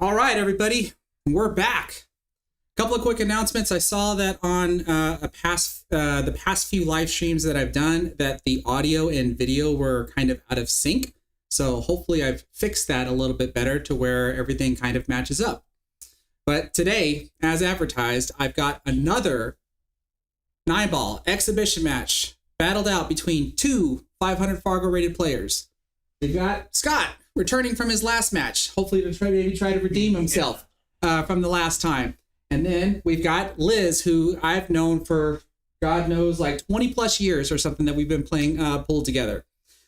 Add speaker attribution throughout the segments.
Speaker 1: All right, everybody, we're back. A couple of quick announcements. I saw that on the past few live streams that I've done that the audio and video were kind of out of sync. So hopefully I've fixed that a little bit better to where everything kind of matches up. But today, as advertised, I've got another 9-ball exhibition match battled out between two 500 Fargo rated players. We've got Scott returning from his last match, hopefully to try to redeem himself from the last time. And then we've got Liz, who I've known for God knows like 20 plus years or something that we've been playing pool together.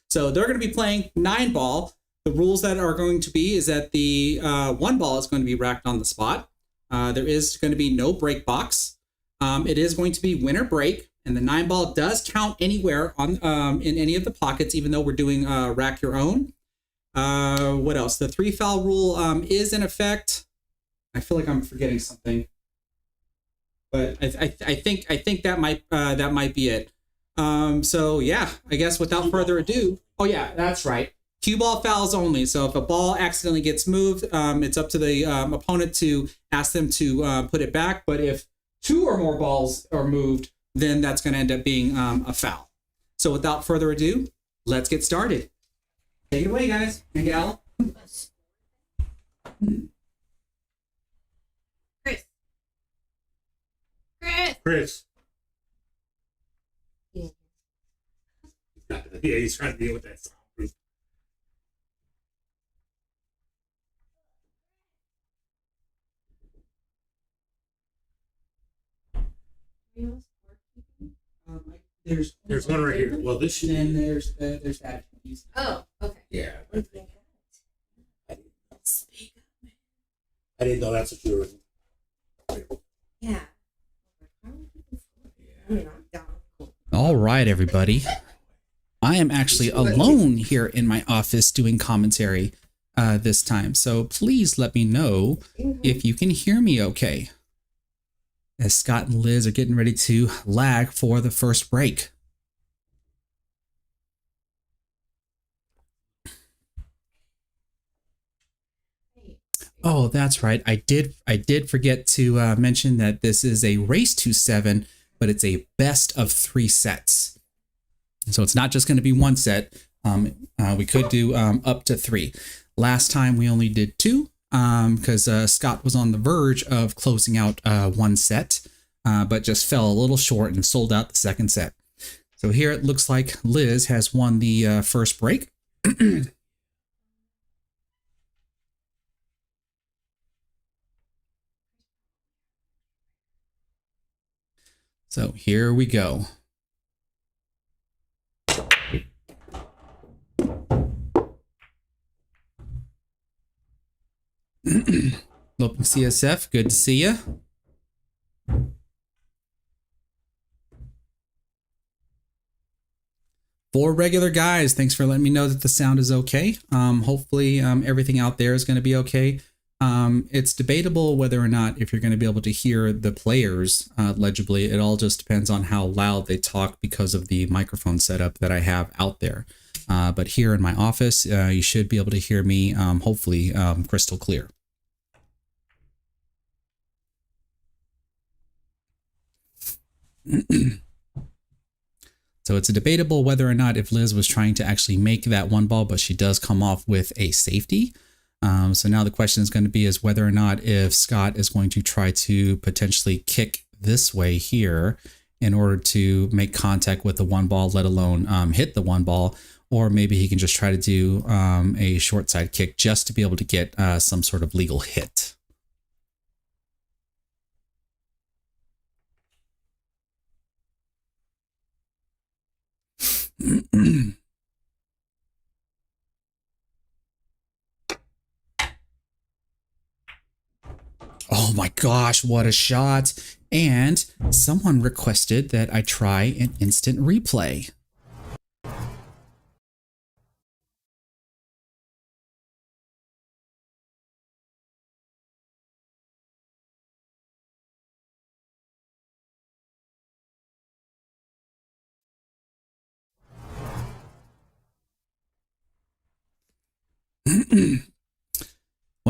Speaker 1: So they're going to be playing 9-ball. The rules that are going to be is that the 1 ball is going to be racked on the spot. There is going to be no break box. It is going to be winner break, and the 9-ball does count anywhere on in any of the pockets, even though we're doing rack your own. What else? The 3-foul rule is in effect. I feel like I'm forgetting something, but I think that might be it. So yeah, I guess without further ado, oh yeah, that's right. Cue ball fouls only. So if a ball accidentally gets moved, it's up to the opponent to ask them to put it back. But if 2 or more balls are moved, then that's going to end up being a foul. So without further ado, let's get started. Take it away, guys and gal.
Speaker 2: Chris. Yeah, he's trying to deal with that soundproof. There's one right here. Well, this should.
Speaker 1: And then there's that.
Speaker 3: Oh, okay.
Speaker 2: Yeah. I didn't know that's what you were.
Speaker 3: Yeah.
Speaker 1: All right, everybody. I am actually alone here in my office doing commentary this time. So please let me know if you can hear me okay, as Scott and Liz are getting ready to lag for the first break. Oh, that's right. I did forget to mention that this is a race to 7, but it's a best of 3 sets. So it's not just going to be 1 set. We could do up to 3. Last time we only did 2 because Scott was on the verge of closing out 1 set, but just fell a little short and sold out the 2nd set. So here it looks like Liz has won the first break. So here we go. Open CSF, good to see you. For regular guys, thanks for letting me know that the sound is okay. Hopefully everything out there is going to be okay. It's debatable whether or not if you're going to be able to hear the players legibly. It all just depends on how loud they talk because of the microphone setup that I have out there. But here in my office, you should be able to hear me, hopefully crystal clear. So it's debatable whether or not if Liz was trying to actually make that 1 ball, but she does come off with a safety. So now the question is going to be is whether or not if Scott is going to try to potentially kick this way here in order to make contact with the 1 ball, let alone hit the 1 ball, or maybe he can just try to do a short side kick just to be able to get some sort of legal hit. Oh my gosh, what a shot. And someone requested that I try an instant replay.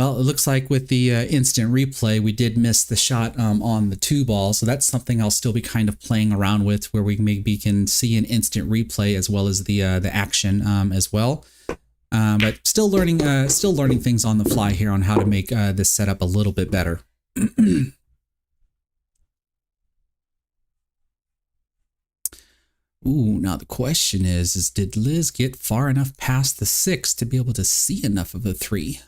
Speaker 1: Well, it looks like with the instant replay, we did miss the shot on the 2 ball. So that's something I'll still be kind of playing around with, where we maybe can see an instant replay as well as the action as well. But still learning things on the fly here on how to make this setup a little bit better. Ooh, now the question is did Liz get far enough past the 6 to be able to see enough of the 3?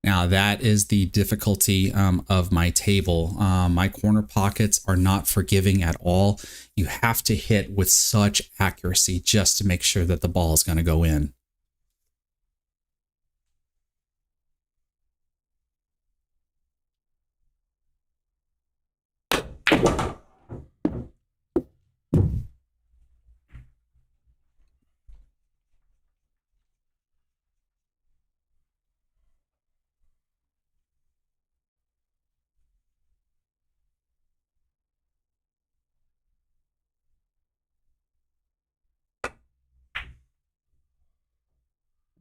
Speaker 1: Now that is the difficulty of my table. My corner pockets are not forgiving at all. You have to hit with such accuracy just to make sure that the ball is going to go in.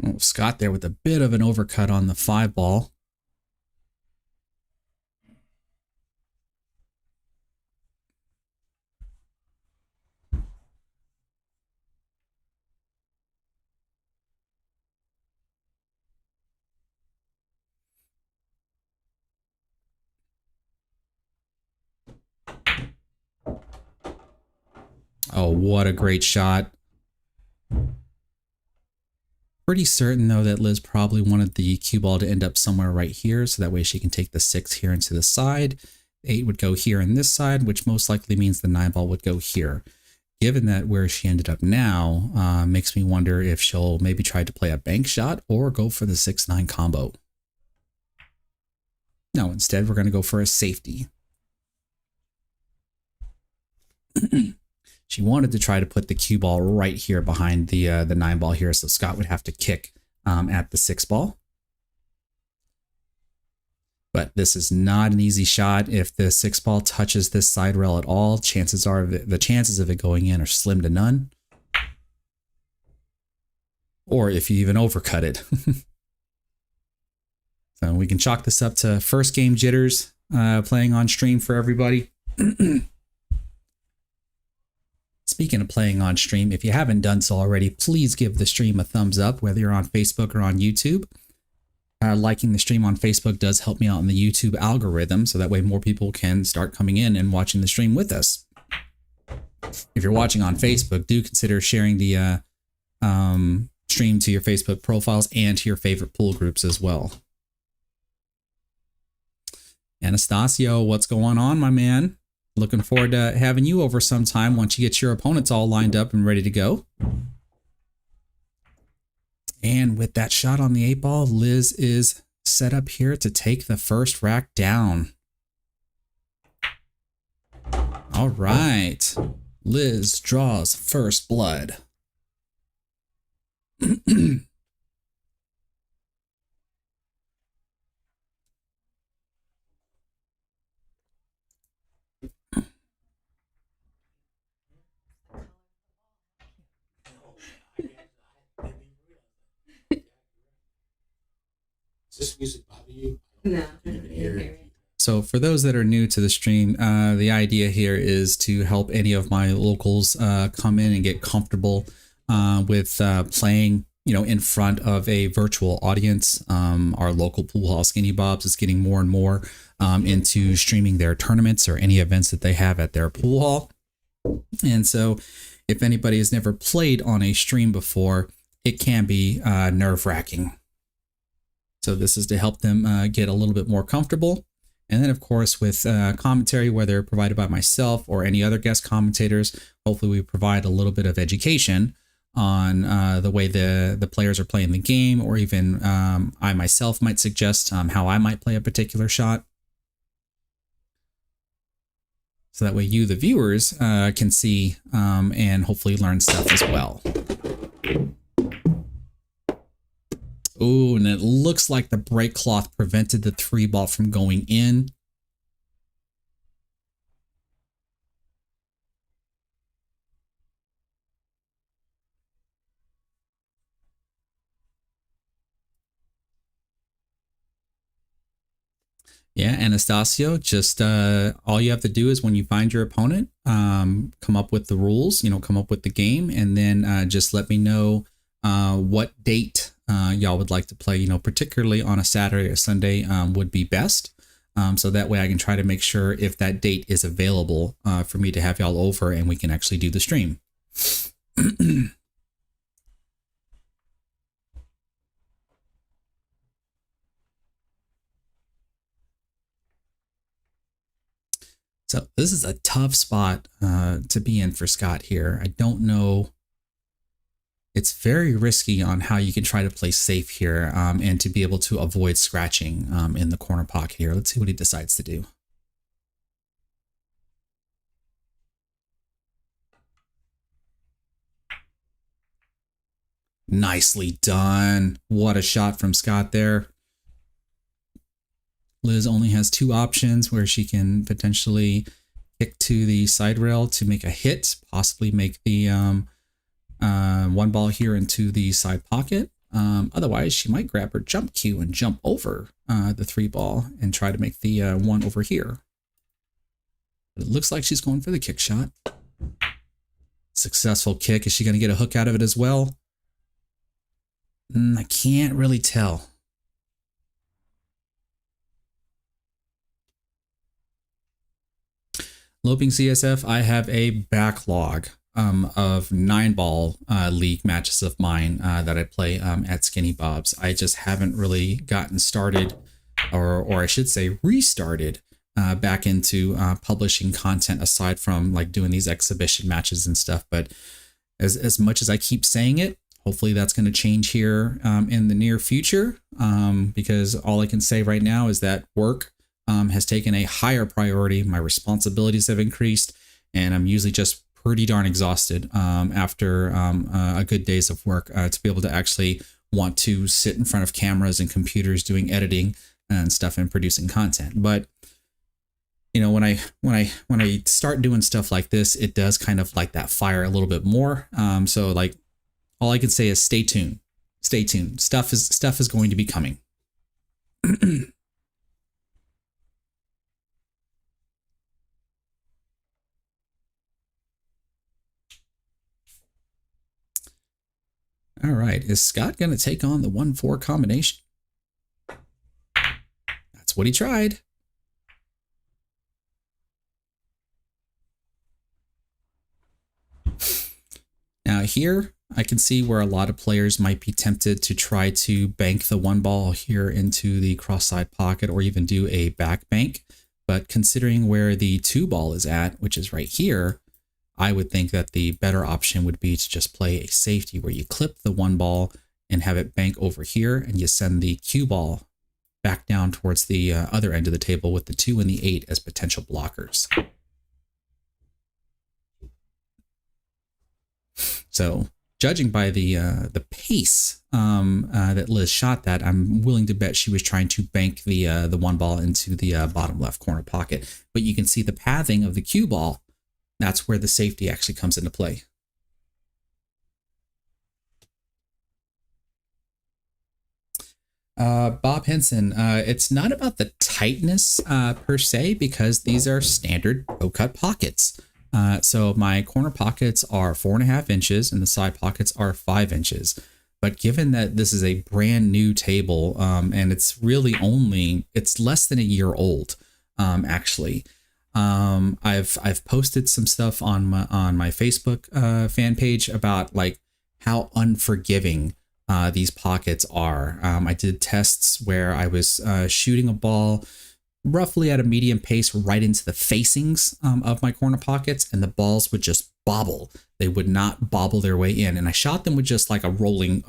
Speaker 1: Oh, Scott there with a bit of an overcut on the 5 ball. Oh, what a great shot. Pretty certain, though, that Liz probably wanted the cue ball to end up somewhere right here, so that way she can take the 6 here into the side. 8 would go here in this side, which most likely means the 9 ball would go here. Given that where she ended up now, makes me wonder if she'll maybe try to play a bank shot or go for the 6-9 combo. No, instead we're going to go for a safety. She wanted to try to put the cue ball right here behind the 9 ball here, so Scott would have to kick at the 6 ball. But this is not an easy shot. If the 6 ball touches this side rail at all, chances are the chances of it going in are slim to none. Or if you even overcut it. So we can chalk this up to first game jitters playing on stream for everybody. Speaking of playing on stream, if you haven't done so already, please give the stream a thumbs up, whether you're on Facebook or on YouTube. Liking the stream on Facebook does help me out in the YouTube algorithm, so that way more people can start coming in and watching the stream with us. If you're watching on Facebook, do consider sharing the stream to your Facebook profiles and to your favorite pool groups as well. Anastasio, what's going on, my man? Looking forward to having you over sometime once you get your opponents all lined up and ready to go. And with that shot on the 8 ball, Liz is set up here to take the first rack down. All right. Liz draws first blood.
Speaker 2: Does this music bother you?
Speaker 3: No.
Speaker 1: So for those that are new to the stream, the idea here is to help any of my locals come in and get comfortable with playing, in front of a virtual audience. Our local pool hall Skinny Bobs is getting more and more into streaming their tournaments or any events that they have at their pool hall. And so if anybody has never played on a stream before, it can be nerve-wracking. So this is to help them get a little bit more comfortable. And then, of course, with commentary, whether provided by myself or any other guest commentators, hopefully we provide a little bit of education on the way the players are playing the game, or even I myself might suggest how I might play a particular shot. So that way you, the viewers, can see and hopefully learn stuff as well. Ooh, and it looks like the break cloth prevented the 3 ball from going in. Yeah, Anastasio, just all you have to do is when you find your opponent, come up with the rules, come up with the game, and then just let me know what date y'all would like to play, particularly on a Saturday or Sunday would be best. So that way I can try to make sure if that date is available for me to have y'all over and we can actually do the stream. So this is a tough spot to be in for Scott here. I don't know. It's very risky on how you can try to play safe here and to be able to avoid scratching in the corner pocket here. Let's see what he decides to do. Nicely done. What a shot from Scott there. Liz only has two options where she can potentially kick to the side rail to make a hit, possibly make the one ball here into the side pocket. Otherwise, she might grab her jump cue and jump over the 3 ball and try to make the one over here. But it looks like she's going for the kick shot. Successful kick. Is she going to get a hook out of it as well? I can't really tell. Loping CSF, I have a backlog of 9-ball league matches of mine that I play at Skinny Bob's. I just haven't really gotten started, or I should say restarted, back into publishing content aside from like doing these exhibition matches and stuff. But as much as I keep saying it, hopefully that's going to change here in the near future, because all I can say right now is that work has taken a higher priority. My responsibilities have increased, and I'm usually just pretty darn exhausted after a good days of work to be able to actually want to sit in front of cameras and computers doing editing and stuff and producing content. But when I start doing stuff like this, it does kind of light that fire a little bit more. So like all I can say is stay tuned. Stay tuned. Stuff is going to be coming. All right, is Scott going to take on the 1-4 combination? That's what he tried. Now here, I can see where a lot of players might be tempted to try to bank the 1 ball here into the cross-side pocket or even do a back bank. But considering where the 2 ball is at, which is right here, I would think that the better option would be to just play a safety where you clip the 1 ball and have it bank over here, and you send the cue ball back down towards the other end of the table with the 2 and the 8 as potential blockers. So judging by the pace that Liz shot that, I'm willing to bet she was trying to bank the 1 ball into the bottom left corner pocket. But you can see the pathing of the cue ball. That's where the safety actually comes into play. Bob Henson, it's not about the tightness per se, because these are standard pro-cut pockets. So my corner pockets are 4.5 inches and the side pockets are 5 inches. But given that this is a brand new table and it's really it's less than a year old, actually. I've posted some stuff on my Facebook fan page about like how unforgiving these pockets are. I did tests where I was shooting a ball roughly at a medium pace right into the facings of my corner pockets, and the balls would just bobble. They would not bobble their way in, and I shot them with just like a rolling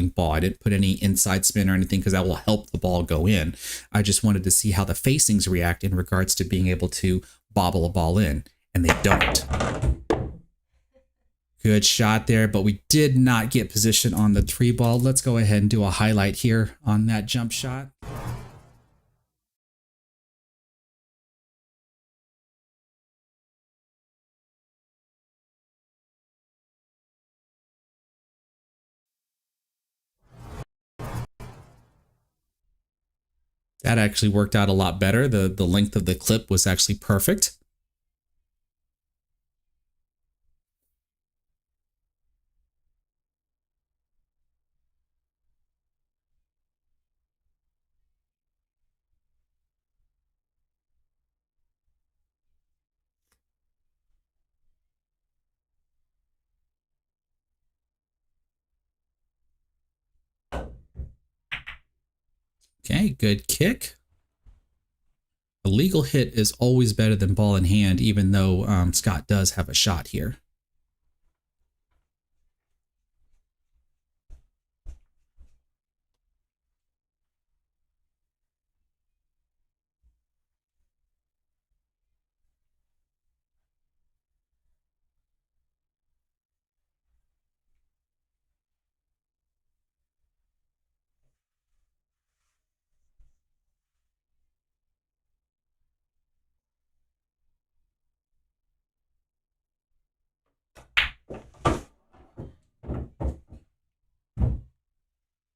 Speaker 1: ball. I didn't put any inside spin or anything because that will help the ball go in. I just wanted to see how the facings react in regards to being able to bobble a ball in, and they don't. Good shot there, but we did not get position on the 3 ball. Let's go ahead and do a highlight here on that jump shot. That actually worked out a lot better. The length of the clip was actually perfect. Okay, good kick. A legal hit is always better than ball in hand, even though Scott does have a shot here.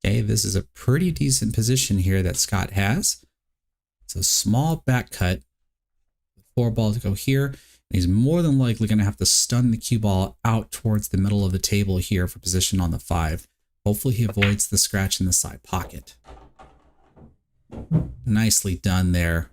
Speaker 1: Okay, this is a pretty decent position here that Scott has. It's a small back cut. 4 ball to go here. And he's more than likely going to have to stun the cue ball out towards the middle of the table here for position on the 5. Hopefully he avoids the scratch in the side pocket. Nicely done there.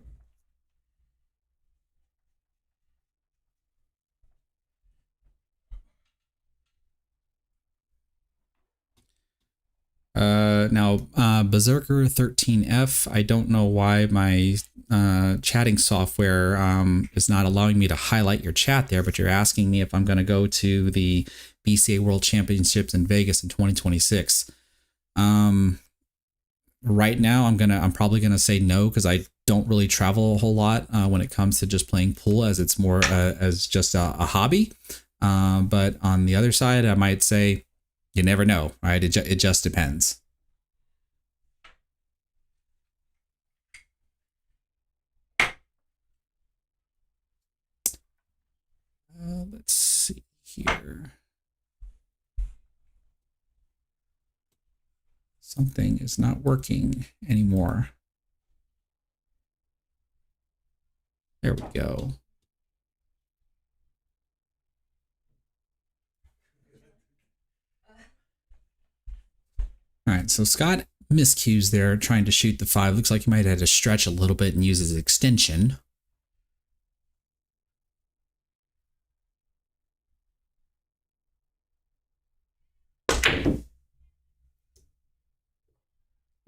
Speaker 1: Now, Berserker 13F, I don't know why my chatting software is not allowing me to highlight your chat there, but you're asking me if I'm going to go to the BCA World Championships in Vegas in 2026. Right now, I'm probably gonna say no, because I don't really travel a whole lot when it comes to just playing pool, as it's more as just a hobby. But on the other side, I might say you never know, right? It just depends. Let's see here. Something is not working anymore. There we go. All right, so Scott miscues there, trying to shoot the 5. Looks like he might have had to stretch a little bit and use his extension.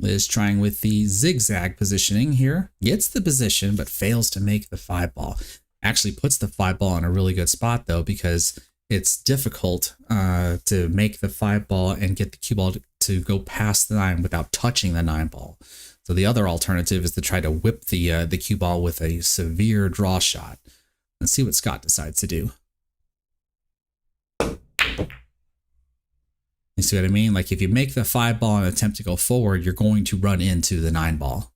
Speaker 1: Liz trying with the zigzag positioning here. Gets the position, but fails to make the 5 ball. Actually puts the 5 ball in a really good spot, though, because it's difficult to make the 5 ball and get the cue ball to go past the 9 without touching the 9 ball. So the other alternative is to try to whip the cue ball with a severe draw shot. Let's see what Scott decides to do. You see what I mean? Like, if you make the 5 ball and attempt to go forward, you're going to run into the 9 ball.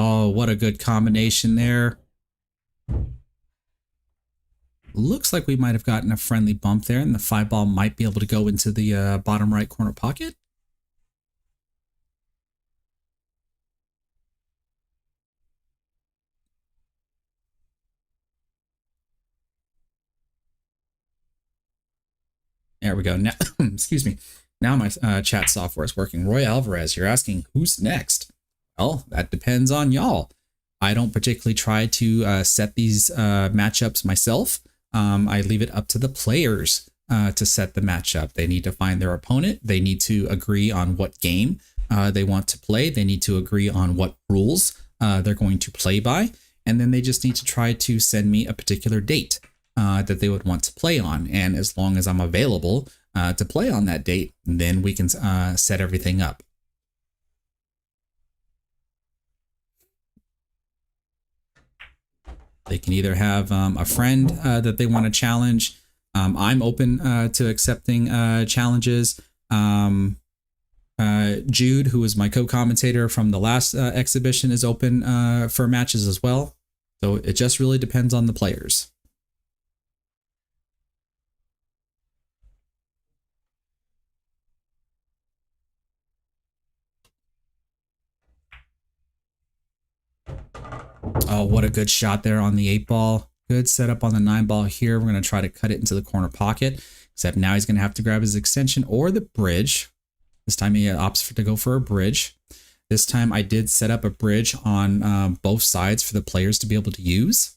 Speaker 1: Oh, what a good combination there. Looks like we might have gotten a friendly bump there, and the 5 ball might be able to go into the bottom right corner pocket. There we go. Now, excuse me. Now my chat software is working. Roy Alvarez, you're asking who's next? Well, that depends on y'all. I don't particularly try to set these matchups myself. I leave it up to the players to set the matchup. They need to find their opponent. They need to agree on what game they want to play. They need to agree on what rules they're going to play by. And then they just need to try to send me a particular date that they would want to play on. And as long as I'm available, to play on that date. And then we can set everything up. They can either have a friend that they want to challenge. I'm open to accepting challenges. Jude, who was my co-commentator from the last exhibition, is open for matches as well. So it just really depends on the players. Oh, what a good shot there on the 8-ball. Good setup on the 9-ball here. We're going to try to cut it into the corner pocket, except now he's going to have to grab his extension or the bridge. This time he opts to go for a bridge. This time I did set up a bridge on both sides for the players to be able to use.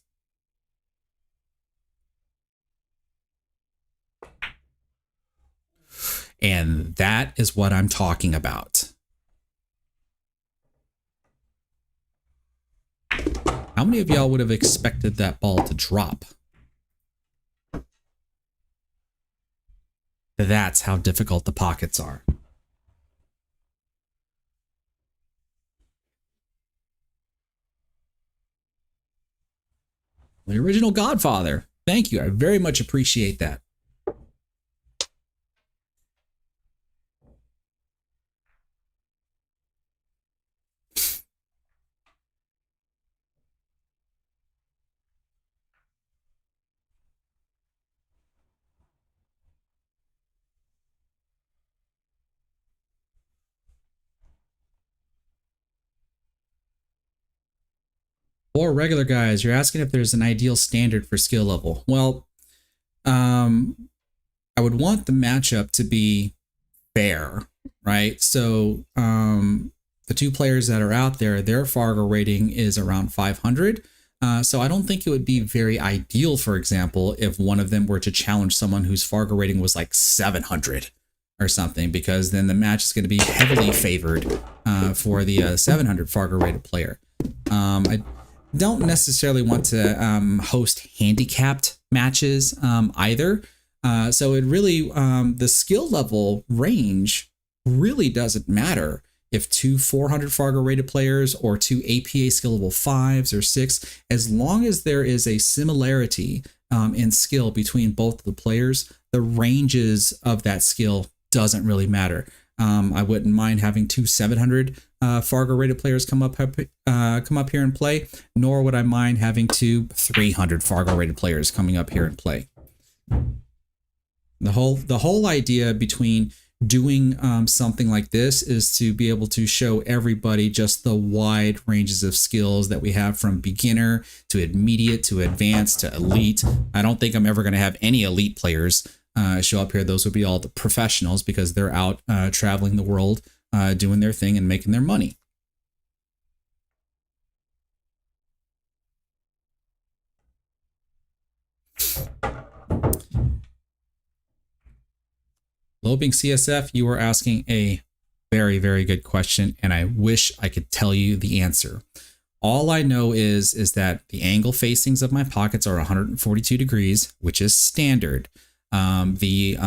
Speaker 1: And that is what I'm talking about. How many of y'all would have expected that ball to drop? That's how difficult the pockets are. The original Godfather. Thank you. I very much appreciate that. Or regular guys, you're asking if there's an ideal standard for skill level. Well, I would want the matchup to be fair, right? So the two players that are out there, their Fargo rating is around 500. So I don't think it would be very ideal, for example, if one of them were to challenge someone whose Fargo rating was like 700 or something, because then the match is going to be heavily favored for the 700 Fargo rated player. I don't necessarily want to host handicapped matches either. So it really, the skill level range really doesn't matter if two 400 Fargo rated players or two APA skill level 5s or 6, as long as there is a similarity in skill between both of the players, the ranges of that skill doesn't really matter. I wouldn't mind having two 700 Fargo rated players come up here and play, nor would I mind having two 300 Fargo rated players coming up here and play. The whole idea between doing something like this is to be able to show everybody just the wide ranges of skills that we have, from beginner to intermediate to advanced to elite. I don't think I'm ever going to have any elite players show up here. Those would be all the professionals, because they're out traveling the world, doing their thing and making their money. Lobing CSF, you are asking a very, very good question, and I wish I could tell you the answer. All I know is that the angle facings of my pockets are 142 degrees, which is standard. The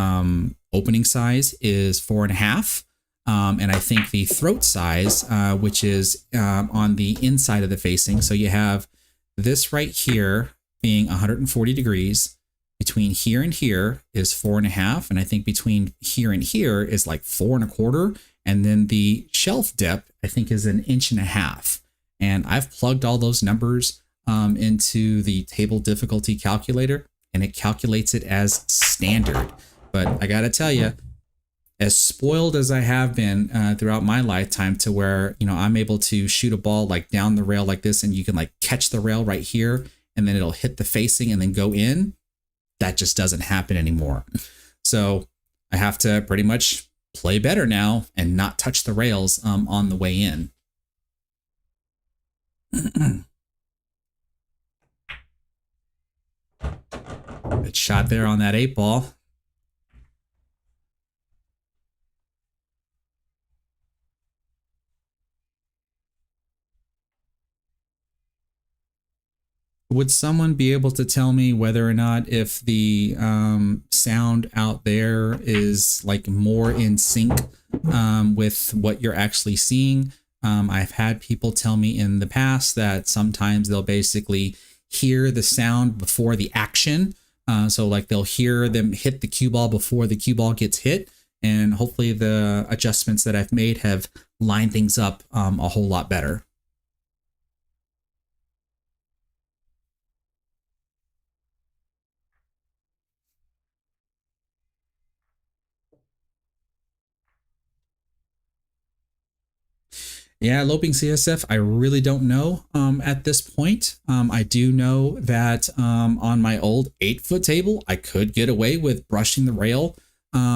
Speaker 1: opening size is 4.5. And I think the throat size, which is on the inside of the facing. So you have this right here being 140 degrees. Between here and here is 4.5. And I think between here and here is like 4.25. And then the shelf depth, I think, is 1.5 inches. And I've plugged all those numbers into the table difficulty calculator, and it calculates it as standard. But I got to tell you, as spoiled as I have been throughout my lifetime, to where, you know, I'm able to shoot a ball like down the rail like this, and you can like catch the rail right here, and then it'll hit the facing and then go in. That just doesn't happen anymore. So I have to pretty much play better now and not touch the rails on the way in. Good shot there on that 8-ball. would someone be able to tell me whether or not if the sound out there is like more in sync with what you're actually seeing? I've had people tell me in the past that sometimes they'll basically hear the sound before the action. So like they'll hear them hit the cue ball before the cue ball gets hit. And hopefully the adjustments that I've made have lined things up a whole lot better. Yeah, loping CSF, I really don't know at this point. I do know that on my old 8-foot table, I could get away with brushing the rail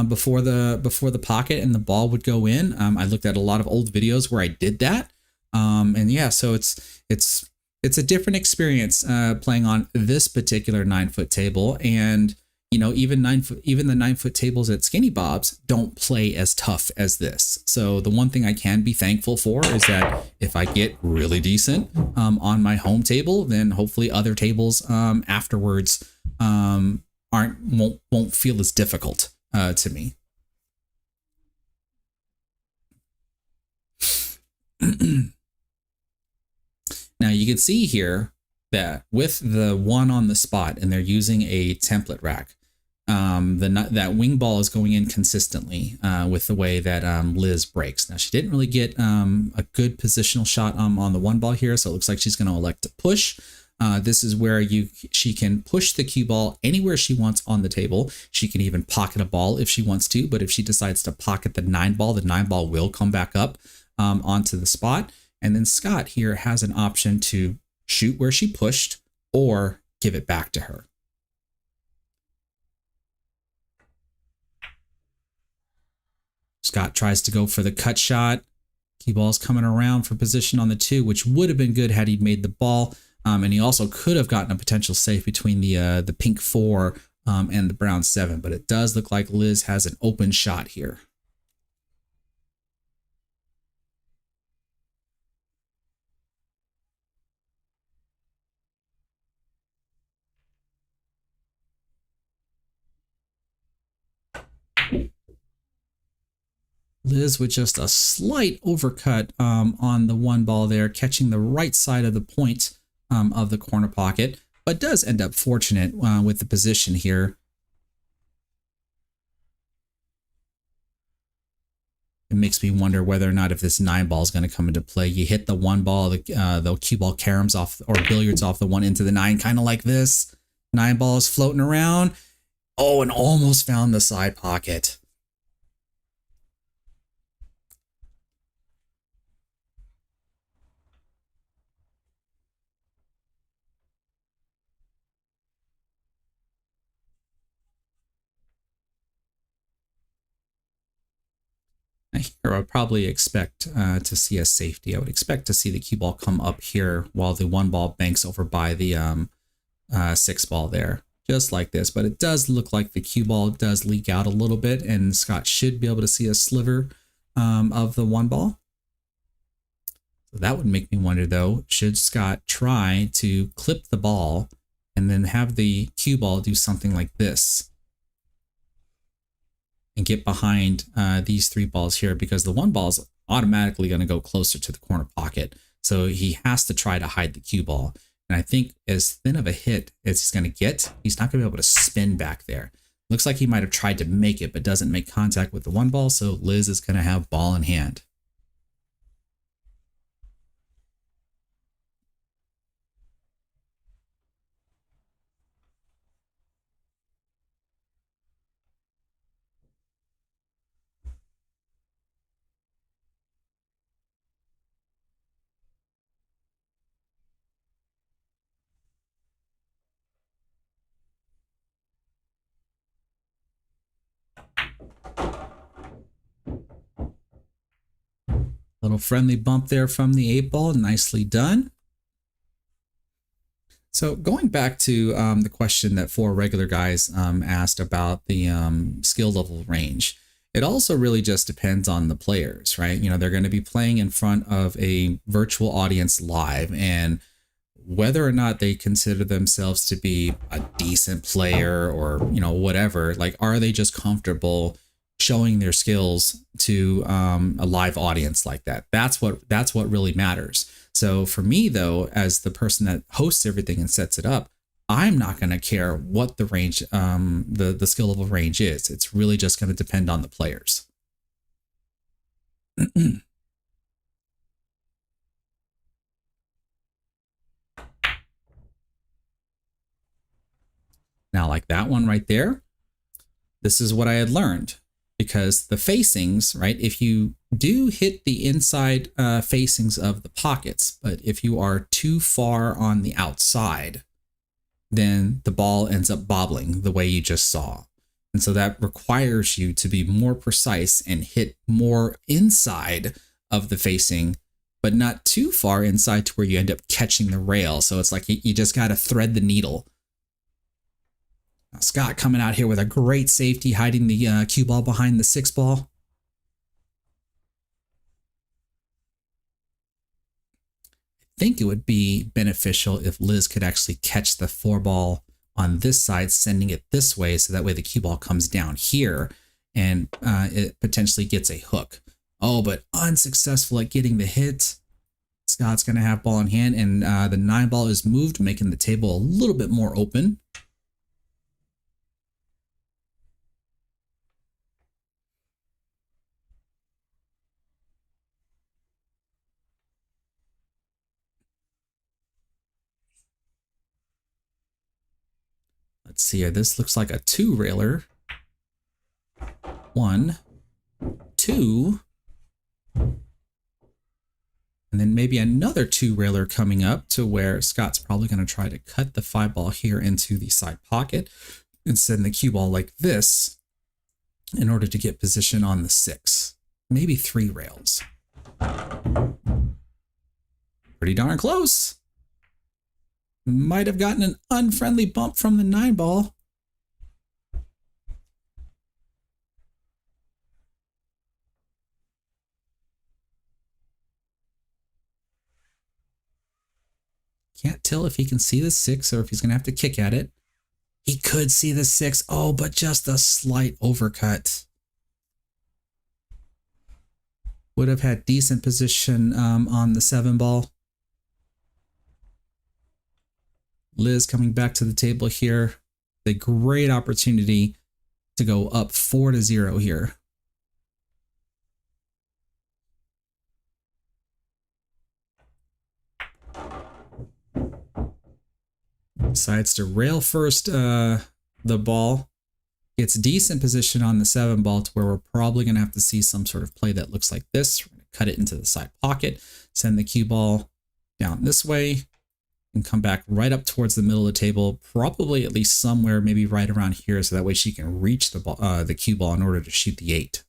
Speaker 1: before the pocket and the ball would go in. I looked at a lot of old videos where I did that. And yeah, so it's a different experience playing on this particular 9-foot table. And you know, even the 9-foot tables at Skinny Bob's don't play as tough as this. So the one thing I can be thankful for is that if I get really decent on my home table, then hopefully other tables afterwards won't feel as difficult to me. Now you can see here that with the one on the spot and they're using a template rack, that wing ball is going in consistently with the way that Liz breaks. Now she didn't really get a good positional shot on the one ball here, so it looks like she's going to elect to push. This is where she can push the cue ball anywhere she wants on the table. She can even pocket a ball if she wants to, but if she decides to pocket the 9 ball, the 9 ball will come back up onto the spot. And then Scott here has an option to shoot where she pushed or give it back to her. Scott tries to go for the cut shot. Cue ball's coming around for position on the 2, which would have been good had he made the ball. And he also could have gotten a potential save between the pink 4 and the brown 7. But it does look like Liz has an open shot here. Liz with just a slight overcut on the one ball there, catching the right side of the point of the corner pocket, but does end up fortunate with the position here. It makes me wonder whether or not if this 9 ball is going to come into play. You hit the one ball, the cue ball caroms off or billiards off the 1 into the 9, kind of like this. 9 ball is floating around. Oh, and almost found the side pocket. Here I would probably expect to see a safety. I would expect to see the cue ball come up here while the 1 ball banks over by the 6 ball there, just like this. But it does look like the cue ball does leak out a little bit, and Scott should be able to see a sliver of the 1 ball. So that would make me wonder, though, should Scott try to clip the ball and then have the cue ball do something like this and get behind these 3 balls here, because the 1 ball is automatically going to go closer to the corner pocket. So he has to try to hide the cue ball. And I think as thin of a hit as he's going to get, he's not going to be able to spin back there. Looks like he might have tried to make it, but doesn't make contact with the 1 ball. So Liz is going to have ball in hand. Little friendly bump there from the 8 ball. Nicely done. So going back to the question that 4 regular guys asked about the skill level range, it also really just depends on the players, right? You know, they're going to be playing in front of a virtual audience live, and whether or not they consider themselves to be a decent player or, you know, whatever, like, are they just comfortable showing their skills to a live audience like that? That's what really matters. So for me, though, as the person that hosts everything and sets it up, I'm not going to care what the range, the skill level range is. It's really just going to depend on the players. Now, like that one right there, this is what I had learned, because the facings, right? If you do hit the inside facings of the pockets, but if you are too far on the outside, then the ball ends up bobbling the way you just saw. And so that requires you to be more precise and hit more inside of the facing, but not too far inside to where you end up catching the rail. So it's like you just got to thread the needle. Now, Scott coming out here with a great safety, hiding the cue ball behind the 6 ball. I think it would be beneficial if Liz could actually catch the 4 ball on this side, sending it this way, so that way the cue ball comes down here and it potentially gets a hook. Oh, but unsuccessful at getting the hit. Scott's going to have ball in hand, and the 9 ball is moved, making the table a little bit more open. Let's see here. This looks like a 2 railer. 1, 2. And then maybe another 2 railer coming up, to where Scott's probably going to try to cut the 5 ball here into the side pocket and send the cue ball like this in order to get position on the 6. Maybe 3 rails. Pretty darn close. Might have gotten an unfriendly bump from the 9 ball. Can't tell if he can see the 6 or if he's going to have to kick at it. He could see the 6. Oh, but just a slight overcut. Would have had decent position on the 7 ball. Liz coming back to the table here. A great opportunity to go up 4-0 here. Decides to rail first the ball. Gets decent position on the 7 ball, to where we're probably going to have to see some sort of play that looks like this. We're going to cut it into the side pocket, send the cue ball down this way, and come back right up towards the middle of the table, probably at least somewhere, maybe right around here, so that way she can reach the ball, the cue ball, in order to shoot the 8.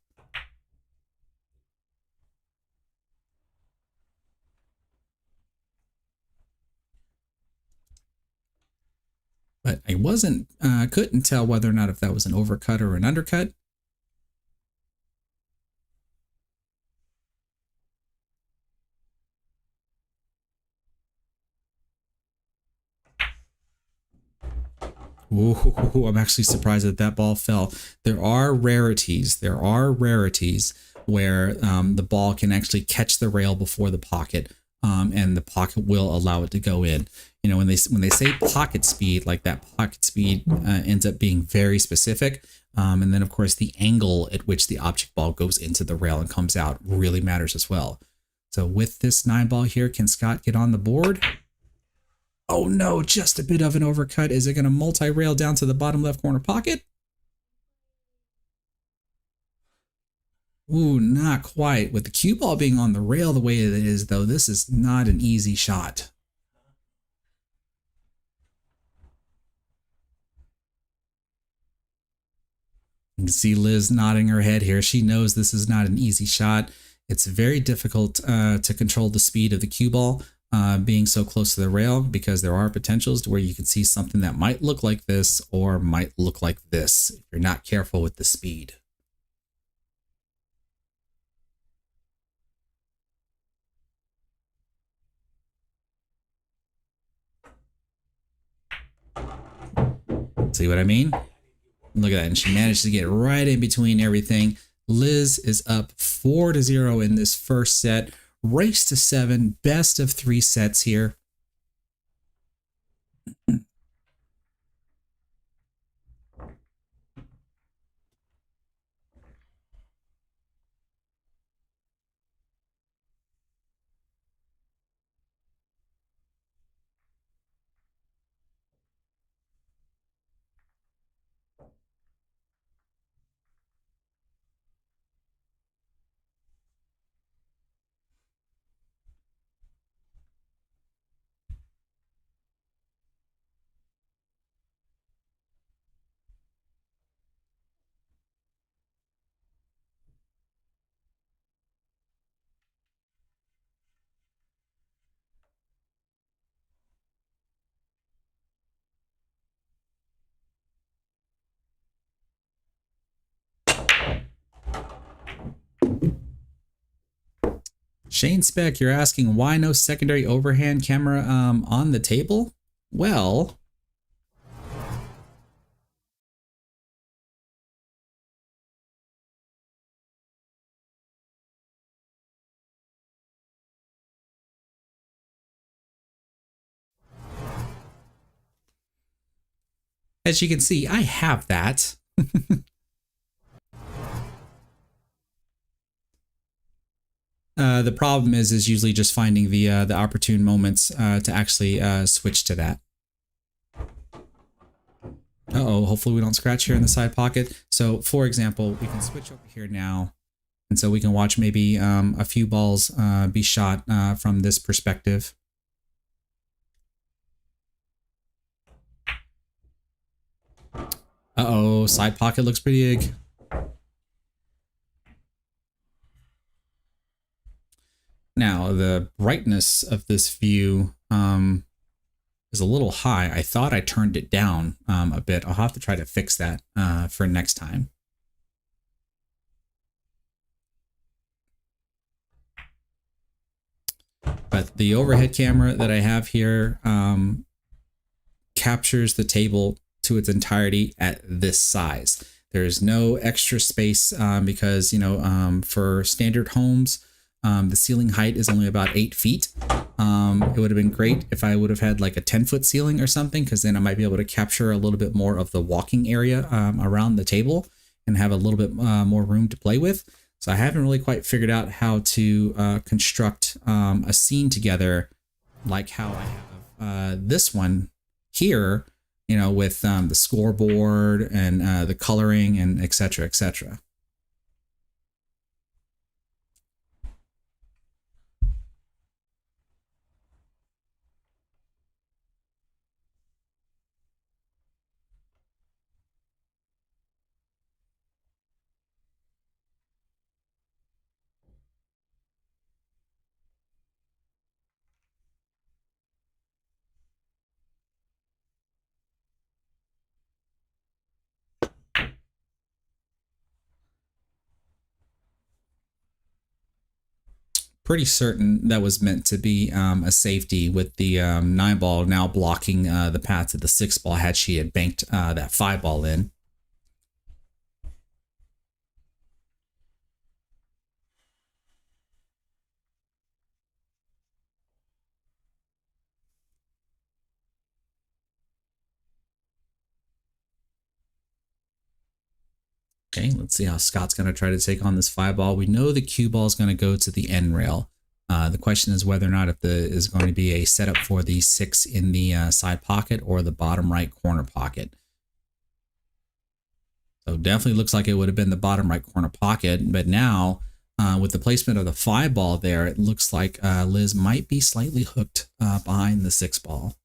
Speaker 1: But I couldn't tell whether or not if that was an overcut or an undercut. Ooh, I'm actually surprised that that ball fell. There are rarities. Where the ball can actually catch the rail before the pocket, and the pocket will allow it to go in. You know, when they say pocket speed, like that pocket speed ends up being very specific. And then, of course, the angle at which the object ball goes into the rail and comes out really matters as well. So with this 9 ball here, can Scott get on the board? Oh no, just a bit of an overcut. Is it going to multi-rail down to the bottom left corner pocket? Ooh, not quite. With the cue ball being on the rail the way it is, though, this is not an easy shot. You can see Liz nodding her head here. She knows this is not an easy shot. It's very difficult to control the speed of the cue ball being so close to the rail, because there are potentials to where you can see something that might look like this or might look like this if you're not careful with the speed. See what I mean? Look at that. And she managed to get right in between everything. Liz is up 4-0 in this first set. Race to 7. Best of 3 sets here. Shane Speck, you're asking why no secondary overhand camera on the table? Well, as you can see, I have that. The problem is usually just finding the opportune moments to actually switch to that. Uh-oh, hopefully we don't scratch here in the side pocket. So, for example, we can switch over here now. And so we can watch maybe a few balls be shot from this perspective. Uh-oh, side pocket looks pretty big. Now, the brightness of this view is a little high. I thought I turned it down a bit. I'll have to try to fix that for next time. But the overhead camera that I have here captures the table to its entirety at this size. There's no extra space because, you know, for standard homes, the ceiling height is only about 8 feet. It would have been great if I would have had like a 10-foot ceiling or something, because then I might be able to capture a little bit more of the walking area around the table and have a little bit more room to play with. So I haven't really quite figured out how to construct a scene together like how I have this one here, you know, with the scoreboard and the coloring and et cetera, et cetera. Pretty certain that was meant to be a safety, with the 9-ball now blocking the path to the 6-ball had she had banked that 5-ball in. Okay, let's see how Scott's going to try to take on this 5-ball. We know the cue ball is going to go to the end rail. The question is whether or not if is going to be a setup for the 6 in the side pocket or the bottom right corner pocket. So definitely looks like it would have been the bottom right corner pocket, but now with the placement of the 5-ball there, it looks like Liz might be slightly hooked behind the 6-ball.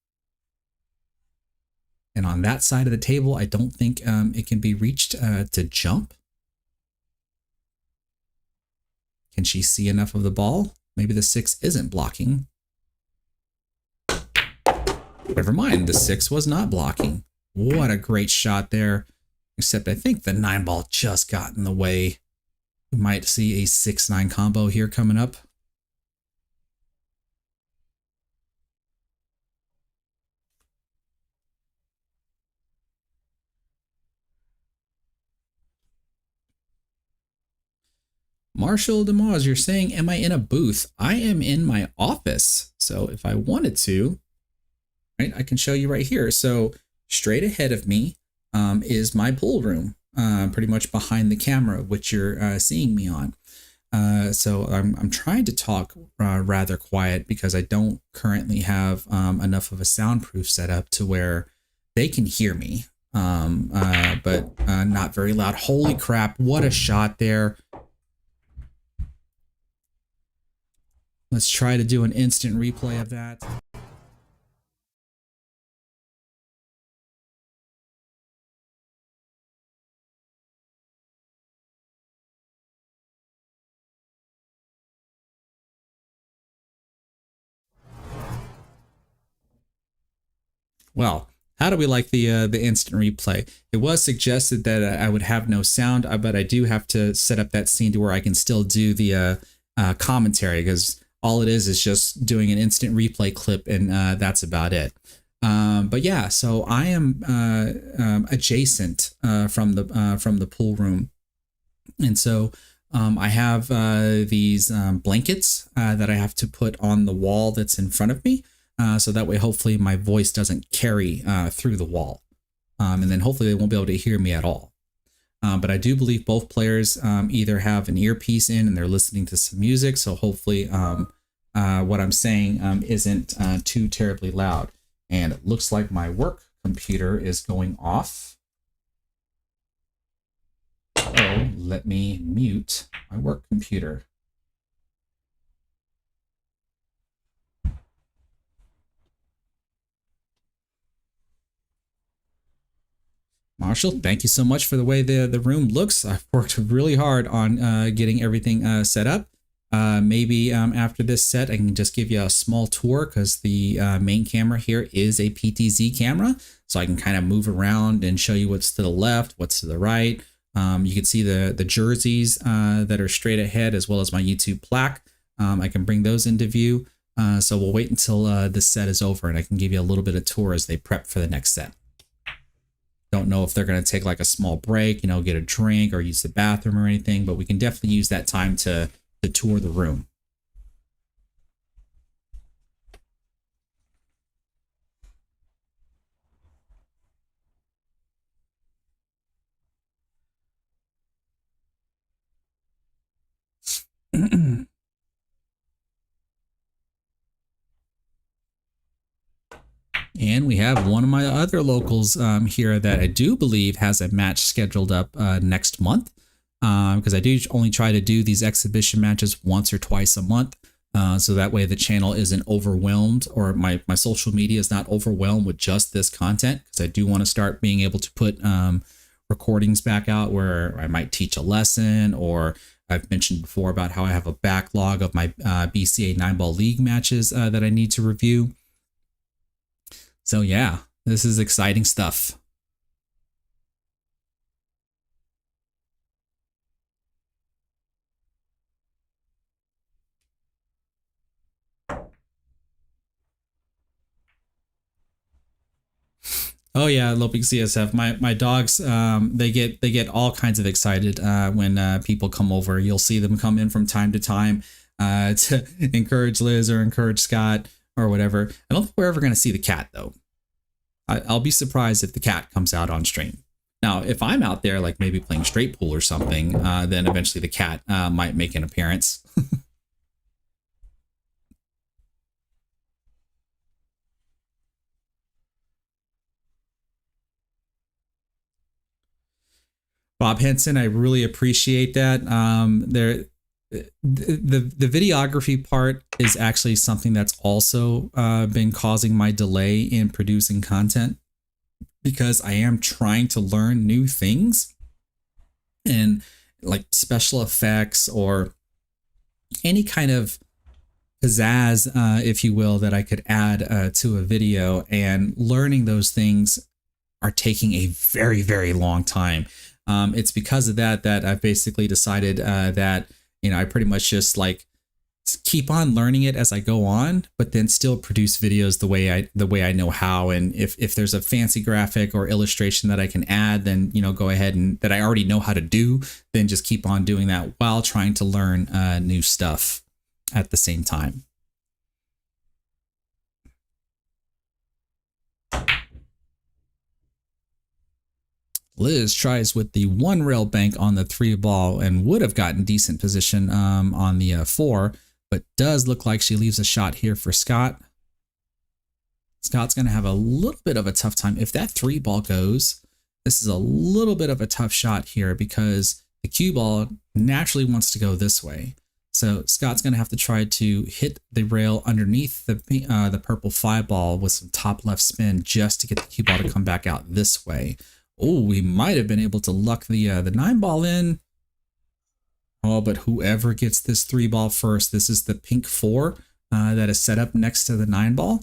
Speaker 1: And on that side of the table, I don't think it can be reached to jump. Can she see enough of the ball? Maybe the 6 isn't blocking. Never mind, the 6 was not blocking. What a great shot there. Except I think the 9-ball just got in the way. We might see a 6-9 combo here coming up. Marshall DeMoz, you're saying, am I in a booth? I am in my office. So if I wanted to, right, I can show you right here. So straight ahead of me is my pool room, pretty much behind the camera, which you're seeing me on. So I'm trying to talk rather quiet because I don't currently have enough of a soundproof setup to where they can hear me, but not very loud. Holy crap, what a shot there. Let's try to do an instant replay of that. Well, how do we like the instant replay? It was suggested that I would have no sound, but I do have to set up that scene to where I can still do the commentary, because all it is just doing an instant replay clip, and that's about it. But yeah, so I am adjacent from the pool room, and so I have these blankets that I have to put on the wall that's in front of me. So that way, hopefully my voice doesn't carry through the wall. And then hopefully they won't be able to hear me at all. But I do believe both players either have an earpiece in and they're listening to some music. So hopefully what I'm saying isn't too terribly loud. And it looks like my work computer is going off. So let me mute my work computer. Marshall, thank you so much for the way the room looks. I've worked really hard on getting everything set up. Maybe after this set, I can just give you a small tour, because the main camera here is a PTZ camera. So I can kind of move around and show you what's to the left, what's to the right. You can see the jerseys that are straight ahead, as well as my YouTube plaque. I can bring those into view. So we'll wait until this set is over, and I can give you a little bit of tour as they prep for the next set. Don't know if they're going to take like a small break, you know, get a drink or use the bathroom or anything, but we can definitely use that time to tour the room. And we have one of my other locals here that I do believe has a match scheduled up next month, because I do only try to do these exhibition matches once or twice a month. So that way the channel isn't overwhelmed, or my social media is not overwhelmed with just this content, because I do want to start being able to put recordings back out where I might teach a lesson, or I've mentioned before about how I have a backlog of my BCA 9-ball league matches that I need to review. So yeah, this is exciting stuff. Oh yeah, Loping CSF. My dogs, they get all kinds of excited when people come over. You'll see them come in from time to time to encourage Liz or encourage Scott or whatever. I don't think we're ever going to see the cat, though. I'll be surprised if the cat comes out on stream. Now, if I'm out there, like maybe playing straight pool or something, then eventually the cat might make an appearance. Bob Henson, I really appreciate that. The videography part is actually something that's also been causing my delay in producing content, because I am trying to learn new things, and like special effects or any kind of pizzazz, if you will, that I could add to a video, and learning those things are taking a very, very long time. It's because of that I've basically decided that, you know, I pretty much just like keep on learning it as I go on, but then still produce videos the way I know how. And if there's a fancy graphic or illustration that I can add, then go ahead and that I already know how to do, then just keep on doing that while trying to learn new stuff at the same time. Liz tries with the 1 rail bank on the 3 ball and would have gotten decent position on the 4, but does look like she leaves a shot here for Scott. Scott's going to have a little bit of a tough time. If that 3 ball goes, this is a little bit of a tough shot here because the cue ball naturally wants to go this way. So Scott's going to have to try to hit the rail underneath the purple 5 ball with some top left spin just to get the cue ball to come back out this way. Oh, we might have been able to luck the 9 ball in. Oh, but whoever gets this 3 ball first, this is the pink 4 that is set up next to the 9 ball.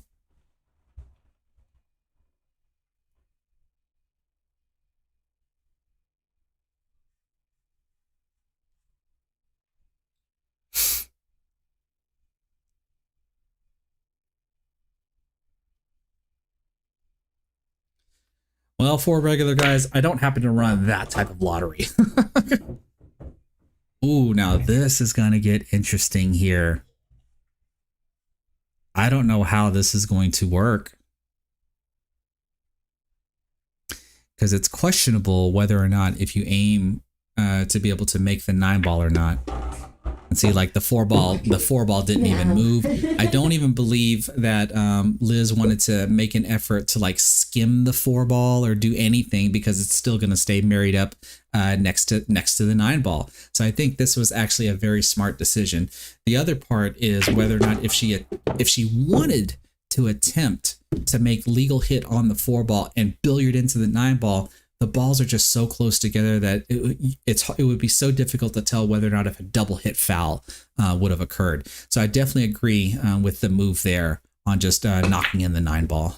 Speaker 1: Well, for regular guys, I don't happen to run that type of lottery. Ooh, now this is going to get interesting here. I don't know how this is going to work. Because it's questionable whether or not if you aim to be able to make the 9 ball or not. And see, like the 4 ball didn't even move. I don't even believe that Liz wanted to make an effort to like skim the 4 ball or do anything because it's still going to stay married up next to the 9 ball. So I think this was actually a very smart decision. The other part is whether or not if she wanted to attempt to make legal hit on the 4 ball and billiard into the 9 ball, the balls are just so close together that it would be so difficult to tell whether or not if a double hit foul would have occurred. So I definitely agree with the move there on just knocking in the 9 ball.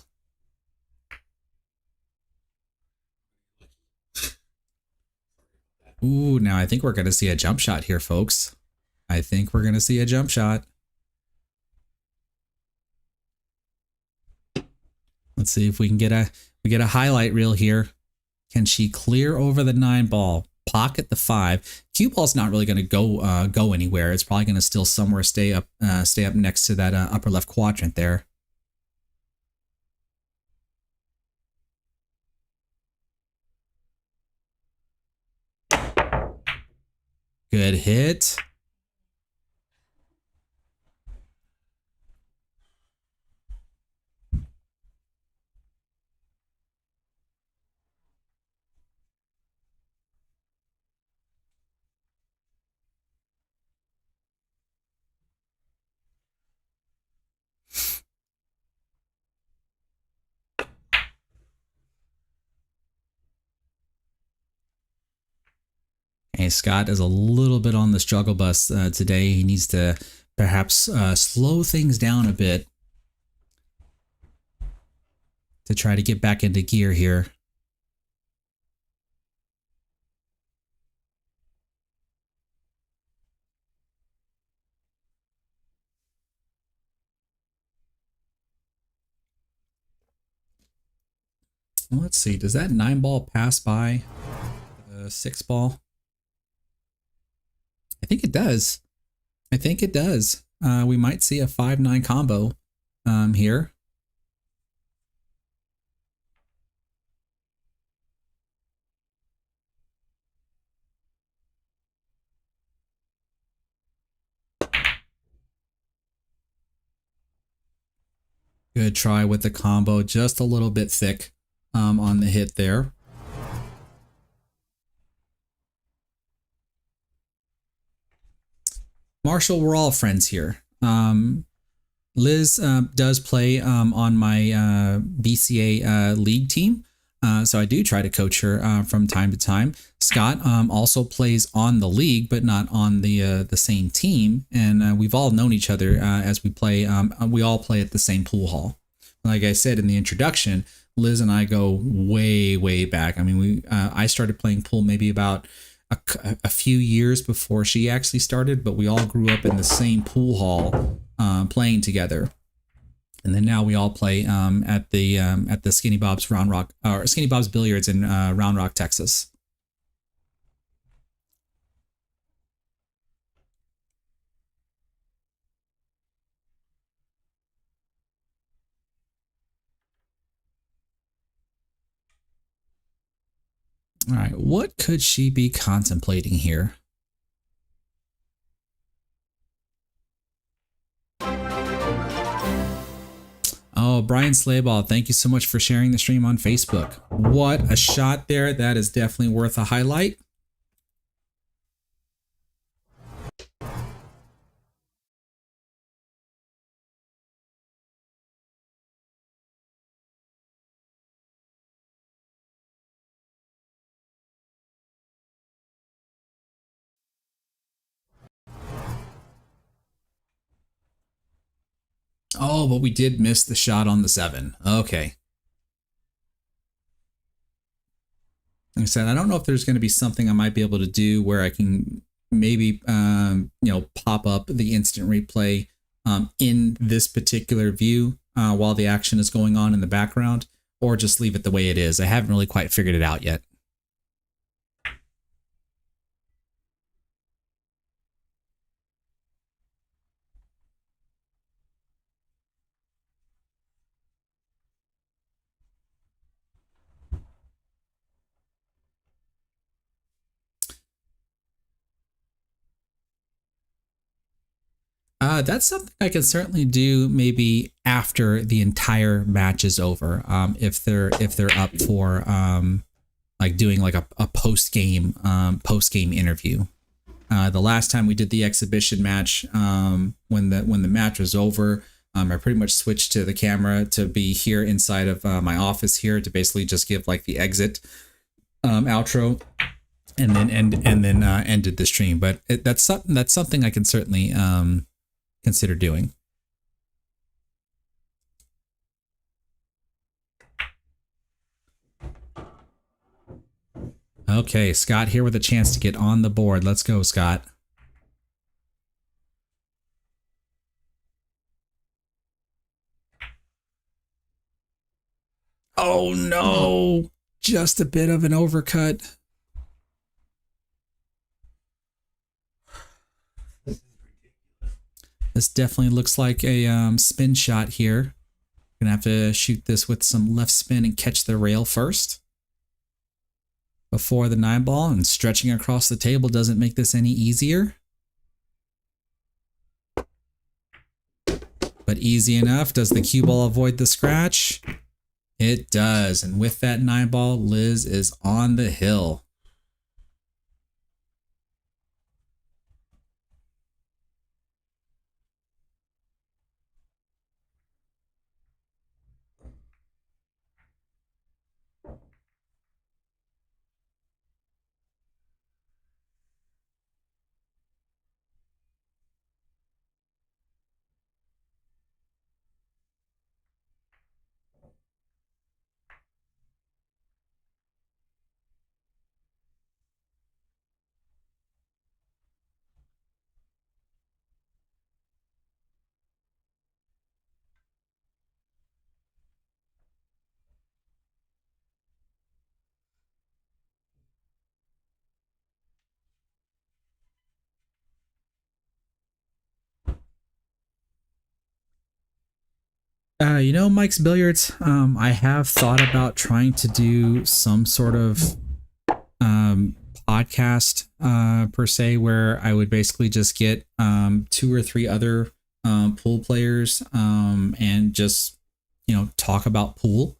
Speaker 1: Ooh, now I think we're going to see a jump shot here, folks. I think we're going to see a jump shot. Let's see if we can get a highlight reel here. Can she clear over the 9 ball, pocket the 5? Cue ball's not really going to go anywhere. It's probably going to still somewhere stay up next to that upper left quadrant there. Good hit. Hey, Scott is a little bit on the struggle bus today. He needs to perhaps slow things down a bit to try to get back into gear here. Let's see, does that 9 ball pass by the 6 ball? I think it does. I think it does. We might see a 5-9 combo here. Good try with the combo, just a little bit thick on the hit there. Marshall, we're all friends here. Liz does play on my BCA league team, so I do try to coach her from time to time. Scott also plays on the league, but not on the same team, and we've all known each other as we play. We all play at the same pool hall. Like I said in the introduction, Liz and I go way, way back. I mean, I started playing pool maybe about a few years before she actually started, but we all grew up in the same pool hall playing together. And then now we all play at the Skinny Bob's Round Rock or Skinny Bob's Billiards in Round Rock, Texas. All right, what could she be contemplating here? Oh, Brian Slayball, thank you so much for sharing the stream on Facebook. What a shot there. That is definitely worth a highlight. Oh, but we did miss the shot on the 7. Okay. Like I said, I don't know if there's going to be something I might be able to do where I can maybe, pop up the instant replay in this particular view while the action is going on in the background, or just leave it the way it is. I haven't really quite figured it out yet. That's something I can certainly do maybe after the entire match is over. If they're up for like doing like a post game interview. The last time we did the exhibition match, when the match was over, I pretty much switched to the camera to be here inside of my office here to basically just give like the exit outro, and then ended the stream. But that's something I can certainly consider doing. Okay, Scott here with a chance to get on the board. Let's go, Scott. Oh no, just a bit of an overcut. This definitely looks like a spin shot here. Gonna have to shoot this with some left spin and catch the rail first before the 9-ball, and stretching across the table doesn't make this any easier. But easy enough. Does the cue ball avoid the scratch? It does. And with that 9-ball, Liz is on the hill. Mike's Billiards, I have thought about trying to do some sort of podcast per se, where I would basically just get 2 or 3 other pool players and just talk about pool.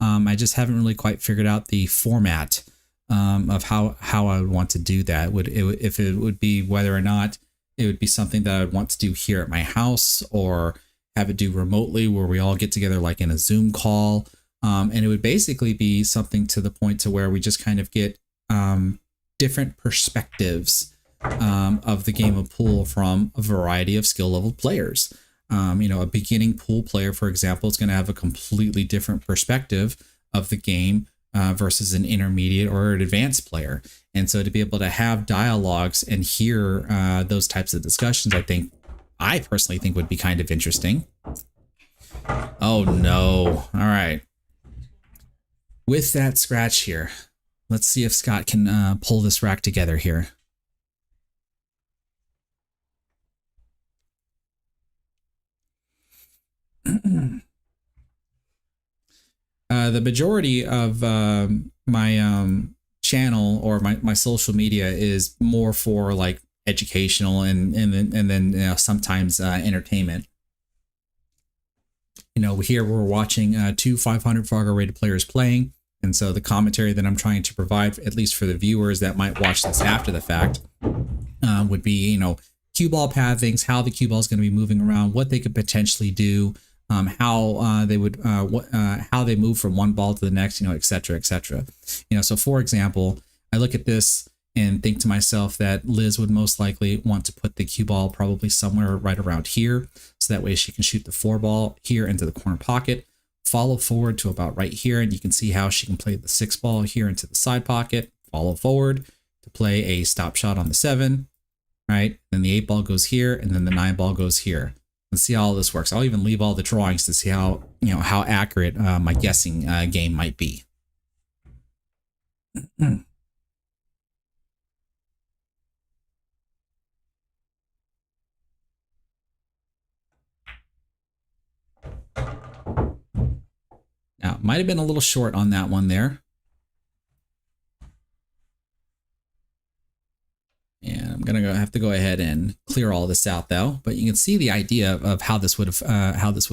Speaker 1: I just haven't really quite figured out the format of how I would want to do that. If it would be whether or not it would be something that I would want to do here at my house, or have it do remotely where we all get together like in a Zoom call. And it would basically be something to the point to where we just kind of get different perspectives of the game of pool from a variety of skill level players. A beginning pool player, for example, is going to have a completely different perspective of the game versus an intermediate or an advanced player. And so to be able to have dialogues and hear those types of discussions, I personally think would be kind of interesting. Oh no. All right. With that scratch here, let's see if Scott can pull this rack together here. The majority of my channel or my social media is more for like educational and then you know, sometimes entertainment. You know, here we're watching two 500 Fargo rated players playing, and so the commentary that I'm trying to provide, at least for the viewers that might watch this after the fact, would be, you know, cue ball pathings, how the cue ball is going to be moving around, what they could potentially do, how they would how they move from one ball to the next, you know, et cetera, et cetera. You know, so for example, I look at this and think to myself that Liz would most likely want to put the cue ball probably somewhere right around here, so that way she can shoot the 4 ball here into the corner pocket, follow forward to about right here, and you can see how she can play the 6 ball here into the side pocket, follow forward to play a stop shot on the 7, right? Then the 8 ball goes here, and then the 9 ball goes here. Let's see how all this works. I'll even leave all the drawings to see how, you know, how accurate my guessing game might be. Now, might have been a little short on that one there. And I'm gonna have to go ahead and clear all this out though. But you can see the idea of how this would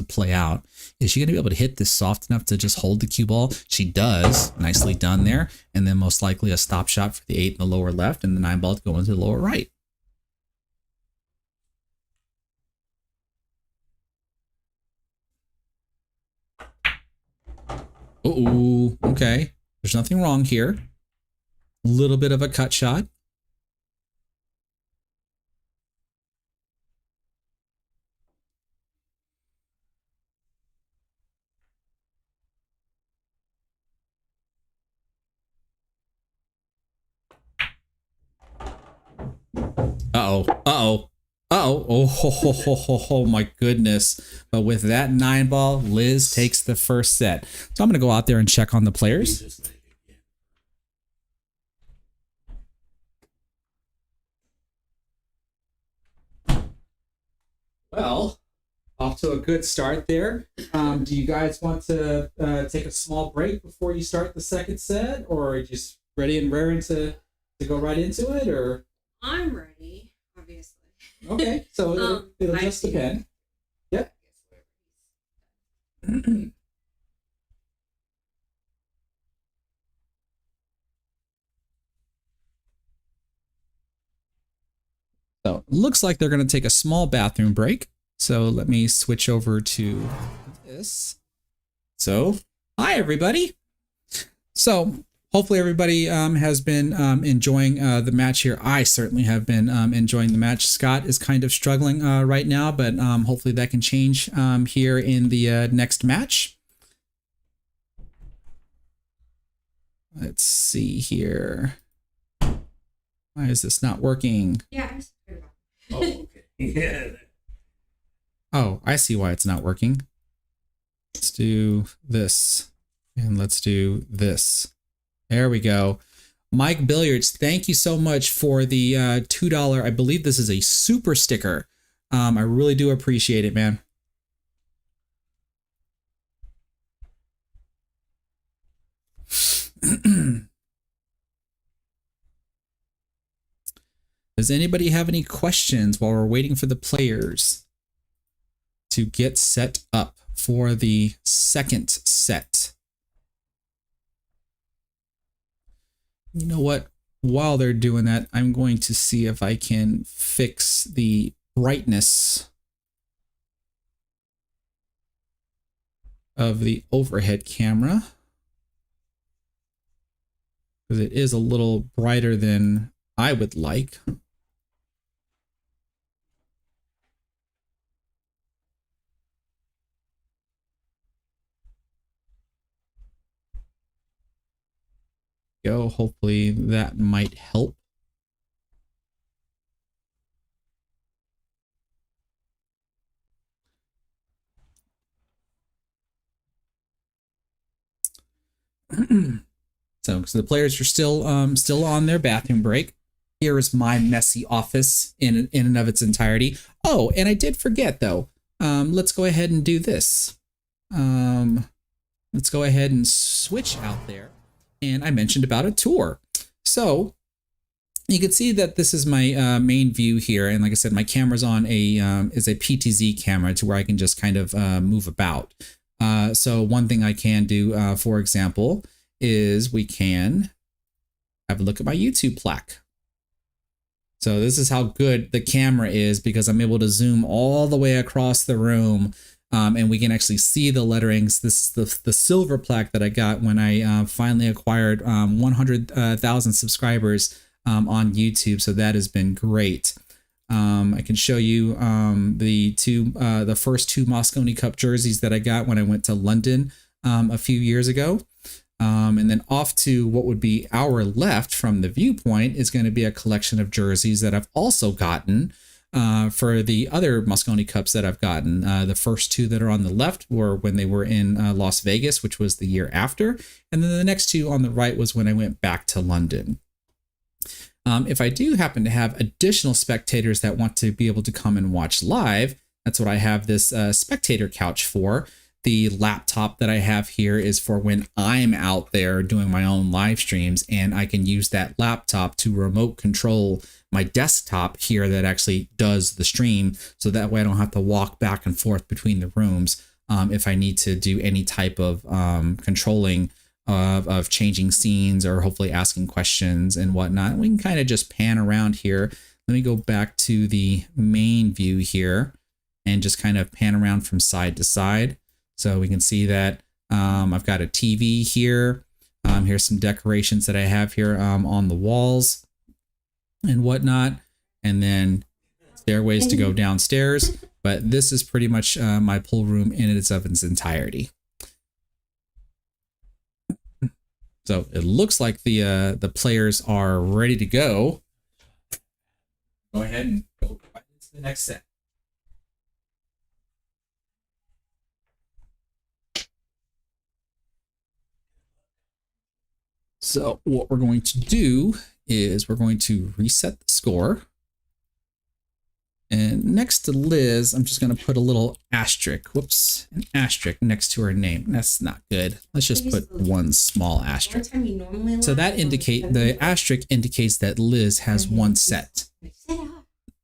Speaker 1: play out. Is she gonna be able to hit this soft enough to just hold the cue ball? She does. Nicely done there. And then most likely a stop shot for the 8 in the lower left and the 9 ball to go into the lower right. Uh-oh, okay. There's nothing wrong here. A little bit of a cut shot. Uh-oh, uh-oh, uh-oh, oh, ho, my goodness. But with that 9 ball, Liz takes the first set. So I'm going to go out there and check on the players. Well, off to a good start there. Do you guys want to take a small break before you start the second set? Or are you just ready and raring to go right into it? Or
Speaker 3: I'm ready, obviously.
Speaker 1: okay, so it'll just depend. Yep. So looks like they're going to take a small bathroom break. So let me switch over to this. So, hi everybody. So hopefully everybody has been enjoying the match here. I certainly have been enjoying the match. Scott is kind of struggling right now, but hopefully that can change here in the next match. Let's see here. Why is this not working?
Speaker 3: Yeah, I'm scared about it.
Speaker 2: Oh, okay. Yeah.
Speaker 1: Oh, I see why it's not working. Let's do this. And let's do this. There we go. Mike Billiards, thank you so much for the $2. I believe this is a super sticker. I really do appreciate it, man. Does anybody have any questions while we're waiting for the players to get set up for the second set? You know what? While they're doing that, I'm going to see if I can fix the brightness of the overhead camera, because it is a little brighter than I would like. go. Hopefully that might help. So the players are still on their bathroom break. Here is my messy office in and of its entirety. Oh, and I did forget though. Let's go ahead and do this. Let's go ahead and switch out there. And I mentioned about a tour. So you can see that this is my main view here. And like I said, my camera's on is a PTZ camera to where I can just kind of move about. So one thing I can do, for example, is we can have a look at my YouTube plaque. So this is how good the camera is because I'm able to zoom all the way across the room. And we can actually see the letterings. This is the silver plaque that I got when I finally acquired 100,000 subscribers on YouTube. So that has been great. I can show you the first two Mosconi Cup jerseys that I got when I went to London a few years ago. And then off to what would be our left from the viewpoint is going to be a collection of jerseys that I've also gotten for the other Mosconi Cups that I've gotten. The first two that are on the left were when they were in Las Vegas, which was the year after. And then the next two on the right was when I went back to London. If I do happen to have additional spectators that want to be able to come and watch live, that's what I have this spectator couch for. The laptop that I have here is for when I'm out there doing my own live streams, and I can use that laptop to remote control my desktop here that actually does the stream. So that way I don't have to walk back and forth between the rooms if I need to do any type of controlling of changing scenes or hopefully asking questions and whatnot. We can kind of just pan around here. Let me go back to the main view here and just kind of pan around from side to side. So we can see that I've got a TV here. Here's some decorations that I have here on the walls and whatnot. And then stairways to go downstairs. But this is pretty much my pool room in its entirety. So it looks like the players are ready to go. Go ahead and go right into the next set. So what we're going to do is we're going to reset the score. And next to Liz, I'm just going to put a little asterisk. Whoops, an asterisk next to her name. That's not good. Let's just put one small asterisk. So that the asterisk indicates that Liz has one set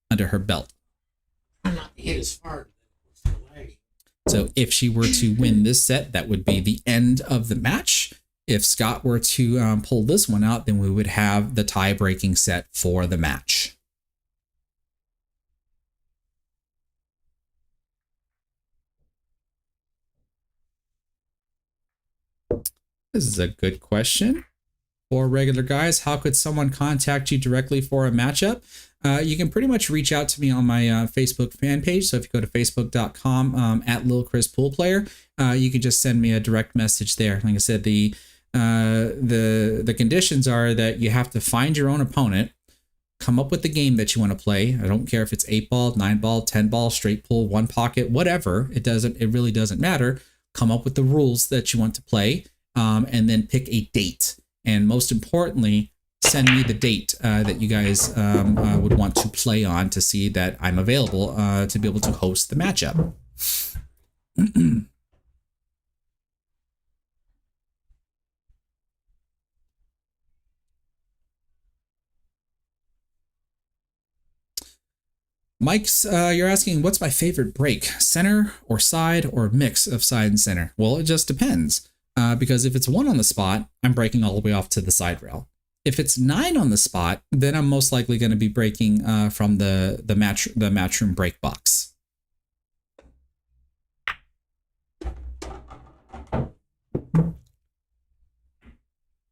Speaker 1: under her belt.
Speaker 2: I'm not hit as hard.
Speaker 1: So if she were to win this set, that would be the end of the match. If Scott were to pull this one out, then we would have the tie-breaking set for the match. This is a good question. For regular guys, how could someone contact you directly for a matchup? You can pretty much reach out to me on my Facebook fan page. So if you go to facebook.com at Lil Chris Pool Player, you can just send me a direct message there. Like I said, the conditions are that you have to find your own opponent, come up with the game that you want to play. I don't care if it's 8-ball, 9-ball, 10-ball, straight pull, one pocket, whatever. It really doesn't matter. Come up with the rules that you want to play, and then pick a date. And most importantly, send me the date that you guys would want to play on to see that I'm available to be able to host the matchup. Mike's, you're asking, what's my favorite break? Center or side or mix of side and center? Well, it just depends. Because if it's 1 on the spot, I'm breaking all the way off to the side rail. If it's 9 on the spot, then I'm most likely going to be breaking from the matchroom break box.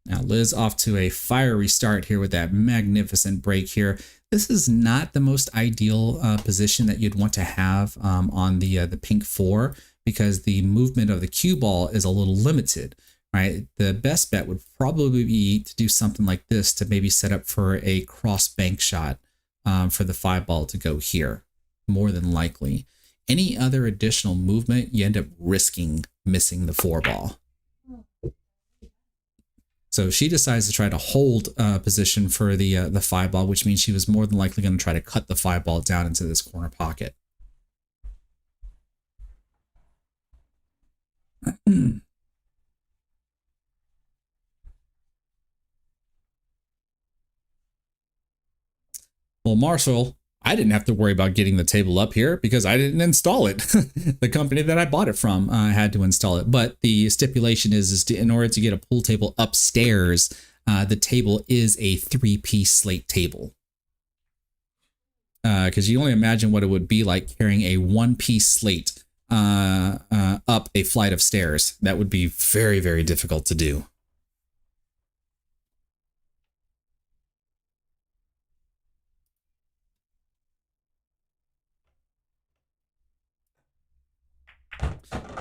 Speaker 1: Now Liz off to a fiery start here with that magnificent break here. This is not the most ideal position that you'd want to have on the pink 4, because the movement of the cue ball is a little limited. right? The best bet would probably be to do something like this to maybe set up for a cross bank shot for the 5 ball to go here, more than likely. Any other additional movement, you end up risking missing the 4 ball. So she decides to try to hold position for the 5 ball, which means she was more than likely going to try to cut the 5 ball down into this corner pocket. Well, Marshall, I didn't have to worry about getting the table up here because I didn't install it. The company that I bought it from had to install it. But the stipulation is in order to get a pool table upstairs, the table is a 3-piece slate table. Because you only imagine what it would be like carrying a 1-piece slate up a flight of stairs. That would be very, very difficult to do.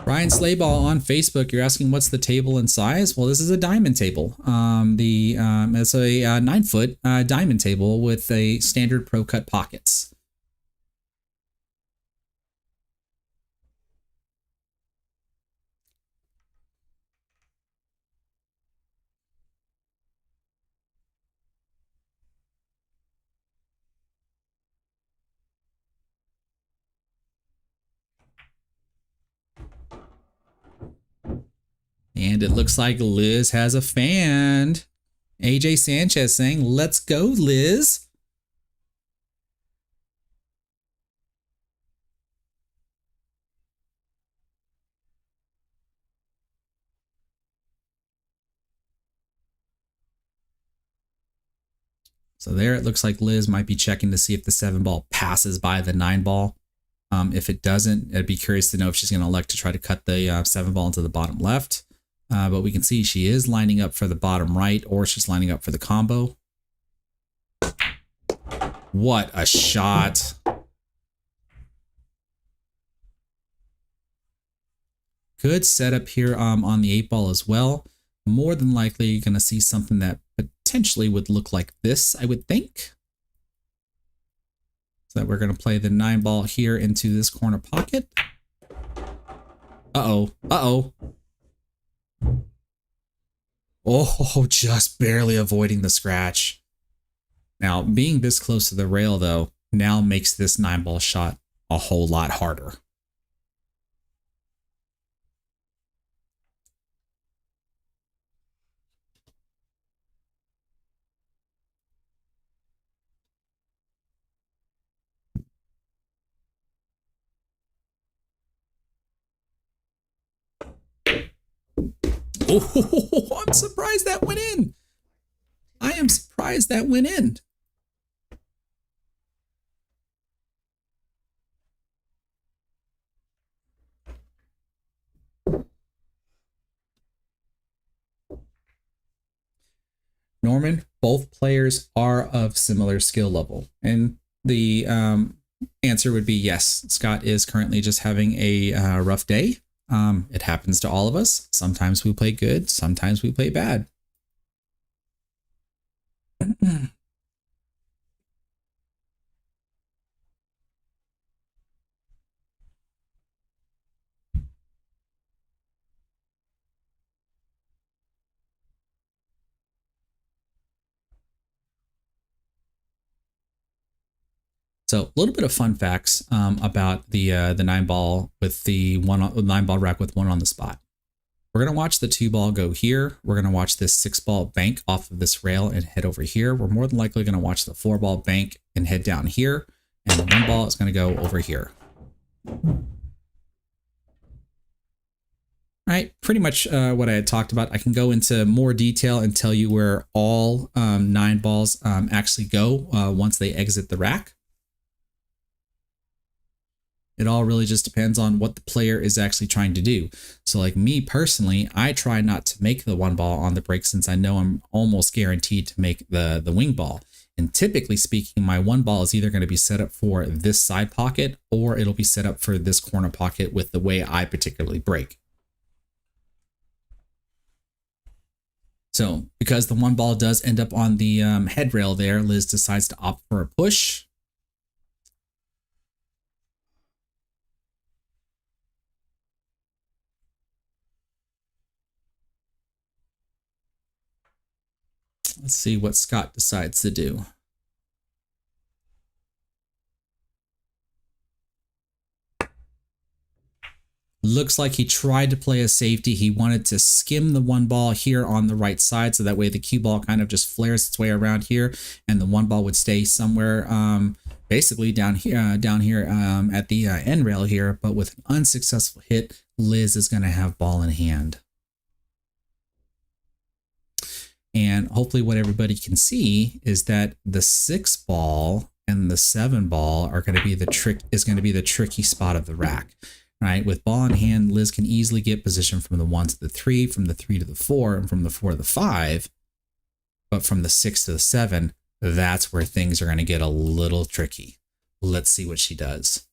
Speaker 1: Ryan Slayball on Facebook, you're asking what's the table in size? Well, this is a diamond table. It's a 9-foot diamond table with a standard pro cut pockets. And it looks like Liz has a fan. AJ Sanchez saying, let's go, Liz. So there it looks like Liz might be checking to see if the 7 ball passes by the 9 ball. If it doesn't, I'd be curious to know if she's going to elect to try to cut the 7 ball into the bottom left. But we can see she is lining up for the bottom right, or she's lining up for the combo. What a shot. Good setup here on the 8 ball as well. More than likely, you're going to see something that potentially would look like this, I would think. So that we're going to play the 9 ball here into this corner pocket. Uh-oh. Uh-oh. Oh, just barely avoiding the scratch. Now, being this close to the rail, though, now makes this 9 ball shot a whole lot harder. Oh, I'm surprised that went in. I am surprised that went in. Norman, both players are of similar skill level. And the answer would be yes. Scott is currently just having a rough day. It happens to all of us. Sometimes we play good, sometimes we play bad. So a little bit of fun facts about the 9 ball with the 9 ball rack with 1 on the spot. We're going to watch the 2 ball go here. We're going to watch this 6 ball bank off of this rail and head over here. We're more than likely going to watch the 4 ball bank and head down here. And the 1 ball is going to go over here. All right, pretty much what I had talked about. I can go into more detail and tell you where all 9 balls actually go once they exit the rack. It all really just depends on what the player is actually trying to do. So like me personally, I try not to make the 1 ball on the break since I know I'm almost guaranteed to make the wing ball. And typically speaking, my 1 ball is either going to be set up for this side pocket or it'll be set up for this corner pocket with the way I particularly break. So because the one ball does end up on the head rail there, Liz decides to opt for a push. Let's see what Scott decides to do. Looks like he tried to play a safety. He wanted to skim the one ball here on the right side, so that way the cue ball kind of just flares its way around here, and the one ball would stay somewhere basically down here at the end rail here. But with an unsuccessful hit, Liz is going to have ball in hand. And hopefully what everybody can see is that the 6 ball and the 7 ball are going to be the tricky spot of the rack. Right, with ball in hand, Liz can easily get position from the 1 to the 3, from the 3 to the 4, and from the 4 to the 5. But from the 6 to the 7, that's where things are going to get a little tricky. Let's see what she does.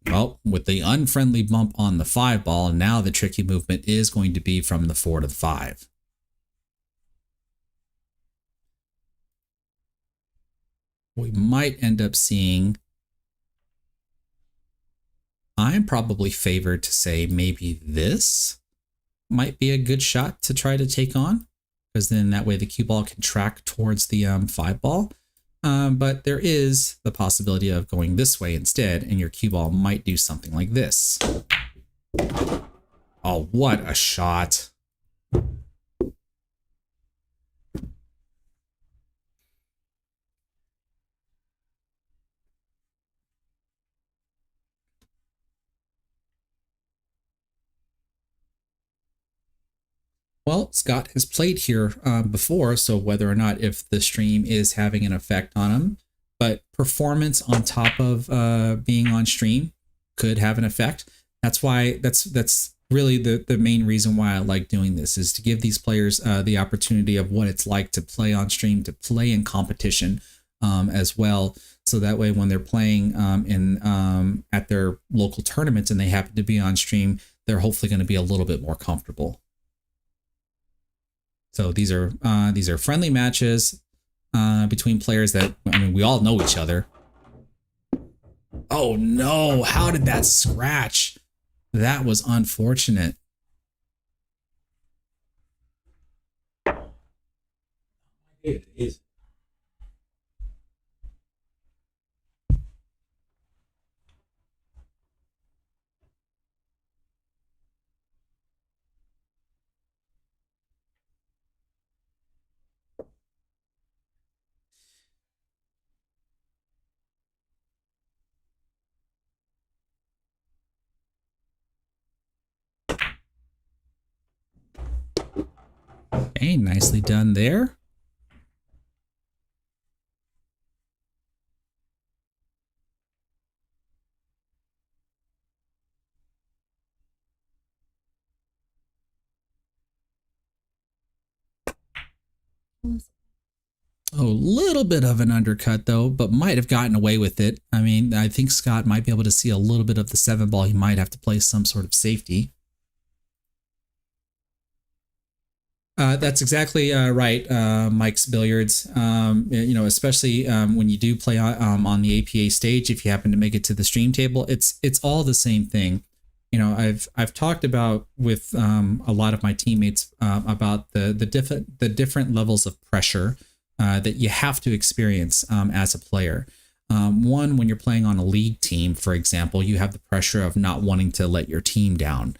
Speaker 1: Well, with the unfriendly bump on the 5 ball, now the tricky movement is going to be from the 4 to the 5. We might end up seeing, I'm probably favored to say maybe this might be a good shot to try to take on, because then that way the cue ball can track towards the 5 ball. But there is the possibility of going this way instead, and your cue ball might do something like this. Oh, what a shot. Well, Scott has played here before, so whether or not if the stream is having an effect on him, but performance on top of being on stream could have an effect. That's why that's really the main reason why I like doing this, is to give these players the opportunity of what it's like to play on stream, to play in competition as well. So that way when they're playing at their local tournaments and they happen to be on stream, they're hopefully going to be a little bit more comfortable. So these are friendly matches between players that, I mean, we all know each other. Oh no, how did that scratch? That was unfortunate.
Speaker 2: It is.
Speaker 1: Okay, nicely done there. A little bit of an undercut though, but might have gotten away with it. I mean, I think Scott might be able to see a little bit of the 7 ball. He might have to play some sort of safety. That's exactly right, Mike's Billiards. You know, especially when you do play on the APA stage, if you happen to make it to the stream table, it's all the same thing. You know, I've talked about with a lot of my teammates about the different levels of pressure that you have to experience as a player. One, when you're playing on a league team, for example, you have the pressure of not wanting to let your team down.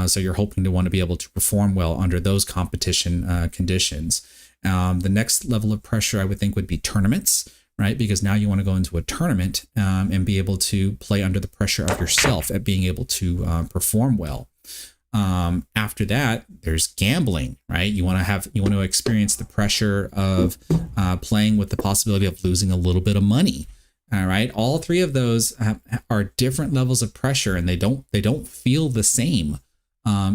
Speaker 1: So you're hoping to want to be able to perform well under those competition conditions. The next level of pressure I would think would be tournaments, right? Because now you want to go into a tournament and be able to play under the pressure of yourself at being able to perform well. After that, there's gambling, right? You want to experience the pressure of playing with the possibility of losing a little bit of money. All right. All 3 of those are different levels of pressure, and they don't feel the same.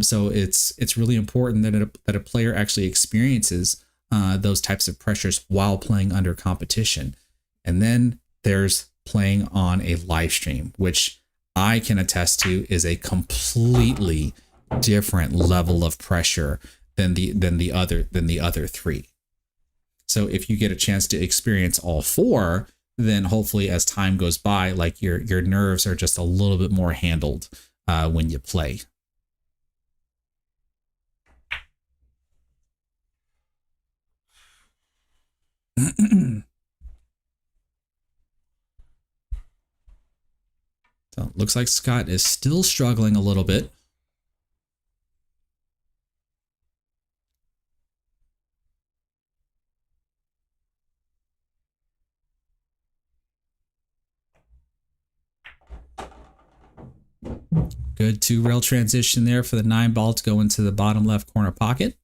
Speaker 1: So it's really important that a player actually experiences those types of pressures while playing under competition. And then there's playing on a live stream, which I can attest to is a completely different level of pressure than the other three. So if you get a chance to experience all four, then hopefully as time goes by, like your nerves are just a little bit more handled when you play. So it looks like Scott is still struggling a little bit. Good 2-rail transition there for the 9-ball to go into the bottom left corner pocket.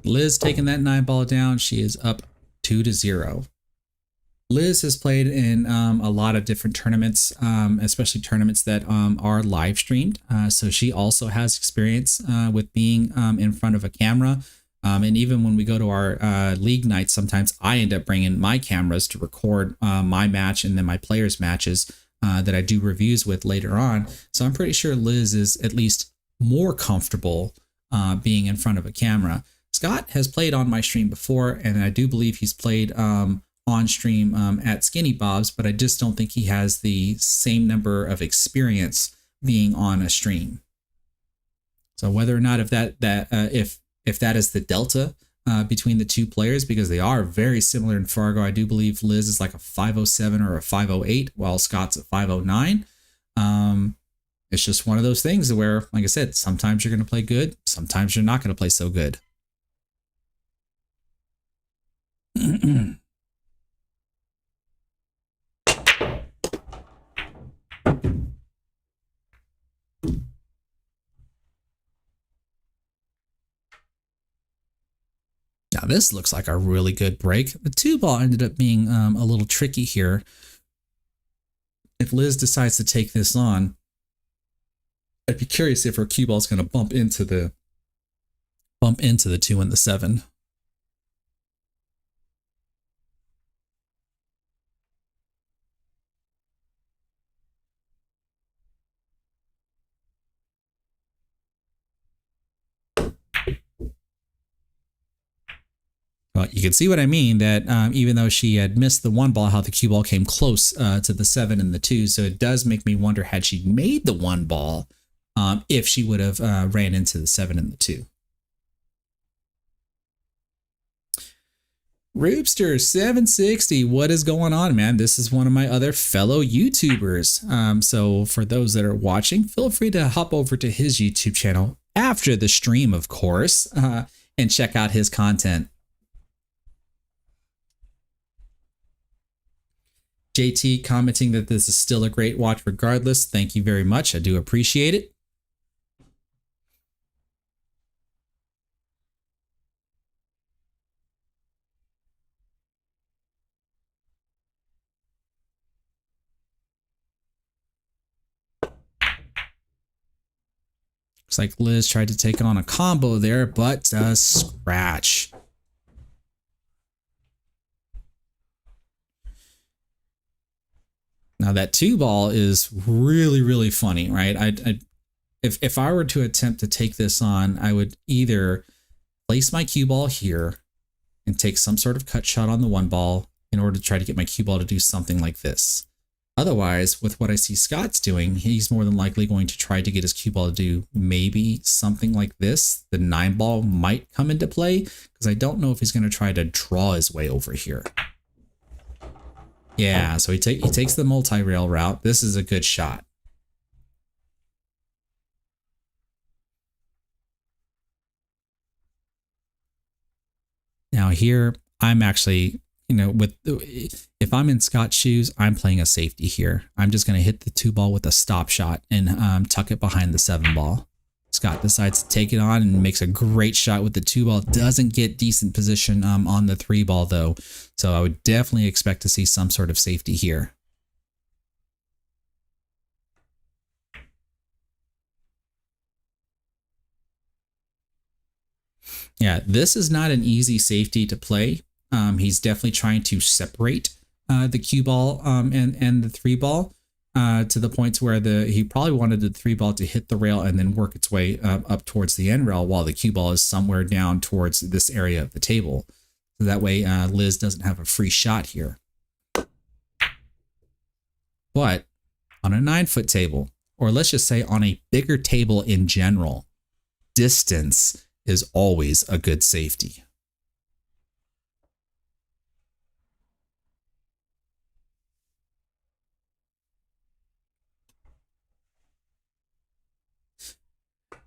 Speaker 1: Liz taking that 9-ball down. She is up 2-0. Liz has played in a lot of different tournaments, especially tournaments that are live streamed. So she also has experience with being in front of a camera. And even when we go to our league nights, sometimes I end up bringing my cameras to record my match and then my players' matches that I do reviews with later on. So I'm pretty sure Liz is at least more comfortable being in front of a camera. Scott has played on my stream before, and I do believe he's played on stream at Skinny Bob's, but I just don't think he has the same number of experience being on a stream. So whether or not if that is the delta between the two players, because they are very similar in Fargo. I do believe Liz is like a 507 or a 508, while Scott's a 509. It's just one of those things where, like I said, sometimes you're going to play good, sometimes you're not going to play so good. Now this looks like a really good break. The 2-ball ended up being a little tricky here. If Liz decides to take this on, I'd be curious if her cue ball is going to bump into the 2 and the 7. Well, you can see what I mean, that even though she had missed the 1 ball, how the cue ball came close to the 7 and the 2. So it does make me wonder, had she made the 1 ball, if she would have ran into the 7 and the 2. Roopster 760, what is going on, man? This is one of my other fellow YouTubers. So for those that are watching, feel free to hop over to his YouTube channel after the stream, of course, and check out his content. JT commenting that this is still a great watch regardless. Thank you very much. I do appreciate it. Looks like Liz tried to take on a combo there, but scratch. Now that 2-ball is really, really funny, right? If I were to attempt to take this on, I would either place my cue ball here and take some sort of cut shot on the 1 ball in order to try to get my cue ball to do something like this. Otherwise, with what I see Scott's doing, he's more than likely going to try to get his cue ball to do maybe something like this. The 9 ball might come into play because I don't know if he's going to try to draw his way over here. Yeah, so he takes the multi-rail route. This is a good shot. Now here, I'm actually, if I'm in Scott's shoes, I'm playing a safety here. I'm just going to hit the 2 ball with a stop shot and tuck it behind the 7 ball. Scott decides to take it on and makes a great shot with the 2-ball. Doesn't get decent position on the 3-ball though. So I would definitely expect to see some sort of safety here. Yeah, this is not an easy safety to play. He's definitely trying to separate the cue ball and the 3-ball to the point where he probably wanted the 3-ball to hit the rail and then work its way up towards the end rail, while the cue ball is somewhere down towards this area of the table. So that way Liz doesn't have a free shot here. But on a 9-foot table, or let's just say on a bigger table in general, distance is always a good safety.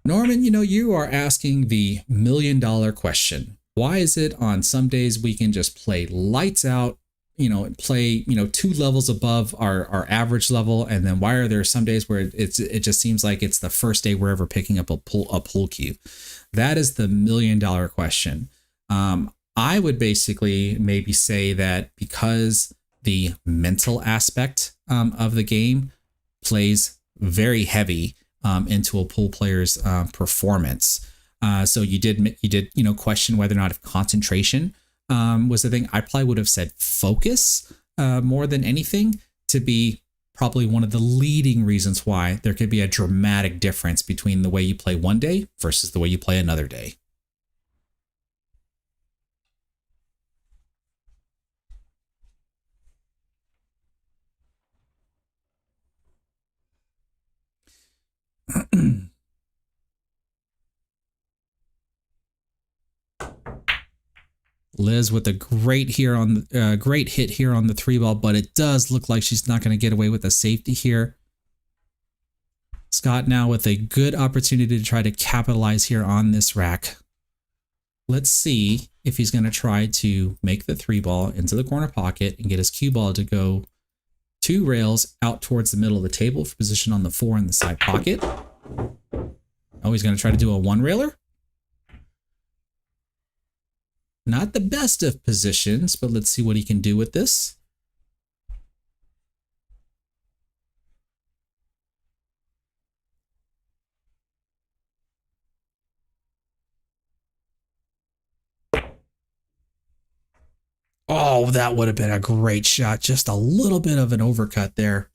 Speaker 1: Norman, you are asking the million-dollar question. Why is it on some days we can just play lights out, and play, 2 levels above our average level, and then why are there some days where it just seems like it's the first day we're ever picking up a pool cue? That is the million-dollar question. I would basically maybe say that because the mental aspect of the game plays very heavy into a pool player's performance. So you did question whether or not if concentration was the thing. I probably would have said focus more than anything to be probably one of the leading reasons why there could be a dramatic difference between the way you play one day versus the way you play another day. Liz with a great hit here on the 3-ball, but it does look like she's not going to get away with a safety here. Scott now with a good opportunity to try to capitalize here on this rack. Let's see if he's going to try to make the 3-ball into the corner pocket and get his cue ball to go 2 rails out towards the middle of the table for position on the 4 in the side pocket. Oh, he's going to try to do a 1-railer. Not the best of positions, but let's see what he can do with this. Oh, that would have been a great shot. Just a little bit of an overcut there.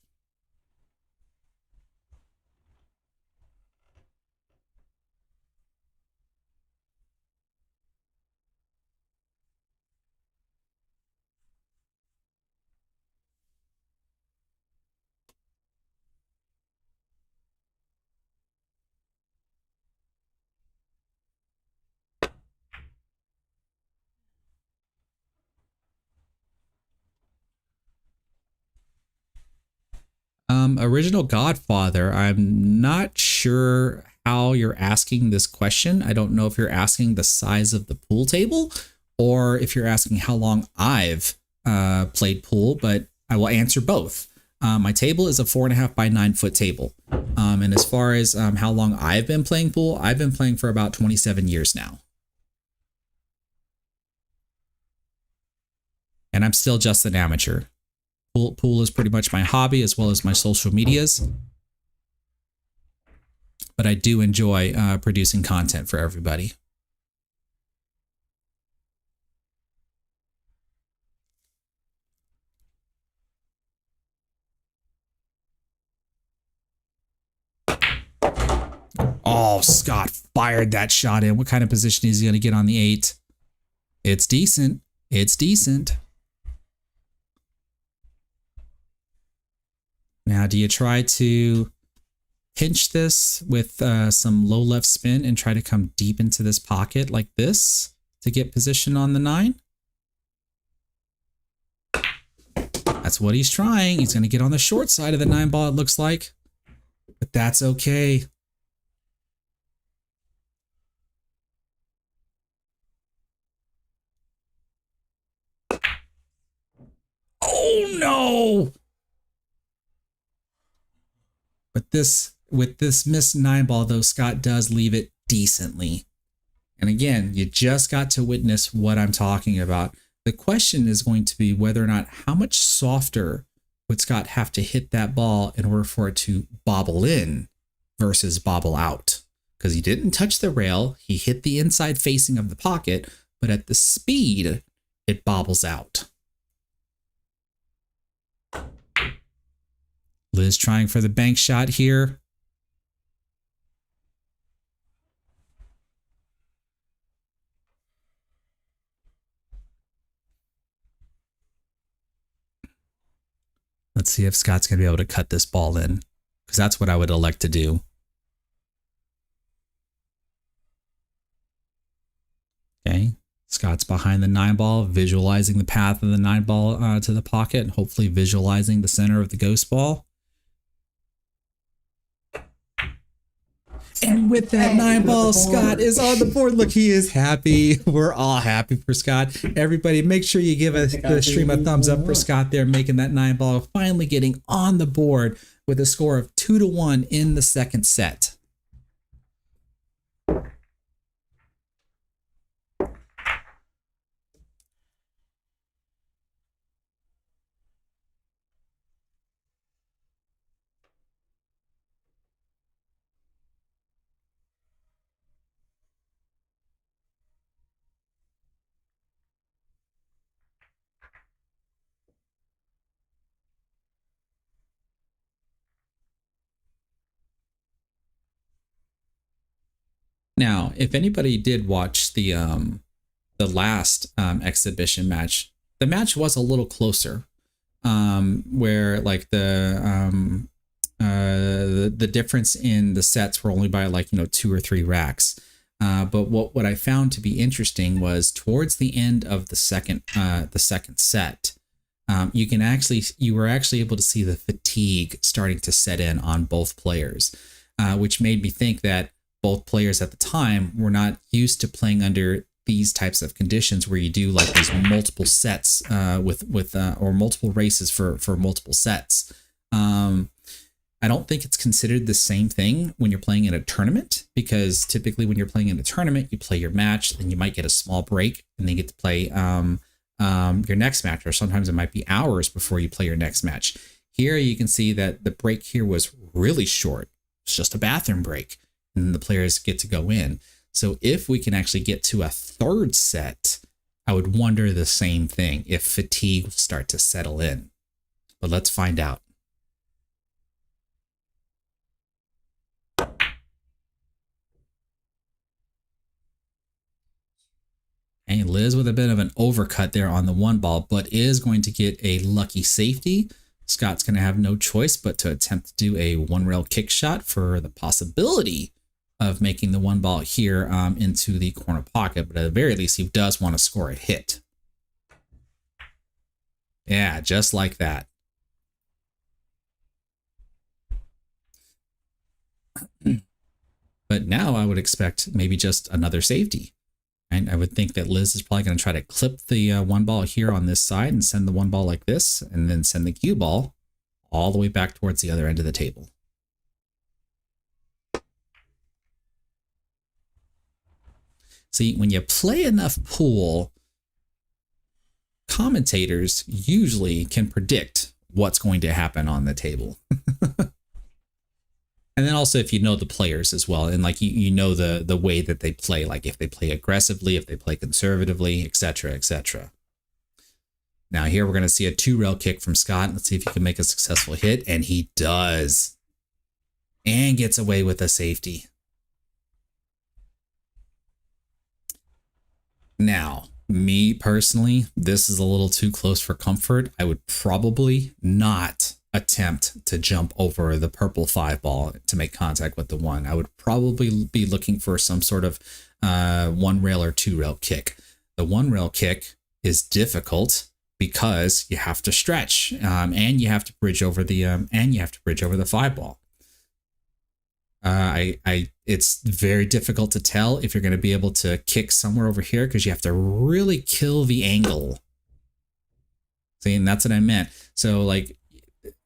Speaker 1: Original Godfather, I'm not sure how you're asking this question. I don't know if you're asking the size of the pool table or if you're asking how long I've played pool, but I will answer both. My table is a 4.5 by 9 foot table. And as far as how long I've been playing pool, I've been playing for about 27 years now. And I'm still just an amateur. Pool is pretty much my hobby as well as my social medias. But I do enjoy producing content for everybody. Oh, Scott fired that shot in. What kind of position is he going to get on the 8? It's decent. It's decent. Now, do you try to pinch this with some low left spin and try to come deep into this pocket like this to get position on the 9? That's what he's trying. He's going to get on the short side of the 9 ball, it looks like. But that's okay. Oh, no! But this with this missed 9-ball, though, Scott does leave it decently. And again, you just got to witness what I'm talking about. The question is going to be whether or not how much softer would Scott have to hit that ball in order for it to bobble in versus bobble out. Because he didn't touch the rail, he hit the inside facing of the pocket, but at the speed, it bobbles out. Liz trying for the bank shot here. Let's see if Scott's going to be able to cut this ball in, because that's what I would elect to do. Okay, Scott's behind the 9-ball, visualizing the path of the 9-ball to the pocket, and hopefully visualizing the center of the ghost ball. And with that 9-ball, Scott is on the board. Look, he is happy. We're all happy for Scott. Everybody, make sure you give the stream a thumbs up for Scott there, making that 9-ball, finally getting on the board with a score of 2-1 in the second set. Now, if anybody did watch the last exhibition match, the match was a little closer, where like the difference in the sets were only by like 2 or 3 racks. But what I found to be interesting was towards the end of the second set, you were actually able to see the fatigue starting to set in on both players, which made me think that both players at the time were not used to playing under these types of conditions where you do like these multiple sets or multiple races for multiple sets. I don't think it's considered the same thing when you're playing in a tournament, because typically when you're playing in a tournament, you play your match, then you might get a small break, and then you get to play your next match, or sometimes it might be hours before you play your next match. Here you can see that the break here was really short. It's just a bathroom break, and then the players get to go in. So if we can actually get to a third set, I would wonder the same thing, if fatigue will start to settle in. But let's find out. And Liz with a bit of an overcut there on the 1-ball, but is going to get a lucky safety. Scott's going to have no choice but to attempt to do a 1-rail kick shot for the possibility of making the 1-ball here into the corner pocket. But at the very least, he does want to score a hit. Yeah, just like that. But now I would expect maybe just another safety. And I would think that Liz is probably going to try to clip the 1-ball here on this side and send the 1-ball like this, and then send the cue ball all the way back towards the other end of the table. See, when you play enough pool, commentators usually can predict what's going to happen on the table. And then also if you know the players as well, and like you know the way that they play, like if they play aggressively, if they play conservatively, etc., etc. Now here we're going to see a 2-rail kick from Scott. Let's see if he can make a successful hit, and he does. And gets away with a safety. Now, me personally, this is a little too close for comfort. I would probably not attempt to jump over the purple 5-ball to make contact with the 1. I would probably be looking for some sort of 1-rail or 2-rail kick. The 1-rail kick is difficult because you have to stretch and you have to bridge over the 5-ball. It's very difficult to tell if you're going to be able to kick somewhere over here, because you have to really kill the angle. See, and that's what I meant. So like,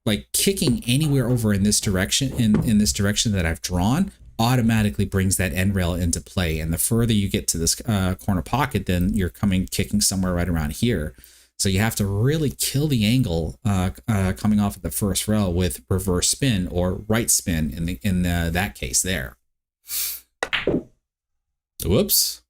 Speaker 1: like kicking anywhere over in this direction, in this direction that I've drawn, automatically brings that end rail into play. And the further you get to this corner pocket, then you're kicking somewhere right around here. So you have to really kill the angle coming off of the first rail with reverse spin or right spin in that case there. Whoops.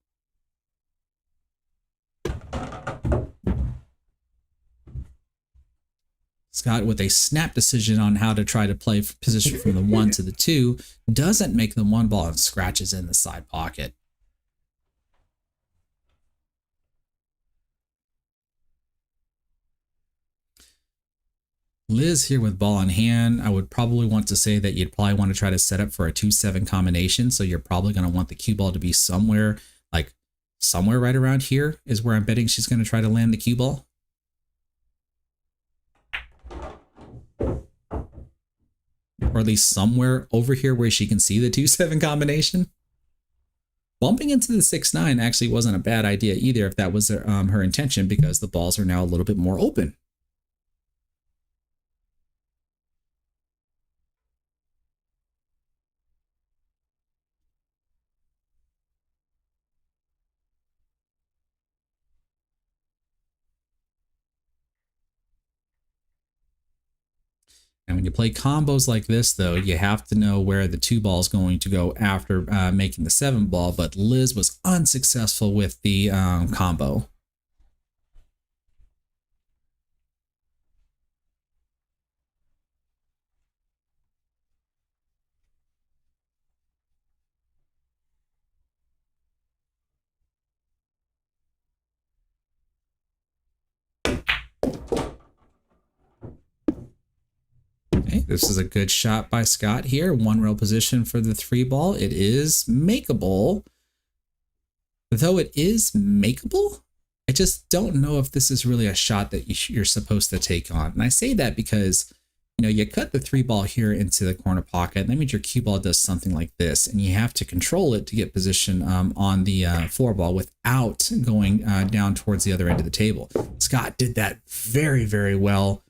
Speaker 1: Scott, with a snap decision on how to try to play position from the 1 to the 2, doesn't make the 1 ball and scratches in the side pocket. Liz here with ball in hand. I would probably want to say that you'd probably want to try to set up for a 2-7 combination. So you're probably going to want the cue ball to be somewhere right around here is where I'm betting she's going to try to land the cue ball. Or at least somewhere over here where she can see the 2-7 combination. Bumping into the 6-9 actually wasn't a bad idea either if that was her intention, because the balls are now a little bit more open. And when you play combos like this, though, you have to know where the 2 ball is going to go after making the 7 ball. But Liz was unsuccessful with the combo. This is a good shot by Scott here. 1 rail position for the 3 ball. It is makeable. Though it is makeable, I just don't know if this is really a shot that you're supposed to take on. And I say that because, you cut the 3 ball here into the corner pocket. And that means your cue ball does something like this. And you have to control it to get position on the 4 ball without going down towards the other end of the table. Scott did that very, very well.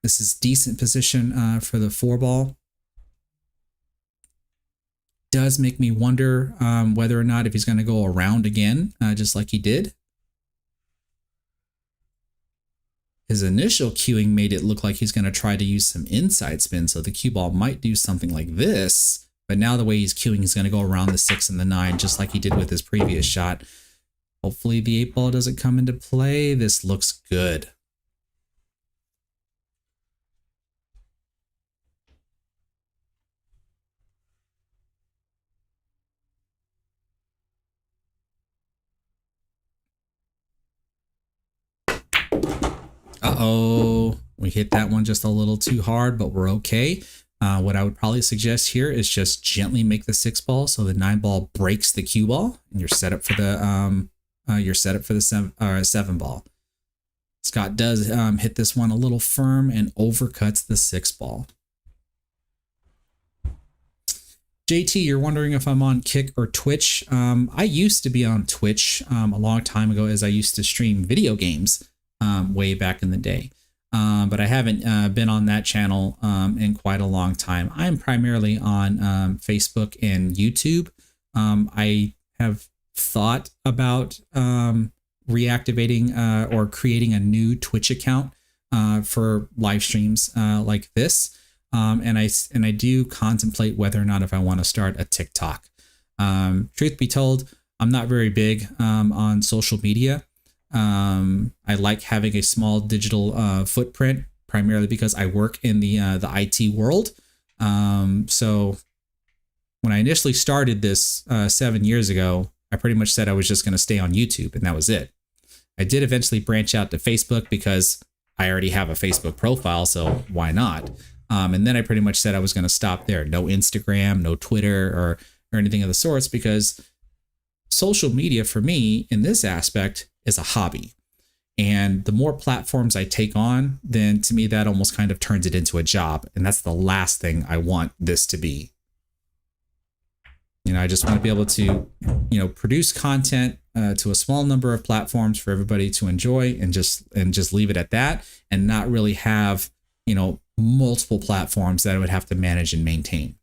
Speaker 1: This is decent position for the 4 ball. Does make me wonder whether or not if he's going to go around again, just like he did. His initial cueing made it look like he's going to try to use some inside spin, so the cue ball might do something like this. But now the way he's cueing, he's going to go around the 6 and the 9, just like he did with his previous shot. Hopefully the 8 ball doesn't come into play. This looks good. Uh-oh, we hit that one just a little too hard, but we're okay. What I would probably suggest here is just gently make the 6 ball so the 9 ball breaks the cue ball, and you're set up for the 7 ball. Scott does hit this one a little firm and overcuts the 6 ball. JT, you're wondering if I'm on Kick or Twitch. I used to be on Twitch a long time ago, as I used to stream video games. Way back in the day. But I haven't been on that channel in quite a long time. I'm primarily on Facebook and YouTube. I have thought about reactivating or creating a new Twitch account for live streams like this. And I do contemplate whether or not if I want to start a TikTok. Truth be told, I'm not very big on social media. I like having a small digital footprint, primarily because I work in the IT world. So when I initially started this 7 years ago, I pretty much said I was just going to stay on YouTube, and that was it. I did eventually branch out to Facebook because I already have a Facebook profile, so why not? And then I pretty much said I was going to stop there. No Instagram, no Twitter, or anything of the sorts, because social media for me in this aspect is a hobby. And the more platforms I take on, then to me that almost kind of turns it into a job. And that's the last thing I want this to be. I just want to be able to, produce content to a small number of platforms for everybody to enjoy, and just leave it at that, and not really have, multiple platforms that I would have to manage and maintain.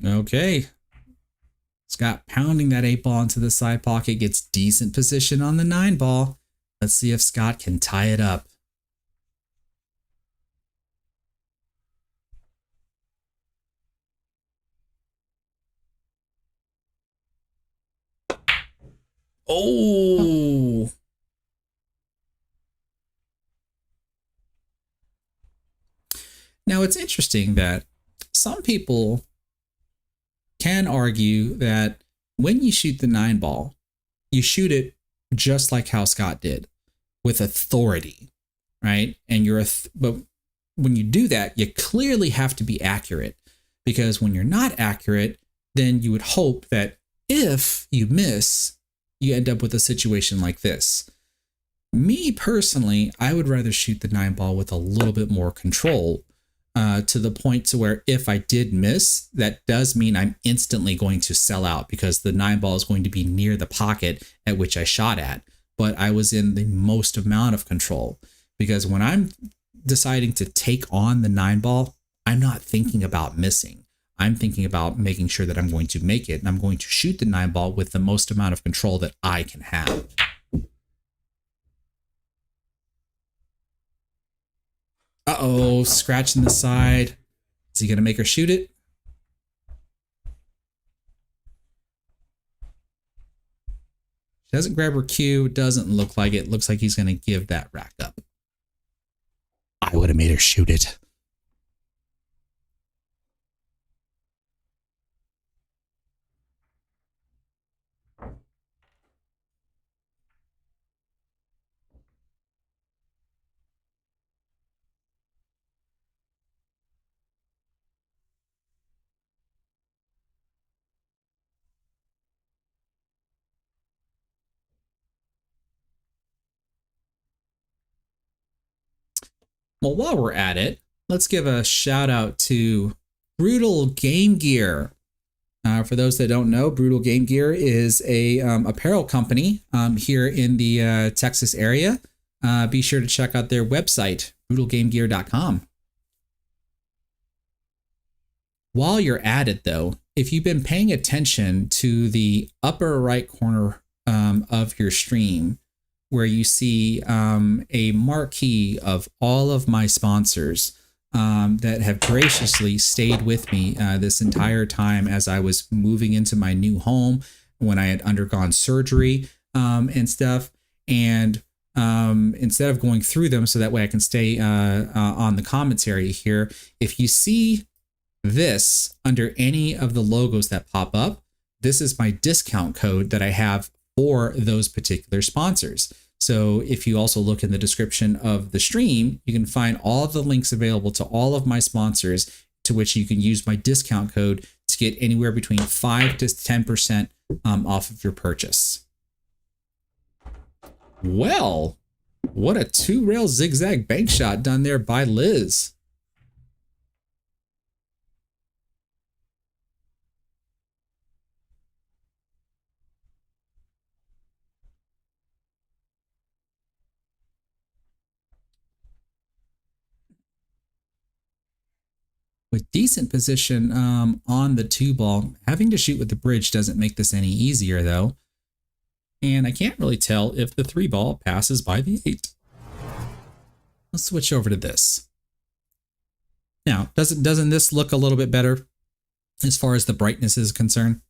Speaker 1: Okay. Scott pounding that 8 ball into the side pocket, gets decent position on the 9 ball. Let's see if Scott can tie it up. Oh. Now it's interesting that some people can argue that when you shoot the 9 ball, you shoot it just like how Scott did, with authority, right? And but when you do that, you clearly have to be accurate, because when you're not accurate, then you would hope that if you miss, you end up with a situation like this. Me personally, I would rather shoot the 9 ball with a little bit more control, to the point to where if I did miss, that does mean I'm instantly going to sell out, because the 9 ball is going to be near the pocket at which I shot at. But I was in the most amount of control, because when I'm deciding to take on the 9 ball, I'm not thinking about missing. I'm thinking about making sure that I'm going to make it, and I'm going to shoot the 9 ball with the most amount of control that I can have. Uh-oh, scratching the side. Is he going to make her shoot it? She doesn't grab her cue. Doesn't look like it. Looks like he's going to give that rack up. I would have made her shoot it. Well, while we're at it, let's give a shout out to Brutal Game Gear. For those that don't know, Brutal Game Gear is a apparel company here in the Texas area. Be sure to check out their website, brutalgamegear.com. While you're at it, though, if you've been paying attention to the upper right corner of your stream, where you see a marquee of all of my sponsors that have graciously stayed with me this entire time as I was moving into my new home, when I had undergone surgery and stuff. And instead of going through them so that way I can stay on the commentary here, if you see this under any of the logos that pop up, this is my discount code that I have for those particular sponsors. So if you also look in the description of the stream, you can find all of the links available to all of my sponsors, to which you can use my discount code to get anywhere between 5 to 10% off of your purchase. Well, what a 2-rail zigzag bank shot done there by Liz. With decent position on the 2 ball, having to shoot with the bridge doesn't make this any easier, though. And I can't really tell if the 3 ball passes by the 8. Let's switch over to this. Now, doesn't this look a little bit better as far as the brightness is concerned?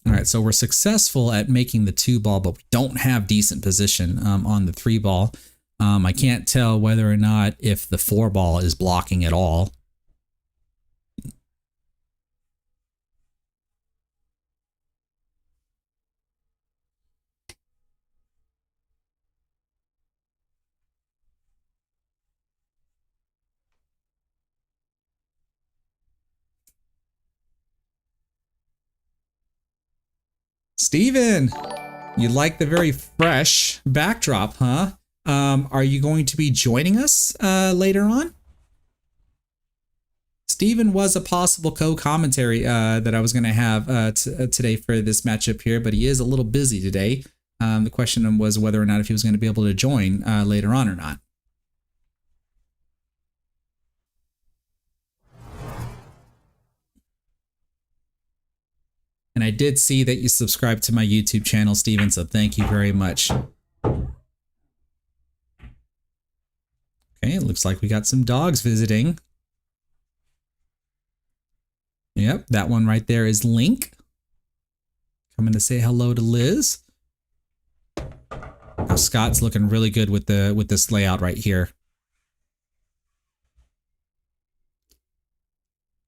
Speaker 1: All right, so we're successful at making the 2 ball, but we don't have decent position on the 3 ball. I can't tell whether or not if the 4 ball is blocking at all. Steven, you like the very fresh backdrop, huh? Are you going to be joining us later on? Steven was a possible co-commentary that I was going to have today for this matchup here, but he is a little busy today. The question was whether or not if he was going to be able to join later on or not. And I did see that you subscribed to my YouTube channel, Steven, so thank you very much. Okay, it looks like we got some dogs visiting. Yep, that one right there is Link. Coming to say hello to Liz. Now Scott's looking really good with this layout right here.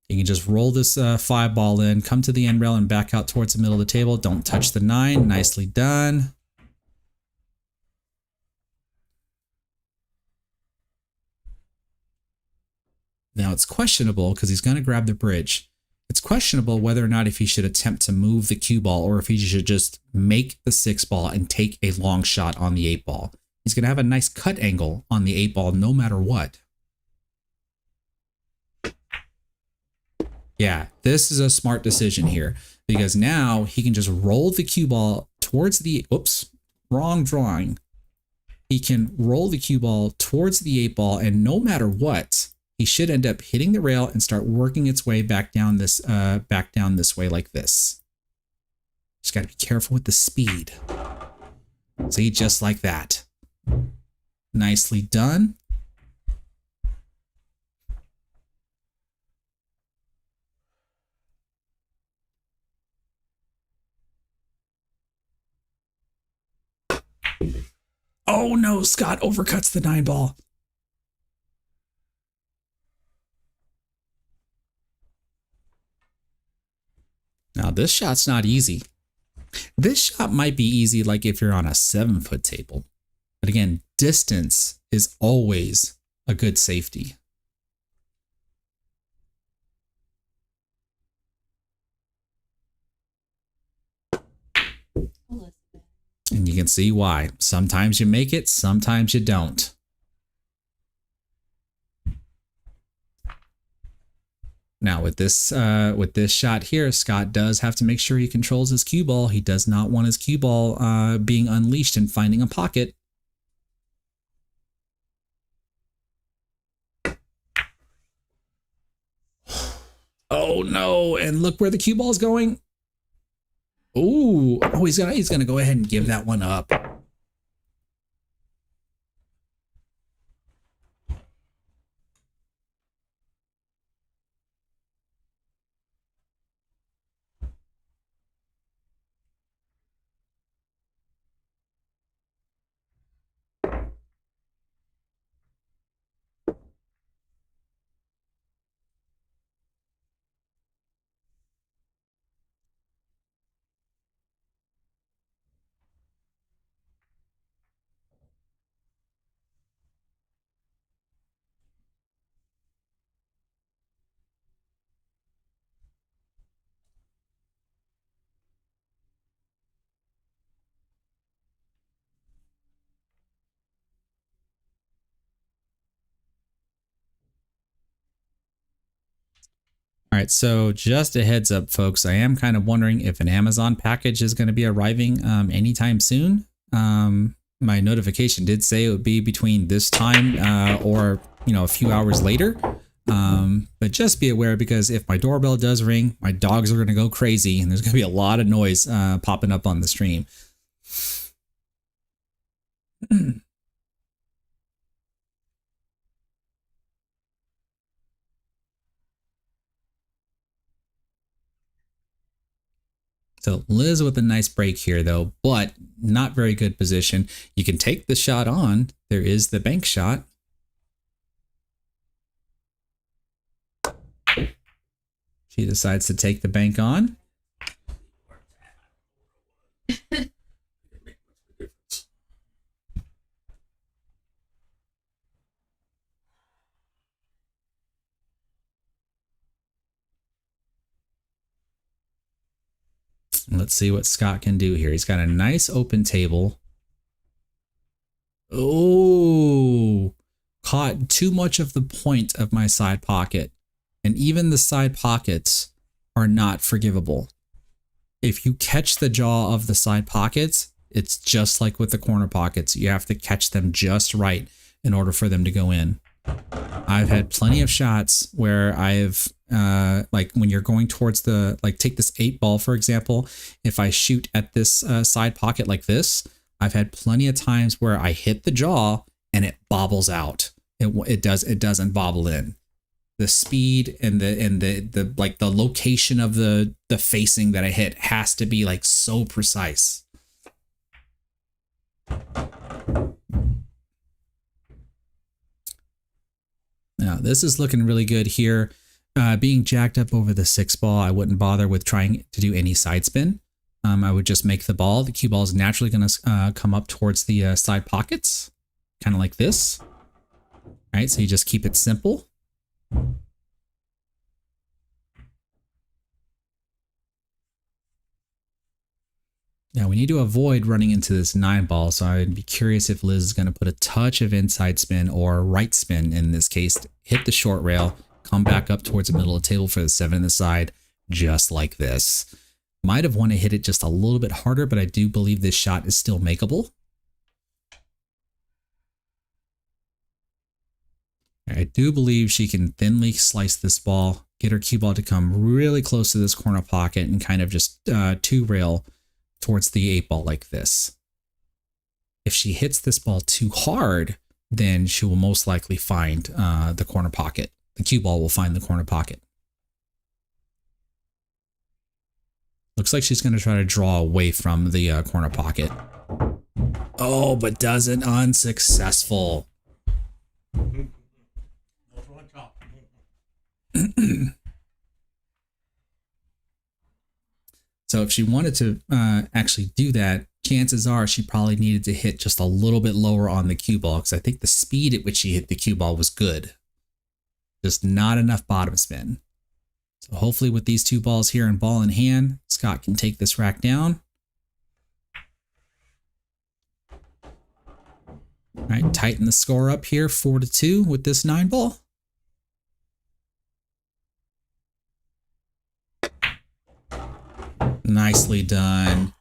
Speaker 1: You can just roll this 5-ball in, come to the end rail and back out towards the middle of the table. Don't touch the 9. Nicely done. Now it's questionable because he's going to grab the bridge. It's questionable whether or not if he should attempt to move the cue ball or if he should just make the 6-ball and take a long shot on the 8-ball. He's going to have a nice cut angle on the 8-ball no matter what. Yeah, this is a smart decision here because now he can just roll the cue ball towards the, oops, wrong drawing. He can roll the cue ball towards the 8-ball and no matter what, he should end up hitting the rail and start working its way back down this way like this. Just got to be careful with the speed. See, just like that. Nicely done. Oh no, Scott overcuts the 9-ball. Now this shot's not easy. This shot might be easy like if you're on a 7-foot table. But again, distance is always a good safety. And you can see why. Sometimes you make it, sometimes you don't. Now with this shot here, Scott does have to make sure he controls his cue ball. He does not want his cue ball being unleashed and finding a pocket. Oh no! And look where the cue ball is going. Ooh, oh, he's gonna go ahead and give that one up. All right, so just a heads up, folks. I am kind of wondering if an Amazon package is going to be arriving anytime soon. My notification did say it would be between this time or a few hours later. But just be aware because if my doorbell does ring, my dogs are going to go crazy and there's going to be a lot of noise popping up on the stream. So Liz with a nice break here though, but not very good position. You can take the shot on. There is the bank shot. She decides to take the bank on. Let's see what Scott can do here. He's got a nice open table. Oh, caught too much of the point of my side pocket. And even the side pockets are not forgivable. If you catch the jaw of the side pockets, it's just like with the corner pockets. You have to catch them just right in order for them to go in. I've had plenty of shots where I've, like when you're going towards the, like take this 8-ball, for example, if I shoot at this side pocket like this, I've had plenty of times where I hit the jaw and it bobbles out. It doesn't bobble in. The speed and the like the location of the facing that I hit has to be like so precise. Now this is looking really good here. Being jacked up over the 6-ball, I wouldn't bother with trying to do any side spin. I would just make the ball. The cue ball is naturally going to come up towards the side pockets, kind of like this. All right, so you just keep it simple. Now we need to avoid running into this 9-ball, so I'd be curious if Liz is going to put a touch of inside spin or right spin in this case, hit the short rail, come back up towards the middle of the table for the 7 in the side, just like this. Might have wanted to hit it just a little bit harder, but I do believe this shot is still makeable. I do believe she can thinly slice this ball, get her cue ball to come really close to this corner pocket and kind of just 2-rail towards the 8-ball like this. If she hits this ball too hard, then she will most likely find the corner pocket. The cue ball will find the corner pocket. Looks like she's going to try to draw away from the corner pocket. Oh, but doesn't. Unsuccessful. So if she wanted to actually do that, chances are she probably needed to hit just a little bit lower on the cue ball, because I think the speed at which she hit the cue ball was good. Just not enough bottom spin. So hopefully with these 2 balls here and ball in hand, Scott can take this rack down. All right, tighten the score up here, 4-2 with this 9-ball. Nicely done.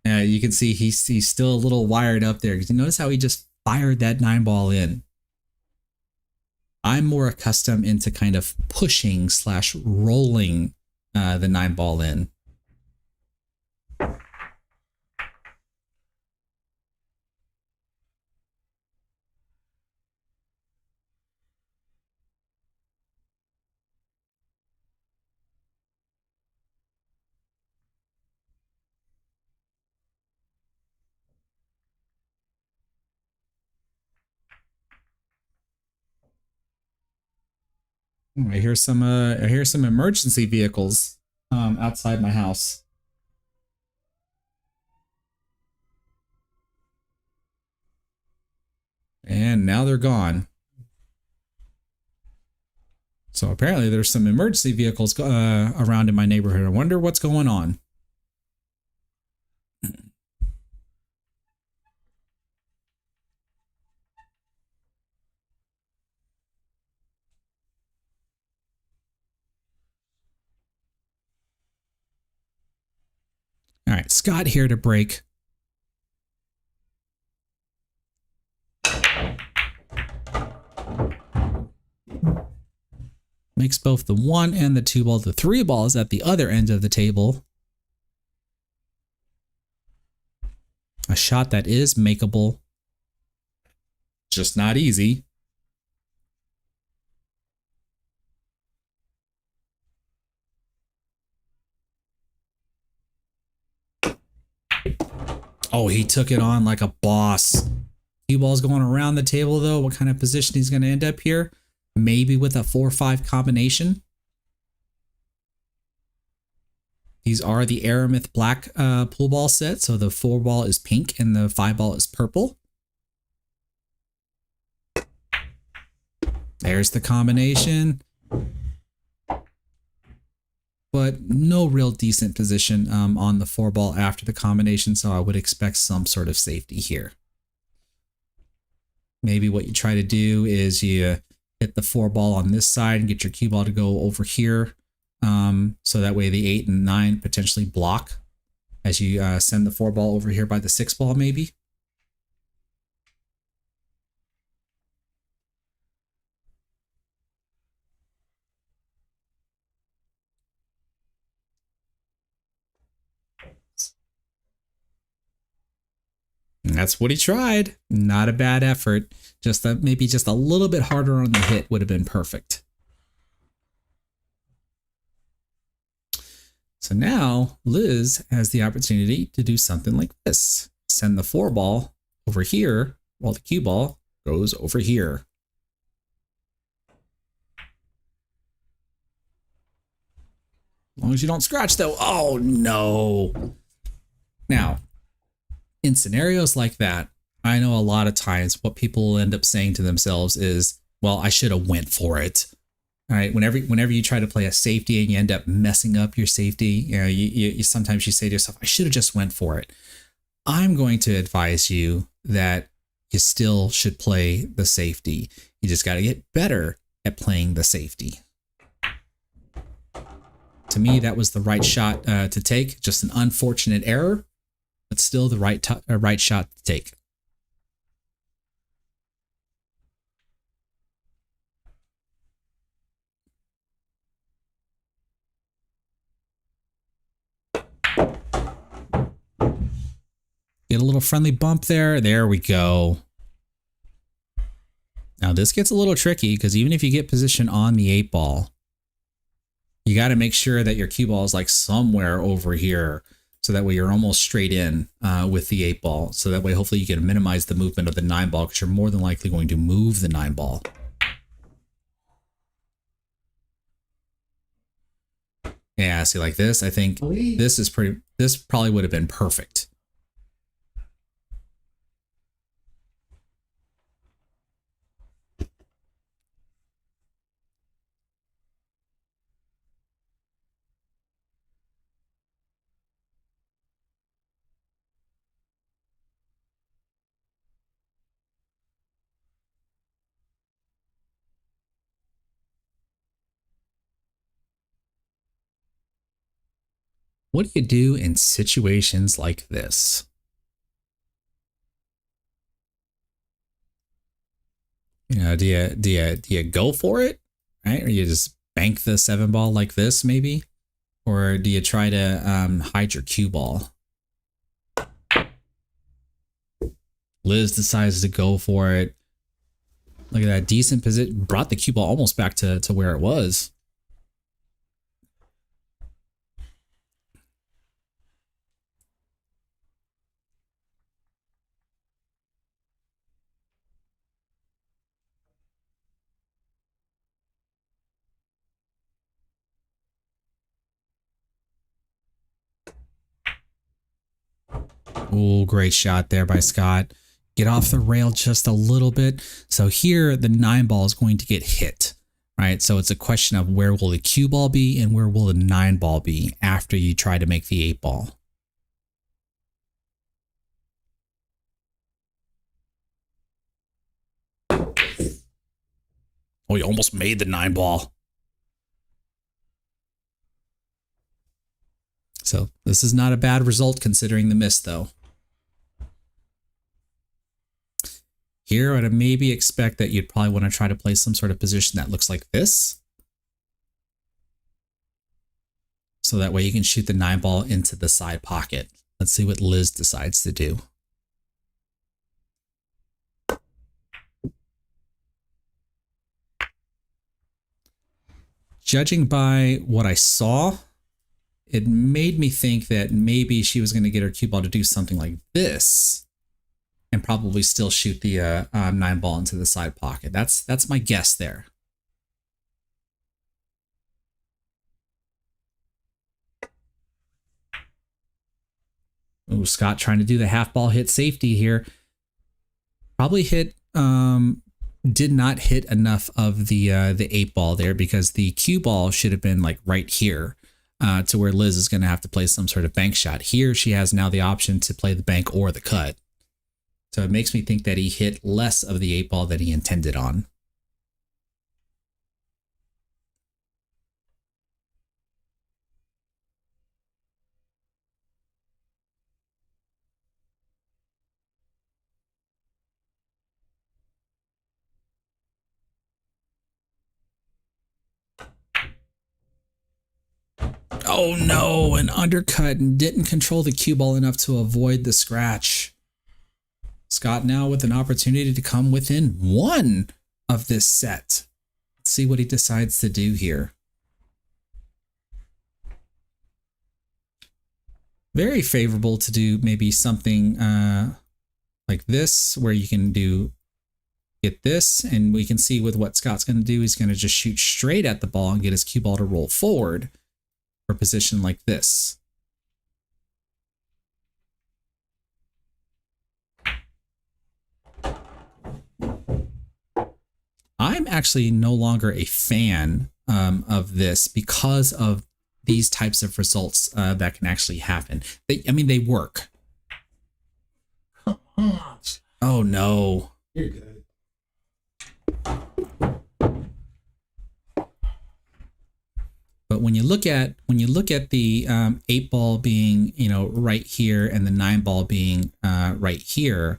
Speaker 1: Yeah, you can see he's still a little wired up there, because you notice how he just fired that 9-ball in. I'm more accustomed into kind of pushing / rolling the 9-ball in. I hear some emergency vehicles outside my house. And now they're gone. So apparently there's some emergency vehicles around in my neighborhood. I wonder what's going on. All right, Scott here to break. Makes both the 1 and the 2 ball. The 3 ball is at the other end of the table. A shot that is makeable. Just not easy. Oh, he took it on like a boss. Cue ball's going around the table though. What kind of position he's going to end up here? Maybe with a 4-5 combination. These are the Aramith black pool ball set. So the 4 ball is pink and the 5 ball is purple. There's the combination. But no real decent position on the 4 ball after the combination, so I would expect some sort of safety here. maybe what you try to do is you hit the 4 ball on this side and get your cue ball to go over here. So that way the 8 and 9 potentially block as you send the 4 ball over here by the 6 ball maybe. And that's what he tried. Not a bad effort. Just maybe just a little bit harder on the hit would have been perfect. So now Liz has the opportunity to do something like this. Send the 4 ball over here while the cue ball goes over here. As long as you don't scratch though. Oh no. Now, in scenarios like that, I know a lot of times what people end up saying to themselves is, well, I should have went for it. All right. Whenever you try to play a safety and you end up messing up your safety, you sometimes you say to yourself, I should have just went for it. I'm going to advise you that you still should play the safety. You just got to get better at playing the safety. To me, that was the right shot to take. Just an unfortunate error, but still the right shot to take. Get a little friendly bump there. There we go. Now this gets a little tricky because even if you get position on the 8 ball, you got to make sure that your cue ball is like somewhere over here. So that way you're almost straight in with the 8 ball. So that way hopefully you can minimize the movement of the 9 ball because you're more than likely going to move the 9 ball. Yeah, see like this, I think this probably would have been perfect. What do you do in situations like this? You know, do you go for it, right? Or you just bank the 7 ball like this, maybe? Or do you try to hide your cue ball? Liz decides to go for it. Look at that decent position. Brought the cue ball almost back to where it was. Oh, great shot there by Scott. Get off the rail just a little bit. So here the 9 ball is going to get hit, right? So it's a question of where will the cue ball be and where will the 9 ball be after you try to make the 8 ball. Oh, you almost made the 9 ball. So this is not a bad result considering the miss though. Here, I'd maybe expect that you'd probably want to try to play some sort of position that looks like this. So that way you can shoot the 9 ball into the side pocket. Let's see what Liz decides to do. Judging by what I saw, it made me think that maybe she was going to get her cue ball to do something like this. And probably still shoot the 9 ball into the side pocket. That's my guess there. Ooh, Scott trying to do the half ball hit safety here. Probably hit, did not hit enough of the 8 ball there because the cue ball should have been like right here to where Liz is going to have to play some sort of bank shot. Here she has now the option to play the bank or the cut. So it makes me think that he hit less of the 8 ball than he intended on. Oh no, an undercut and didn't control the cue ball enough to avoid the scratch. Scott now with an opportunity to come within 1 of this set. Let's see what he decides to do here. Very favorable to do maybe something like this, where you can get this, and we can see with what Scott's going to do, he's going to just shoot straight at the ball and get his cue ball to roll forward for a position like this. I'm actually no longer a fan of this because of these types of results that can actually happen. They work.
Speaker 2: Come on.
Speaker 1: Oh no.
Speaker 2: You're good.
Speaker 1: But when you look at the 8 ball being, right here and the 9 ball being right here,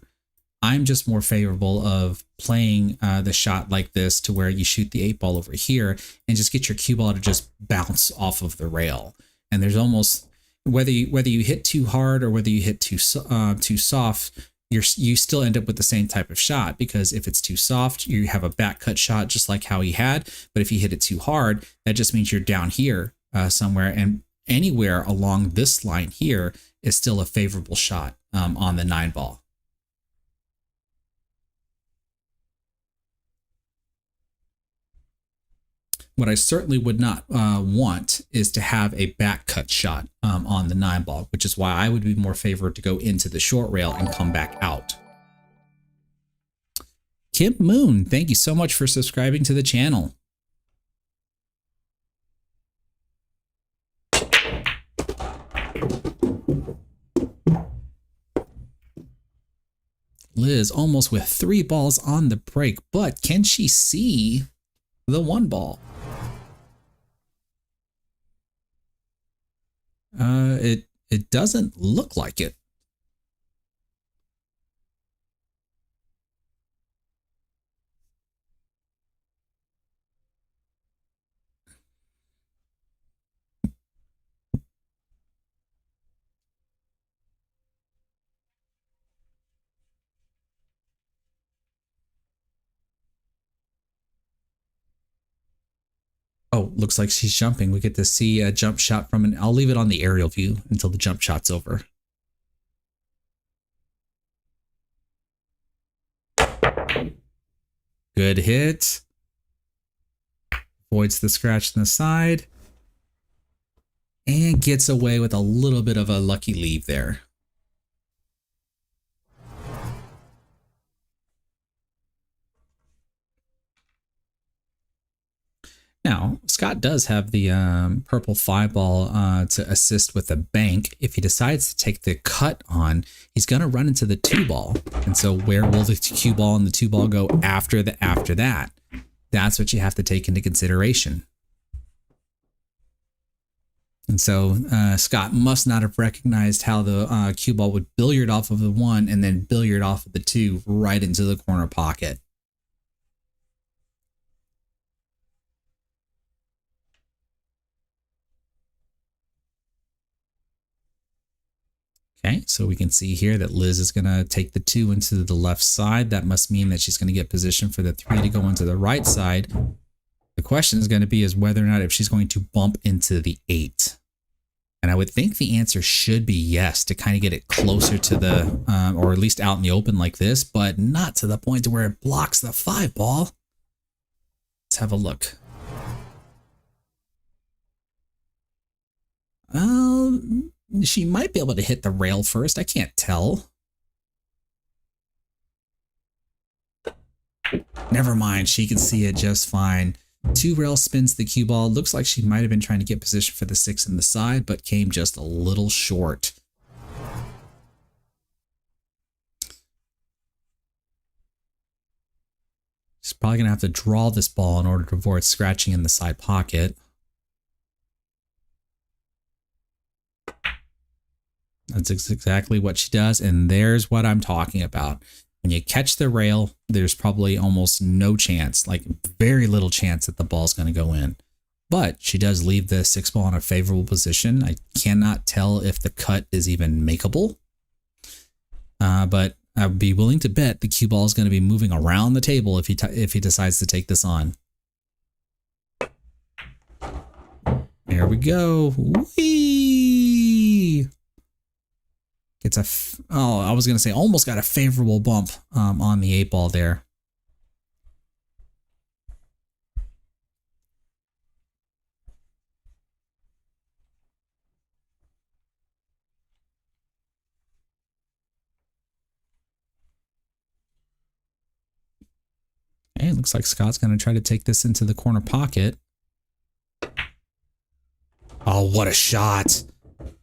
Speaker 1: I'm just more favorable of playing the shot like this, to where you shoot the 8 ball over here and just get your cue ball to just bounce off of the rail. And there's almost, whether you hit too hard or whether you hit too soft, you still end up with the same type of shot, because if it's too soft, you have a back cut shot just like how he had. But if you hit it too hard, that just means you're down here somewhere, and anywhere along this line here is still a favorable shot on the 9 ball. What I certainly would not want is to have a back cut shot on the 9 ball, which is why I would be more favored to go into the short rail and come back out. Kim Moon, thank you so much for subscribing to the channel. Liz almost with 3 balls on the break, but can she see the 1 ball? It doesn't look like it. Oh, looks like she's jumping. We get to see a jump shot from I'll leave it on the aerial view until the jump shot's over. Good hit. Avoids the scratch in the side. And gets away with a little bit of a lucky leave there. Now, Scott does have the purple 5 ball to assist with the bank. If he decides to take the cut on, he's going to run into the 2 ball. And so where will the cue ball and the 2 ball go after that? That's what you have to take into consideration. And so Scott must not have recognized how the cue ball would billiard off of the 1 and then billiard off of the 2 right into the corner pocket. Okay, so we can see here that Liz is going to take the 2 into the left side. That must mean that she's going to get position for the 3 to go into the right side. The question is going to be is whether or not if she's going to bump into the 8. And I would think the answer should be yes, to kind of get it closer to the, or at least out in the open like this, but not to the point to where it blocks the 5 ball. Let's have a look. She might be able to hit the rail first. I can't tell. Never mind. She can see it just fine. 2 rail spins the cue ball. Looks like she might have been trying to get position for the 6 in the side, but came just a little short. probably going to have to draw this ball in order to avoid scratching in the side pocket. That's exactly what she does, and there's what I'm talking about. When you catch the rail, there's probably almost no chance, like very little chance that the ball's going to go in. But she does leave the 6 ball in a favorable position. I cannot tell if the cut is even makeable. But I would be willing to bet the cue ball is going to be moving around the table if he decides to take this on. There we go. Whee! It's I was going to say almost got a favorable bump on the 8 ball there. Okay, looks like Scott's going to try to take this into the corner pocket. Oh, what a shot.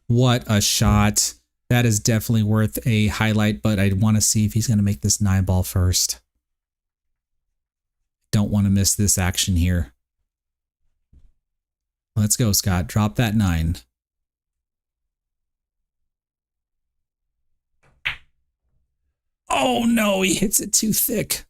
Speaker 1: What a shot. That is definitely worth a highlight, but I want to see if he's going to make this 9 ball first. Don't want to miss this action here. Let's go, Scott. Drop that 9. Oh, no, he hits it too thick.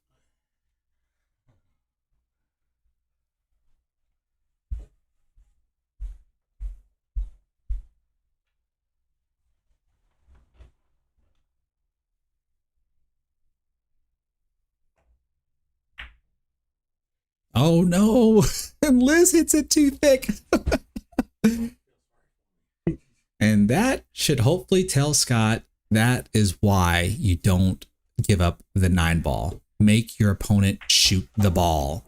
Speaker 1: Oh no, and Liz hits it too thick. And that should hopefully tell Scott that is why you don't give up the 9 ball. Make your opponent shoot the ball.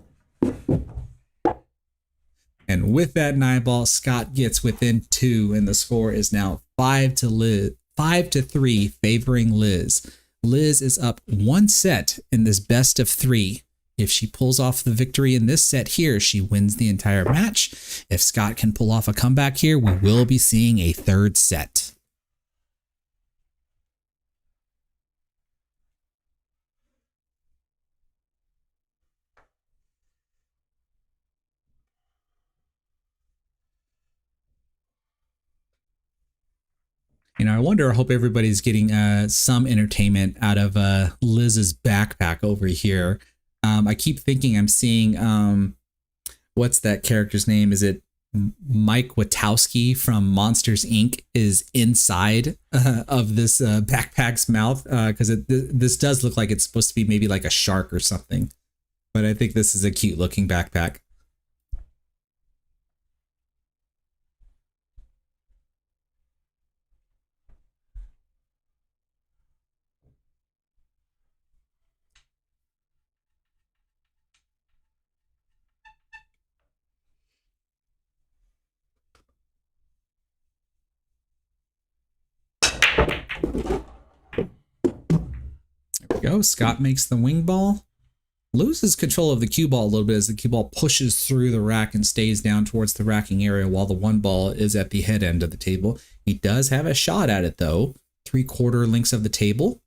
Speaker 1: And with that 9 ball, Scott gets within 2, and the score is now 5-3 favoring Liz. Liz is up 1 set in this best of 3. If she pulls off the victory in this set here, she wins the entire match. If Scott can pull off a comeback here, we will be seeing a 3rd set. You know, I hope everybody's getting some entertainment out of Liz's backpack over here. I keep thinking I'm seeing, what's that character's name? Is it Mike Wachowski from Monsters, Inc. is inside of this backpack's mouth? Because this does look like it's supposed to be maybe like a shark or something. But I think this is a cute looking backpack. Go. Scott makes the wing ball. Loses control of the cue ball a little bit as the cue ball pushes through the rack and stays down towards the racking area while the 1 ball is at the head end of the table. He does have a shot at it though. 3/4 lengths of the table.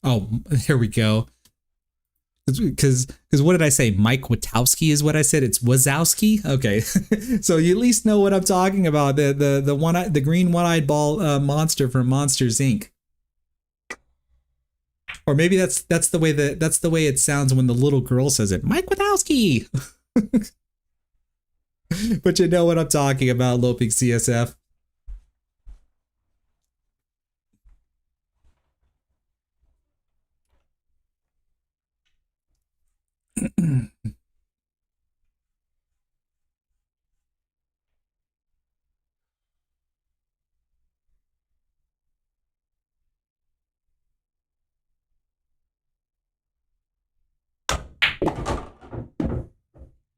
Speaker 1: Oh, there we go. Because what did I say? Mike Wachowski is what I said. It's Wazowski. Okay, so you at least know what I'm talking about. The green one-eyed ball monster from Monsters Inc. Or maybe that's the way it sounds when the little girl says it. Mike Wachowski. But you know what I'm talking about, Loping CSF.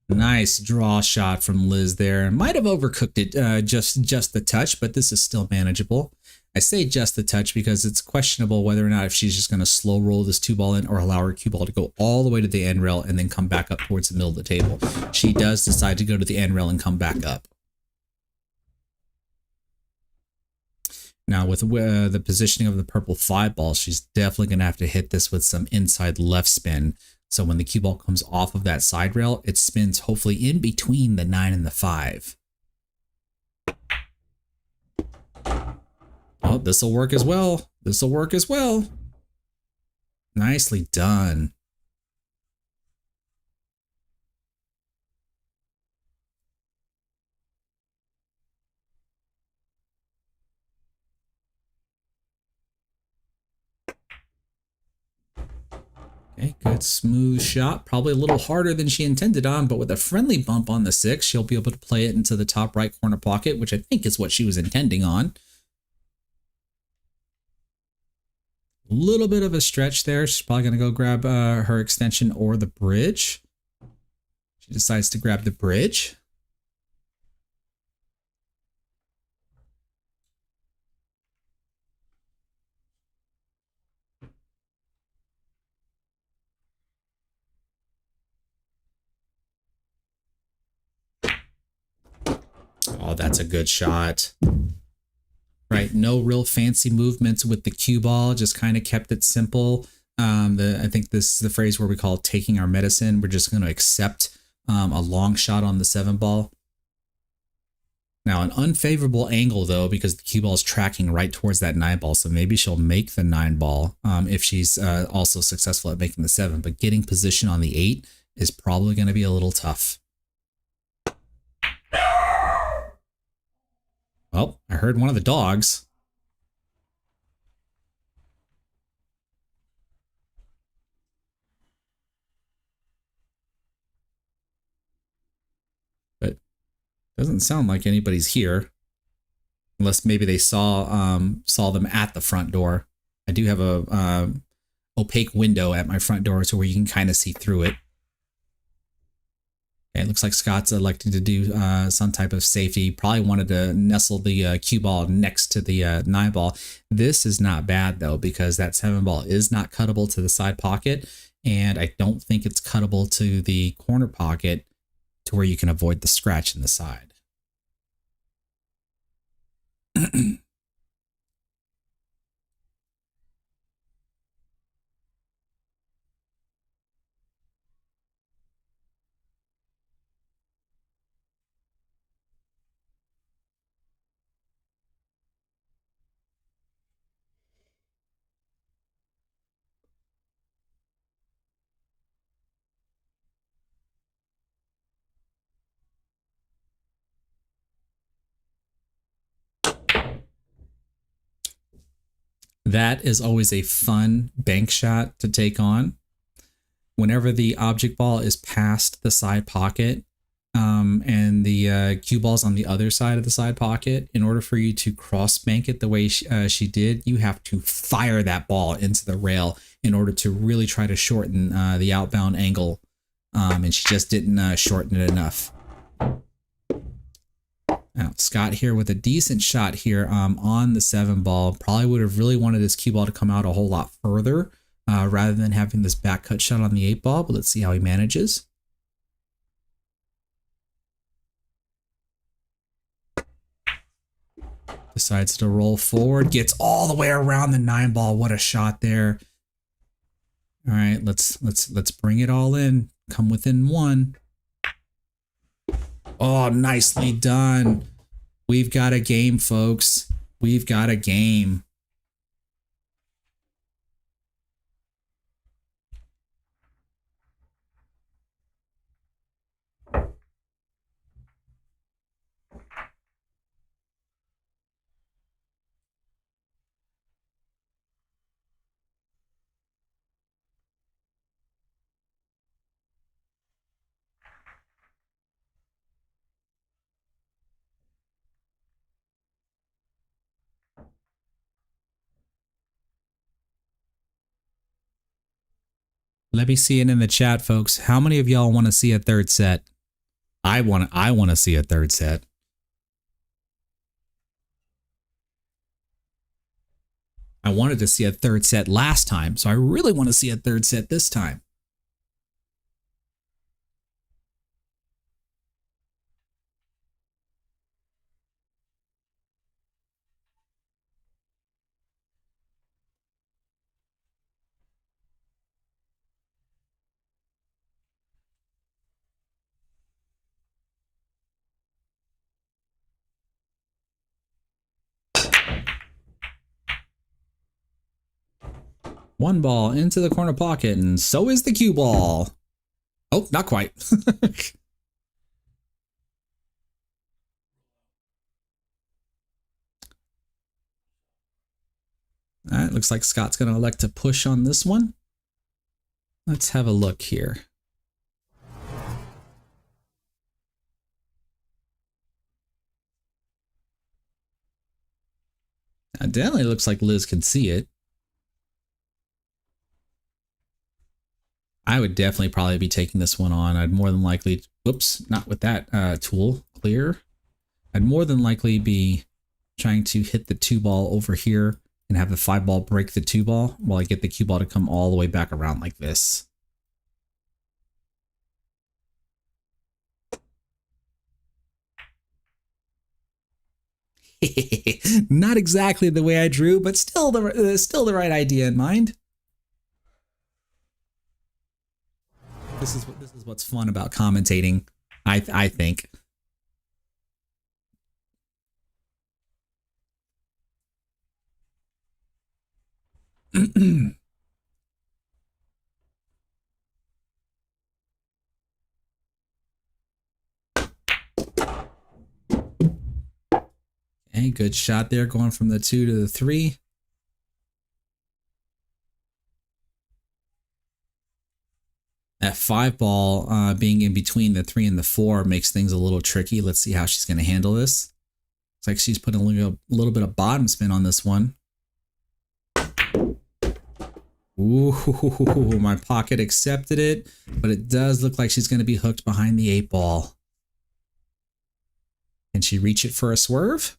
Speaker 1: Nice draw shot from Liz there. Might have overcooked it just the touch, but this is still manageable. I say just the touch because it's questionable whether or not if she's just going to slow roll this 2 ball in or allow her cue ball to go all the way to the end rail and then come back up towards the middle of the table. She does decide to go to the end rail and come back up. Now with the positioning of the purple 5 ball, she's definitely going to have to hit this with some inside left spin. So when the cue ball comes off of that side rail, it spins hopefully in between the 9 and the 5. Oh, this will work as well. This will work as well. Nicely done. Okay, good smooth shot. Probably a little harder than she intended on, but with a friendly bump on the 6, she'll be able to play it into the top right corner pocket, which I think is what she was intending on. A little bit of a stretch there. She's probably going to go grab her extension or the bridge. She decides to grab the bridge. Oh, that's a good shot. Right, no real fancy movements with the cue ball, just kind of kept it simple. I think this is the phrase where we call it taking our medicine. We're just going to accept a long shot on the 7 ball. Now, an unfavorable angle, though, because the cue ball is tracking right towards that 9 ball. So maybe she'll make the 9 ball if she's also successful at making the 7. But getting position on the 8 is probably going to be a little tough. Well, I heard one of the dogs. But doesn't sound like anybody's here. Unless maybe they saw them at the front door. I do have a opaque window at my front door so where you can kind of see through it. Okay, it looks like Scott's electing to do some type of safety. Probably wanted to nestle the cue ball next to the 9 ball. This is not bad, though, because that 7 ball is not cuttable to the side pocket, and I don't think it's cuttable to the corner pocket to where you can avoid the scratch in the side. That is always a fun bank shot to take on. Whenever the object ball is past the side pocket and the cue ball's on the other side of the side pocket, in order for you to cross bank it the way she did, you have to fire that ball into the rail in order to really try to shorten the outbound angle. And she just didn't shorten it enough. Now, Scott here with a decent shot here on the 7 ball. Probably would have really wanted his cue ball to come out a whole lot further rather than having this back cut shot on the 8 ball, but let's see how he manages. Decides to roll forward, gets all the way around the 9 ball. What a shot there. All right, let's bring it all in. Come within 1. Oh, nicely done. We've got a game, folks. We've got a game. Let me see it in the chat, folks. How many of y'all want to see a third set? I want to see a third set. I wanted to see a third set last time, so I really want to see a third set this time. One ball into the corner pocket, and so is the cue ball. Oh, not quite. All right, looks like Scott's going to elect to push on this one. Let's have a look here. It definitely looks like Liz can see it. I would definitely probably be taking this one on. I'd more than likely, whoops, not with that tool, clear. I'd more than likely be trying to hit the 2-ball over here and have the 5-ball break the 2-ball while I get the cue ball to come all the way back around like this. Not exactly the way I drew, but still the right idea in mind. This is what's fun about commentating, I think. Okay, good shot there, going from the 2 to the 3. That 5-ball being in between the 3 and the 4 makes things a little tricky. Let's see how she's going to handle this. Looks like she's putting a little bit of bottom spin on this one. Ooh, my pocket accepted it, but it does look like she's going to be hooked behind the 8-ball. Can she reach it for a swerve?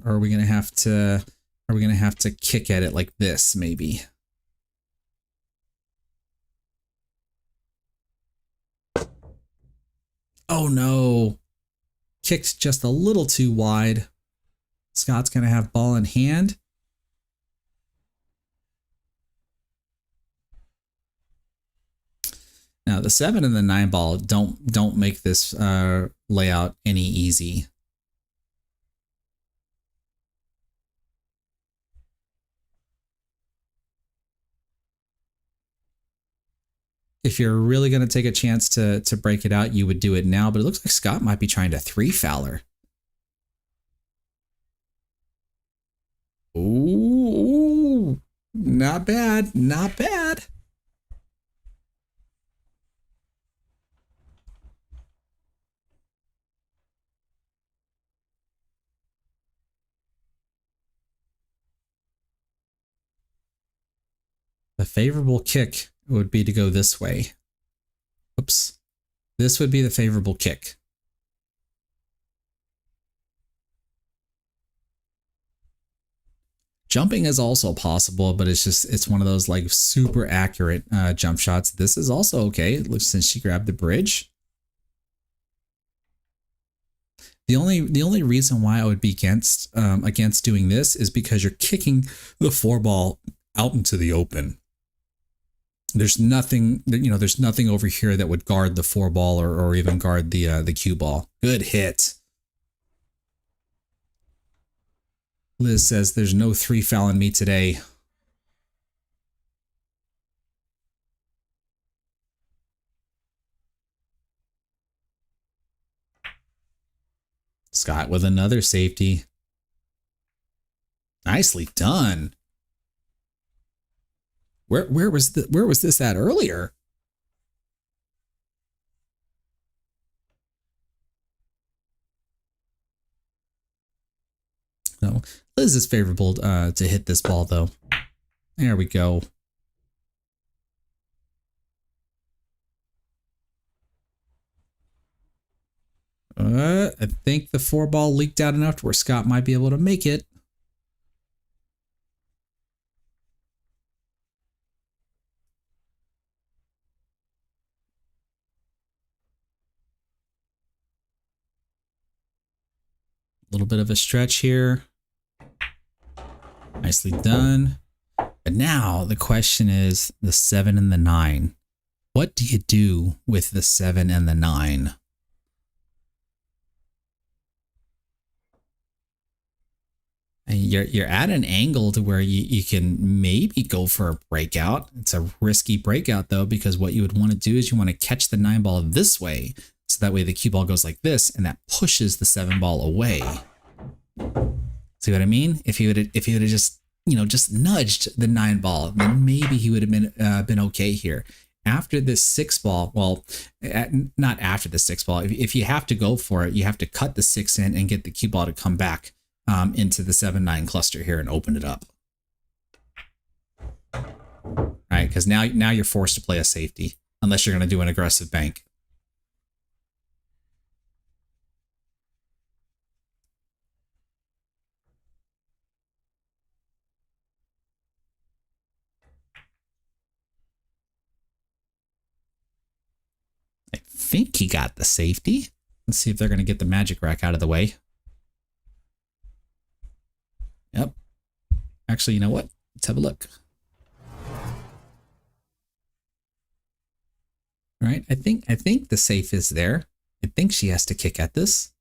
Speaker 1: Or are we going to have to kick at it like this, maybe? Oh no. Kicked just a little too wide. Scott's going to have ball in hand. Now the 7 and the 9 ball don't make this layout any easy. If you're really going to take a chance to break it out, you would do it now, but it looks like Scott might be trying to 3-fouler. Ooh, not bad, not bad. The favorable kick would be to go this way. Oops. This would be the favorable kick. Jumping is also possible, but it's one of those like super accurate jump shots. This is also okay. It looks since she grabbed the bridge. The only reason why I would be against doing this is because you're kicking the 4-ball out into the open. There's nothing, there's nothing over here that would guard the 4-ball or even guard the cue ball. Good hit. Liz says there's no 3-fouling me today. Scott with another safety. Nicely done. Where was this at earlier? No, Liz is favorable to hit this ball though. There we go. I think the 4-ball leaked out enough to where Scott might be able to make it. A little bit of a stretch here. Nicely done. But now the question is the 7 and the 9. What do you do with the 7 and the 9?
Speaker 4: And you're at an angle to where you can maybe go for a breakout. It's a risky breakout though, because what you would want to do is you want to catch the 9 ball this way. So that way the cue ball goes like this and that pushes the 7 ball away. See what I mean? If he would have just, just nudged the 9 ball, then maybe he would have been okay here. After this 6 ball, well, not after the 6 ball. If you have to go for it, you have to cut the 6 in and get the cue ball to come back into the 7-9 cluster here and open it up. All right, because now you're forced to play a safety unless you're going to do an aggressive bank. I think he got the safety. Let's see if they're going to get the magic rack out of the way. Yep. Actually, you know what? Let's have a look. All right. I think the safe is there. I think she has to kick at this.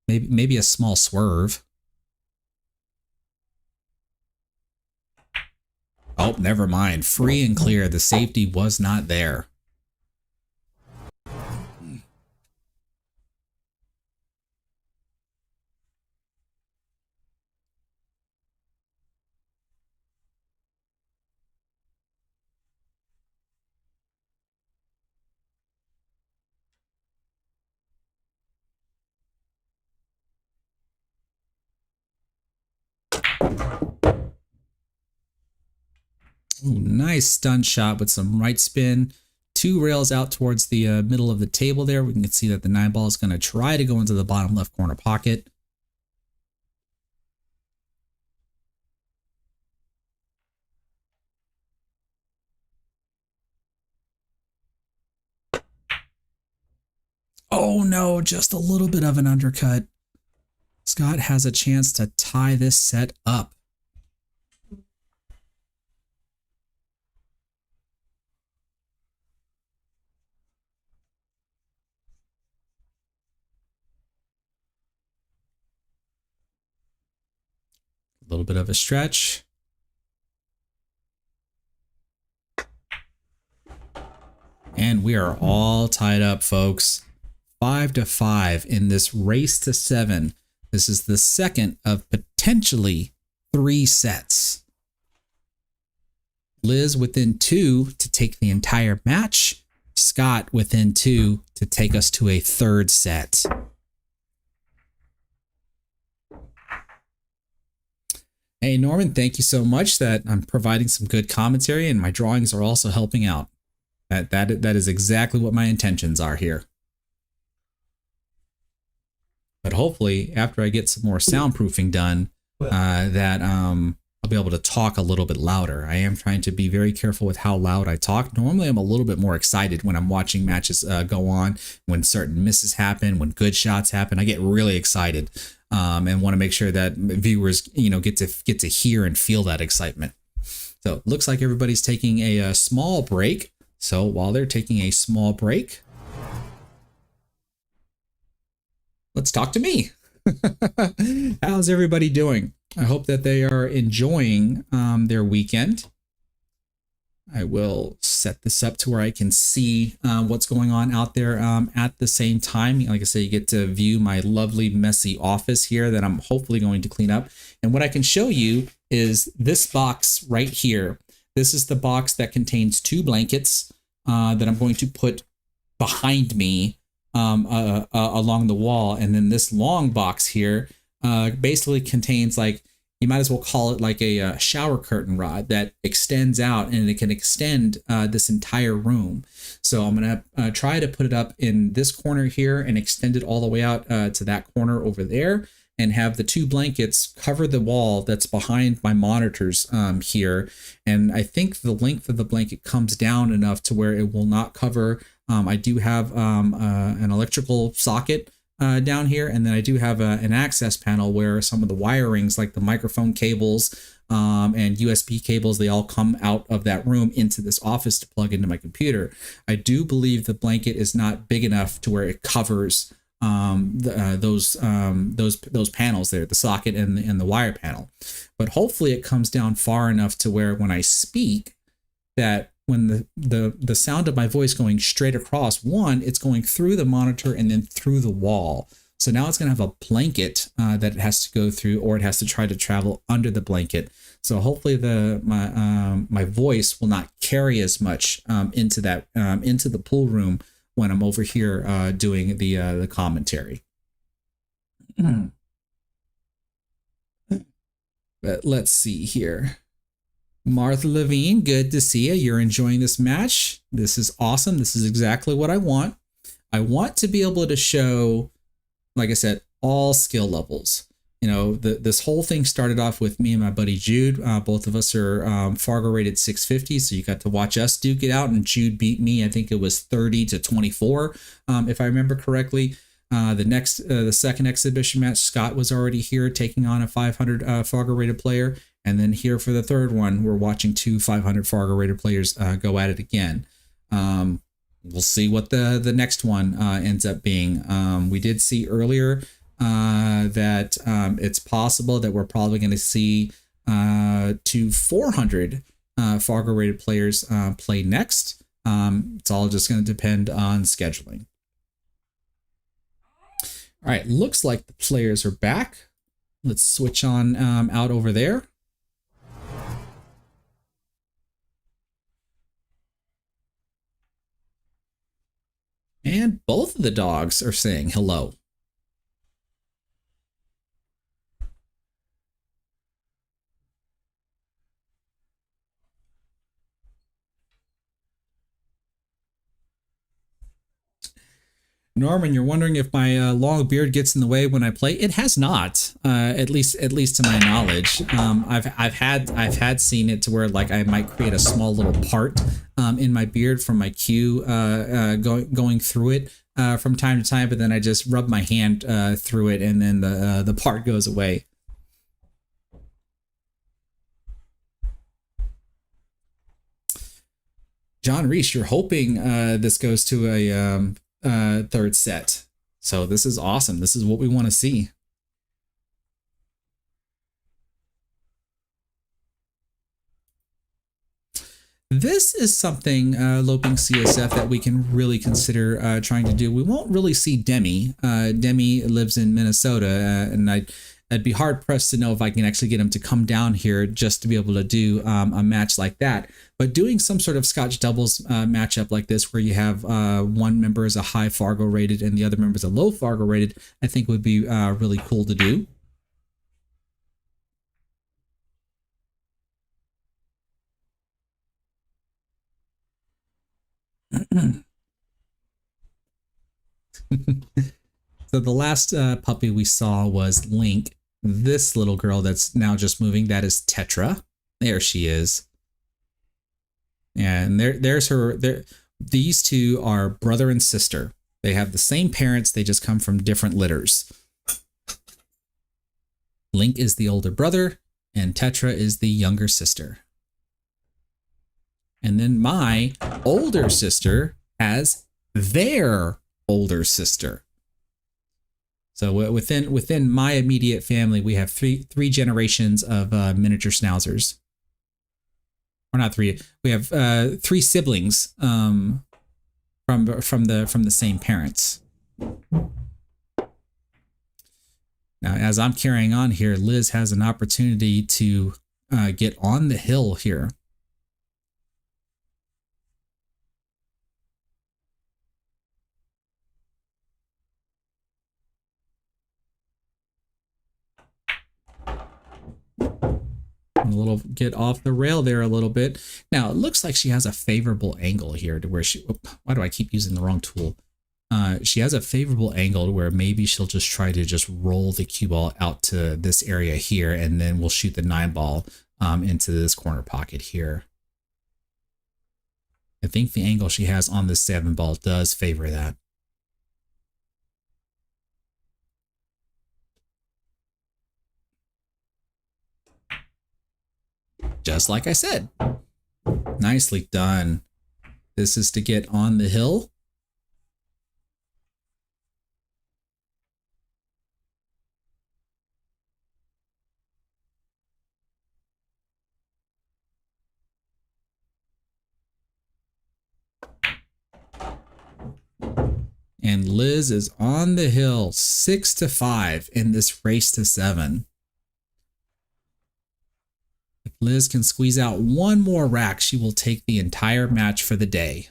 Speaker 4: Maybe a small swerve. Oh, never mind. Free and clear. The safety was not there. Ooh, nice stun shot with some right spin. 2 rails out towards the middle of the table there. We can see that the 9 ball is going to try to go into the bottom left corner pocket. Oh no, just a little bit of an undercut. Scott has a chance to tie this set up. A little bit of a stretch. And we are all tied up, folks. 5-5 in this race to 7. This is the second of potentially 3 sets. Liz within 2 to take the entire match. Scott within 2 to take us to a 3rd set. Hey, Norman, thank you so much that I'm providing some good commentary and my drawings are also helping out. That is exactly what my intentions are here. But hopefully, after I get some more soundproofing done, I'll be able to talk a little bit louder. I am trying to be very careful with how loud I talk. Normally, I'm a little bit more excited when I'm watching matches go on, when certain misses happen, when good shots happen. I get really excited and want to make sure that viewers, get to hear and feel that excitement. So it looks like everybody's taking a small break. So while they're taking a small break, let's talk to me. How's everybody doing? I hope that they are enjoying their weekend. I will set this up to where I can see what's going on out there at the same time. Like I said, you get to view my lovely messy office here that I'm hopefully going to clean up. And what I can show you is this box right here. This is the box that contains 2 blankets that I'm going to put behind me along the wall. And then this long box here basically contains, like, you might as well call it like a shower curtain rod that extends out, and it can extend this entire room. So I'm going to try to put it up in this corner here and extend it all the way out to that corner over there, and have the 2 blankets cover the wall that's behind my monitors here. And I think the length of the blanket comes down enough to where it will not cover. I do have an electrical socket down here, and then I do have an access panel where some of the wirings, like the microphone cables and USB cables, they all come out of that room into this office to plug into my computer. I do believe the blanket is not big enough to where it covers those panels there, the socket and the wire panel. But hopefully it comes down far enough to where when I speak, that when the sound of my voice going straight across, one, it's going through the monitor and then through the wall. So now it's going to have a blanket that it has to go through, or it has to try to travel under the blanket. So hopefully my voice will not carry as much into the pool room when I'm over here doing the commentary. But let's see here. Martha Levine, good to see you. You're enjoying this match. This is awesome. This is exactly what I want. I want to be able to show, like I said, all skill levels. You know, this whole thing started off with me and my buddy Jude. Both of us are Fargo rated 650, so you got to watch us duke it out, and Jude beat me. I think it was 30-24, if I remember correctly. The second exhibition match, Scott was already here taking on a 500 Fargo rated player. And then here for the third one, we're watching two 500 Fargo rated players go at it again. We'll see what the next one ends up being. We did see earlier that it's possible that we're probably going to see 400 Fargo rated players play next. It's all just going to depend on scheduling. All right, looks like the players are back. Let's switch on out over there. And both of the dogs are saying hello. Norman, you're wondering if my long beard gets in the way when I play. It has not, at least to my knowledge. I've had seen it to where like I might create a small little part in my beard from my cue going through it from time to time, but then I just rub my hand through it, and then the part goes away. John Reese, you're hoping this goes to a third set. So this is awesome. This is what we want to see. This is something, Loping CSF, that we can really consider trying to do. We won't really see Demi. Demi lives in Minnesota, and I'd be hard pressed to know if I can actually get him to come down here just to be able to do a match like that. But doing some sort of Scotch doubles matchup like this, where you have one member is a high Fargo rated and the other member is a low Fargo rated, I think would be really cool to do. So the last puppy we saw was Link. This little girl that's now just moving, that is Tetra. There she is. And there's her. These two are brother and sister. They have the same parents. They just come from different litters. Link is the older brother, and Tetra is the younger sister. And then my older sister has their older sister. So within my immediate family, we have three generations of miniature schnauzers. Or not three. We have three siblings from the same parents. Now, as I'm carrying on here, Liz has an opportunity to get on the hill here. A little get off the rail there a little bit. Now it looks like she has a favorable angle here to where she, why do I keep using the wrong tool? She has a favorable angle to where maybe she'll just try to just roll the cue ball out to this area here, and then we'll shoot the 9-ball into this corner pocket here. I think the angle she has on this 7-ball does favor that. Just like I said. Nicely done. This is to get on the hill. And Liz is on the hill, 6-5 in this race to 7. If Liz can squeeze out one more rack, she will take the entire match for the day.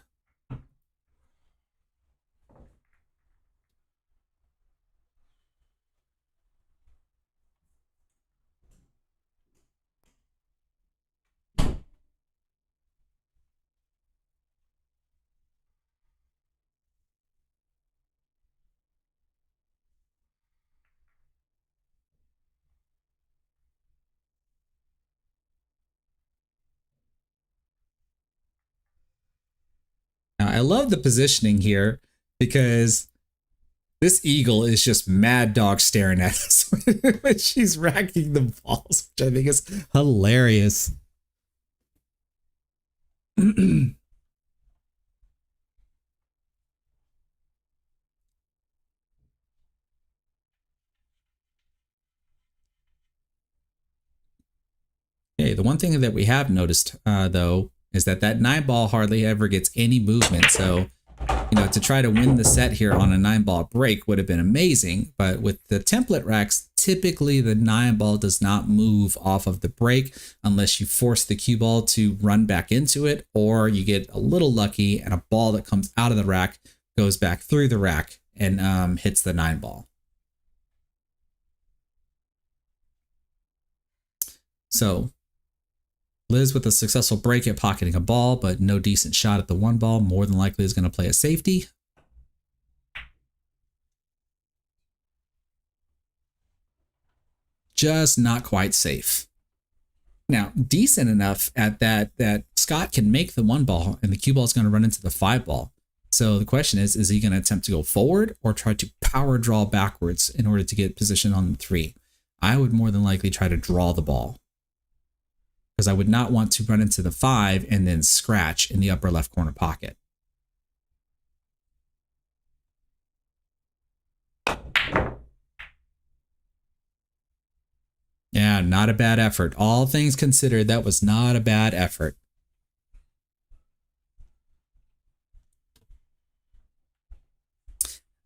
Speaker 4: Now, I love the positioning here because this eagle is just mad dog staring at us when she's racking the balls, which I think is hilarious. Okay, the one thing that we have noticed, though, is that 9-ball hardly ever gets any movement. So, to try to win the set here on a 9-ball break would have been amazing. But with the template racks, typically the 9-ball does not move off of the break unless you force the cue ball to run back into it, or you get a little lucky and a ball that comes out of the rack goes back through the rack and hits the 9-ball. So Liz with a successful break at pocketing a ball, but no decent shot at the 1-ball. More than likely is going to play a safety. Just not quite safe. Now, decent enough at that Scott can make the 1-ball and the cue ball is going to run into the 5-ball. So the question is he going to attempt to go forward or try to power draw backwards in order to get position on the 3? I would more than likely try to draw the ball, because I would not want to run into the 5 and then scratch in the upper left corner pocket. Yeah, not a bad effort. All things considered, that was not a bad effort.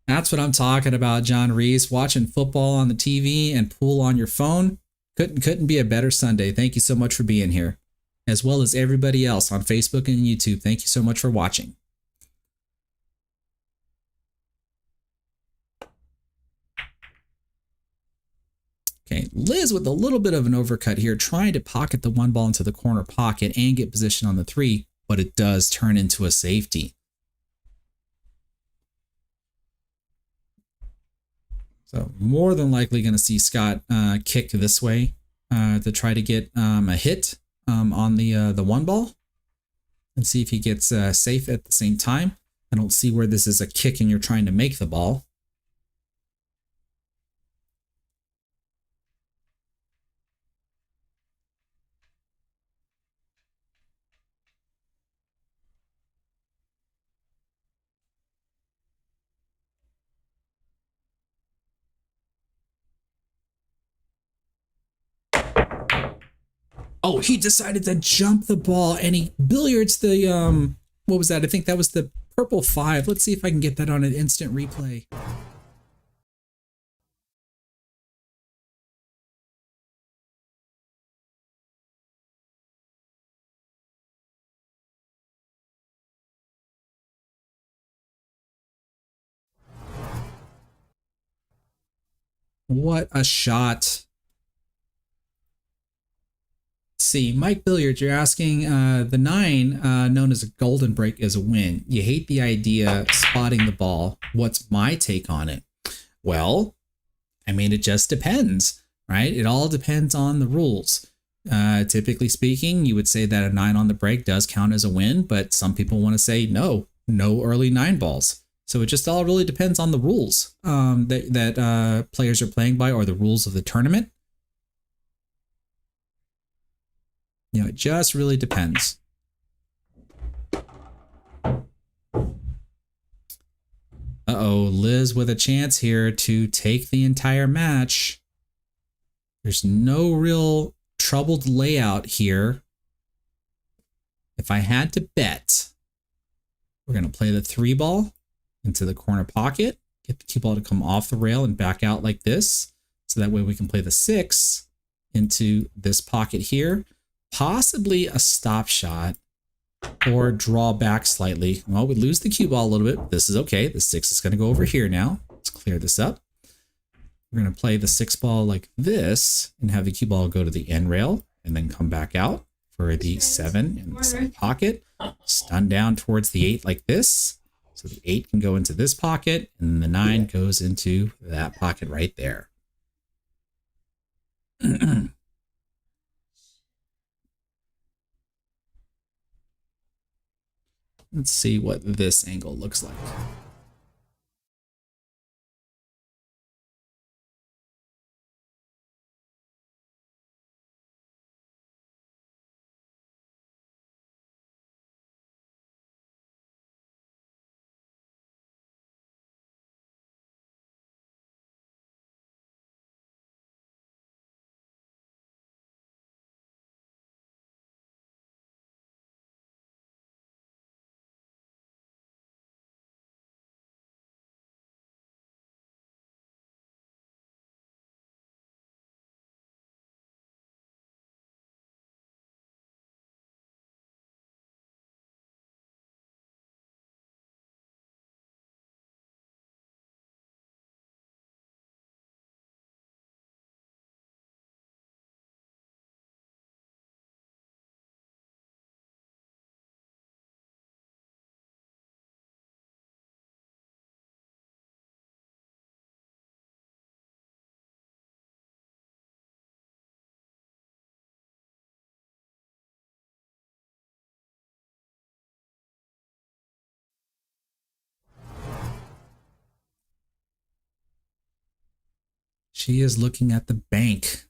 Speaker 4: That's what I'm talking about, John Reese. Watching football on the TV and pool on your phone. Couldn't be a better Sunday. Thank you so much for being here, as well as everybody else on Facebook and YouTube. Thank you so much for watching. Okay, Liz with a little bit of an overcut here, trying to pocket the 1-ball into the corner pocket and get position on the 3, but it does turn into a safety. So more than likely going to see Scott kick this way to try to get a hit on the 1-ball and see if he gets safe at the same time. I don't see where this is a kick and you're trying to make the ball. Oh, he decided to jump the ball and he billiards the, what was that? I think that was the purple 5. Let's see if I can get that on an instant replay. What a shot. See, Mike Billiards, you're asking the 9 known as a golden break is a win. You hate the idea of spotting the ball. What's my take on it? Well, I mean, it just depends, right? It all depends on the rules. Typically speaking, you would say that a 9 on the break does count as a win, but some people want to say no early 9 balls. So it just all really depends on the rules that players are playing by, or the rules of the tournament. It just really depends. Uh-oh, Liz with a chance here to take the entire match. There's no real troubled layout here. If I had to bet, we're going to play the 3-ball. into the corner pocket, get the cue ball to come off the rail and back out like this. So that way we can play the 6 into this pocket here, possibly a stop shot or draw back slightly. Well, we lose the cue ball a little bit. This is okay. The 6 is going to go over here now. Let's clear this up. We're going to play the 6 ball like this and have the cue ball go to the end rail and then come back out for the 7 in the side pocket. Stun down towards the 8 like this. So the 8 can go into this pocket and the 9 goes into that pocket right there. Let's see what this angle looks like. She is looking at the bank.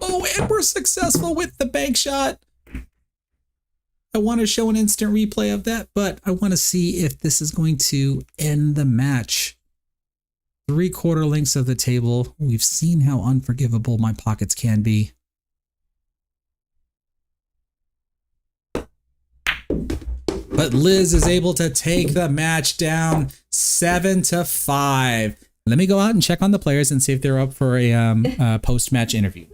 Speaker 4: Oh, and we're successful with the bank shot. I want to show an instant replay of that, but I want to see if this is going to end the match. 3/4 lengths of the table. We've seen how unforgivable my pockets can be. But Liz is able to take the match down 7-5. Let me go out and check on the players and see if they're up for a post-match interview.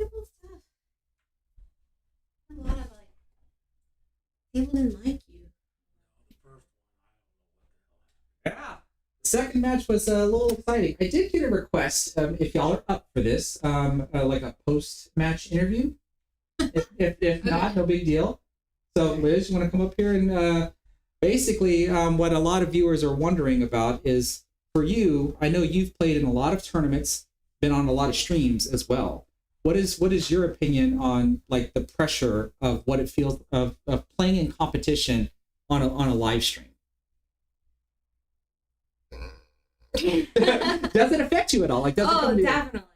Speaker 3: People didn't like you.
Speaker 1: Yeah. Second match was a little exciting. I did get a request, if y'all are up for this, like a post-match interview. If not, no big deal. So Liz, you want to come up here and basically what a lot of viewers are wondering about is, for you, I know you've played in a lot of tournaments, been on a lot of streams as well. What is your opinion on like the pressure of what it feels of playing in competition on a live stream? Does it affect you at all? Like, does it come to you?
Speaker 3: Definitely.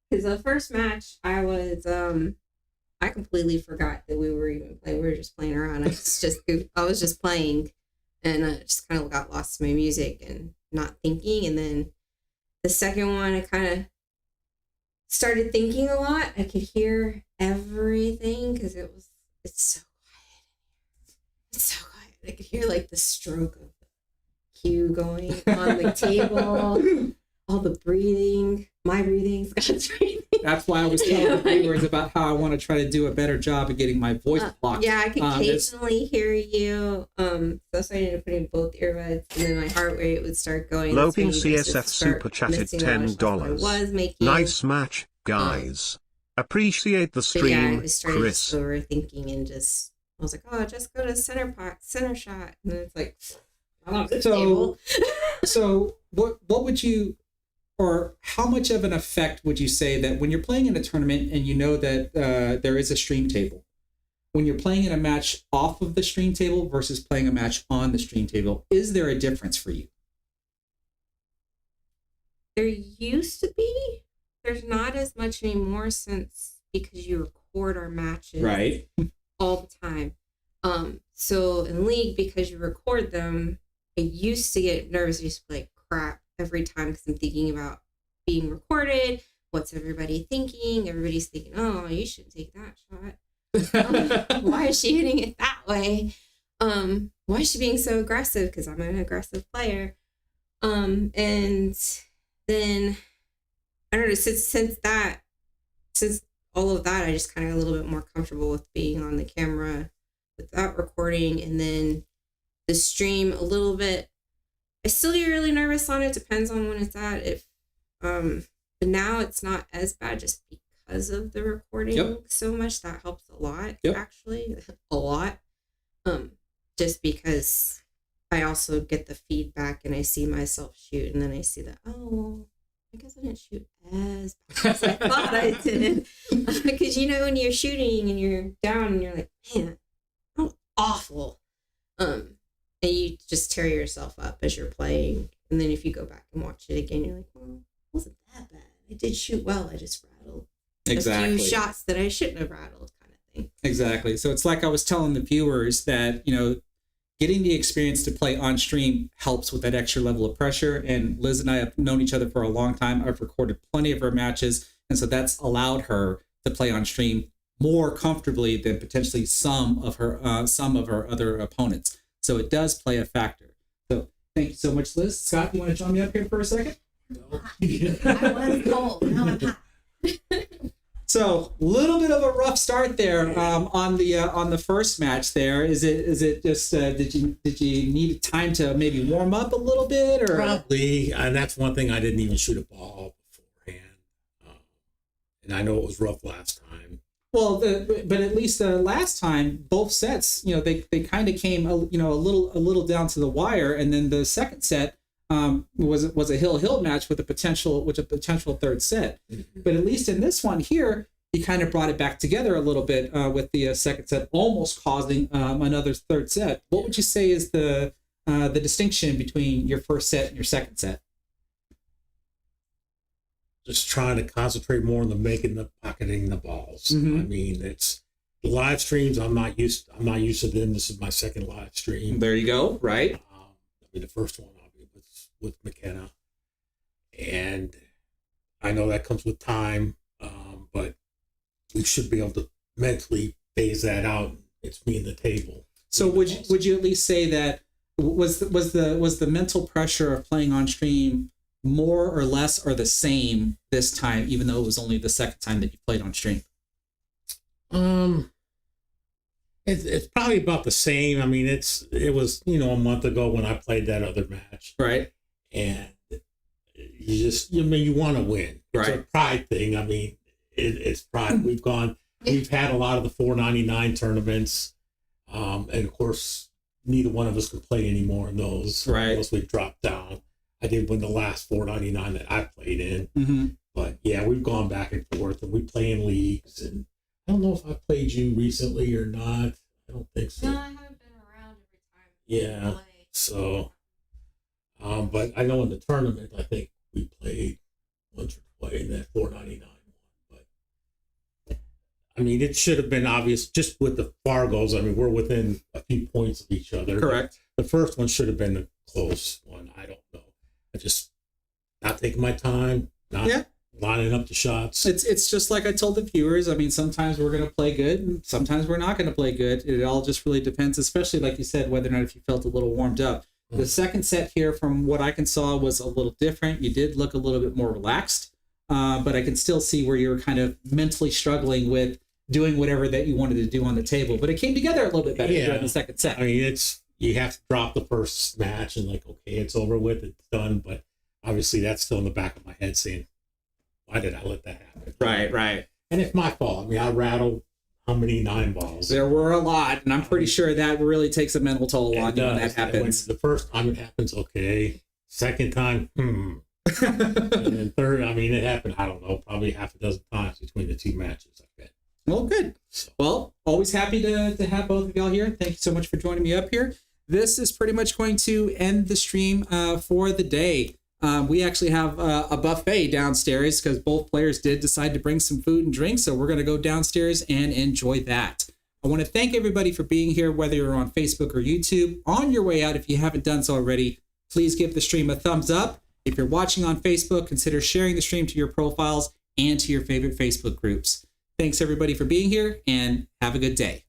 Speaker 3: Because the first match, I was I completely forgot that we were even playing. We were just playing around. I was just playing, and I just kind of got lost in my music and not thinking. And then the second one, I kind of started thinking a lot. I could hear everything because it's so quiet. It's so quiet. I could hear like the stroke of the cue going on the table, all the breathing, my breathing, Scott's breathing.
Speaker 1: That's why I was telling the viewers about how I want to try to do a better job of getting my voice blocked.
Speaker 3: Yeah, I could occasionally hear you. So I needed to put in both earbuds, and then my heart rate would start going.
Speaker 5: Loping CSF super chatted $10. Nice match, guys. Appreciate the stream,
Speaker 3: yeah, I just started
Speaker 5: Chris.
Speaker 3: overthinking and I was like, oh, just go to center shot, and then it's like, I love this
Speaker 1: So,
Speaker 3: table.
Speaker 1: so what would you, or how much of an effect would you say that when you're playing in a tournament and you know that there is a stream table, when you're playing in a match off of the stream table versus playing a match on the stream table, is there a difference for you?
Speaker 3: There used to be. There's not as much anymore because you record our matches
Speaker 1: Right.
Speaker 3: all the time. So in league, because you record them, I used to get nervous. I used to be like, crap, every time, because I'm thinking about being recorded. What's everybody thinking? Everybody's thinking, oh, you shouldn't take that shot. Why is she hitting it that way? Why is she being so aggressive? Because I'm an aggressive player. And then I don't know, since all of that, I just kind of got a little bit more comfortable with being on the camera without recording. And then the stream a little bit, I still get really nervous on it. Depends on when it's at. But now it's not as bad just because of the recording so much. That helps a lot, actually. A lot. Just because I also get the feedback and I see myself shoot, and then I see that, oh, well, I guess I didn't shoot as bad as I thought I did. Because, when you're shooting and you're down and you're like, man, that was awful. And you just tear yourself up as you're playing. And then if you go back and watch it again, you're like, well, it wasn't that bad. I did shoot well. I just rattled a few shots that I shouldn't have rattled, kind of thing.
Speaker 1: Exactly. So it's like I was telling the viewers that, getting the experience to play on stream helps with that extra level of pressure. And Liz and I have known each other for a long time. I've recorded plenty of her matches. And so that's allowed her to play on stream more comfortably than potentially some of her other opponents. So it does play a factor. So thank you so much, Liz. Scott, you want to join me up here for a second?
Speaker 3: I was cold. Now I'm hot.
Speaker 1: So a little bit of a rough start there on the first match. There is it just did you need time to maybe warm up a little bit, or
Speaker 2: probably? And that's one thing, I didn't even shoot a ball beforehand, and I know it was rough last time.
Speaker 1: Well, but at least last time both sets, they kind of came a little down to the wire, and then the second set was a hill match with a potential third set. Mm-hmm. But at least in this one here, he kind of brought it back together a little bit with the second set, almost causing another third set. What would you say is the distinction between your first set and your second set?
Speaker 2: Just trying to concentrate more on the pocketing the balls. Mm-hmm. I mean, it's the live streams. I'm not used to them. This is my second live stream.
Speaker 1: There you go. Right.
Speaker 2: The first one with McKenna, and I know that comes with time, but we should be able to mentally phase that out. It's me and the table.
Speaker 1: So would you at least say that was the mental pressure of playing on stream more or less or the same this time, even though it was only the second time that you played on stream?
Speaker 2: It's probably about the same. I mean, it was a month ago when I played that other match,
Speaker 1: right?
Speaker 2: And you want to win. It's a pride thing. I mean, it's pride. We've had a lot of the 499 tournaments, and of course, neither one of us could play anymore in those.
Speaker 1: Right.
Speaker 2: Once we dropped down, I did win the last 499 that I played in. Mm-hmm. But yeah, we've gone back and forth, and we play in leagues. And I don't know if I played you recently or not. I don't think so.
Speaker 3: No, I haven't been around every time.
Speaker 2: Yeah. So. But I know in the tournament, I think we played once or twice in that 499 one. But I mean, it should have been obvious just with the Fargos. I mean, we're within a few points of each other.
Speaker 1: Correct.
Speaker 2: The first one should have been a close one. I don't know. I just not taking my time, not lining up the shots.
Speaker 1: It's just like I told the viewers. I mean, sometimes we're going to play good, and sometimes we're not going to play good. It all just really depends, especially like you said, whether or not if you felt a little warmed up. The second set here, from what I can saw, was a little different. You did look a little bit more relaxed, but I can still see where you were kind of mentally struggling with doing whatever that you wanted to do on the table. But it came together a little bit better during the second set.
Speaker 2: I mean, you have to drop the first match and okay, it's over with, it's done. But obviously, that's still in the back of my head saying, why did I let that happen?
Speaker 1: Right.
Speaker 2: And it's my fault. I mean, I rattled how many 9 balls?
Speaker 1: There were a lot, and I'm pretty sure that really takes a mental toll on you when that happens.
Speaker 2: The first time it happens, okay. Second time, And then third, I mean, it happened, I don't know, probably half a dozen times between the two matches, I bet.
Speaker 1: Well, good. Well, always happy to have both of y'all here. Thank you so much for joining me up here. This is pretty much going to end the stream for the day. We actually have a buffet downstairs because both players did decide to bring some food and drinks. So we're going to go downstairs and enjoy that. I want to thank everybody for being here, whether you're on Facebook or YouTube. On your way out, if you haven't done so already, please give the stream a thumbs up. If you're watching on Facebook, consider sharing the stream to your profiles and to your favorite Facebook groups. Thanks everybody for being here, and have a good day.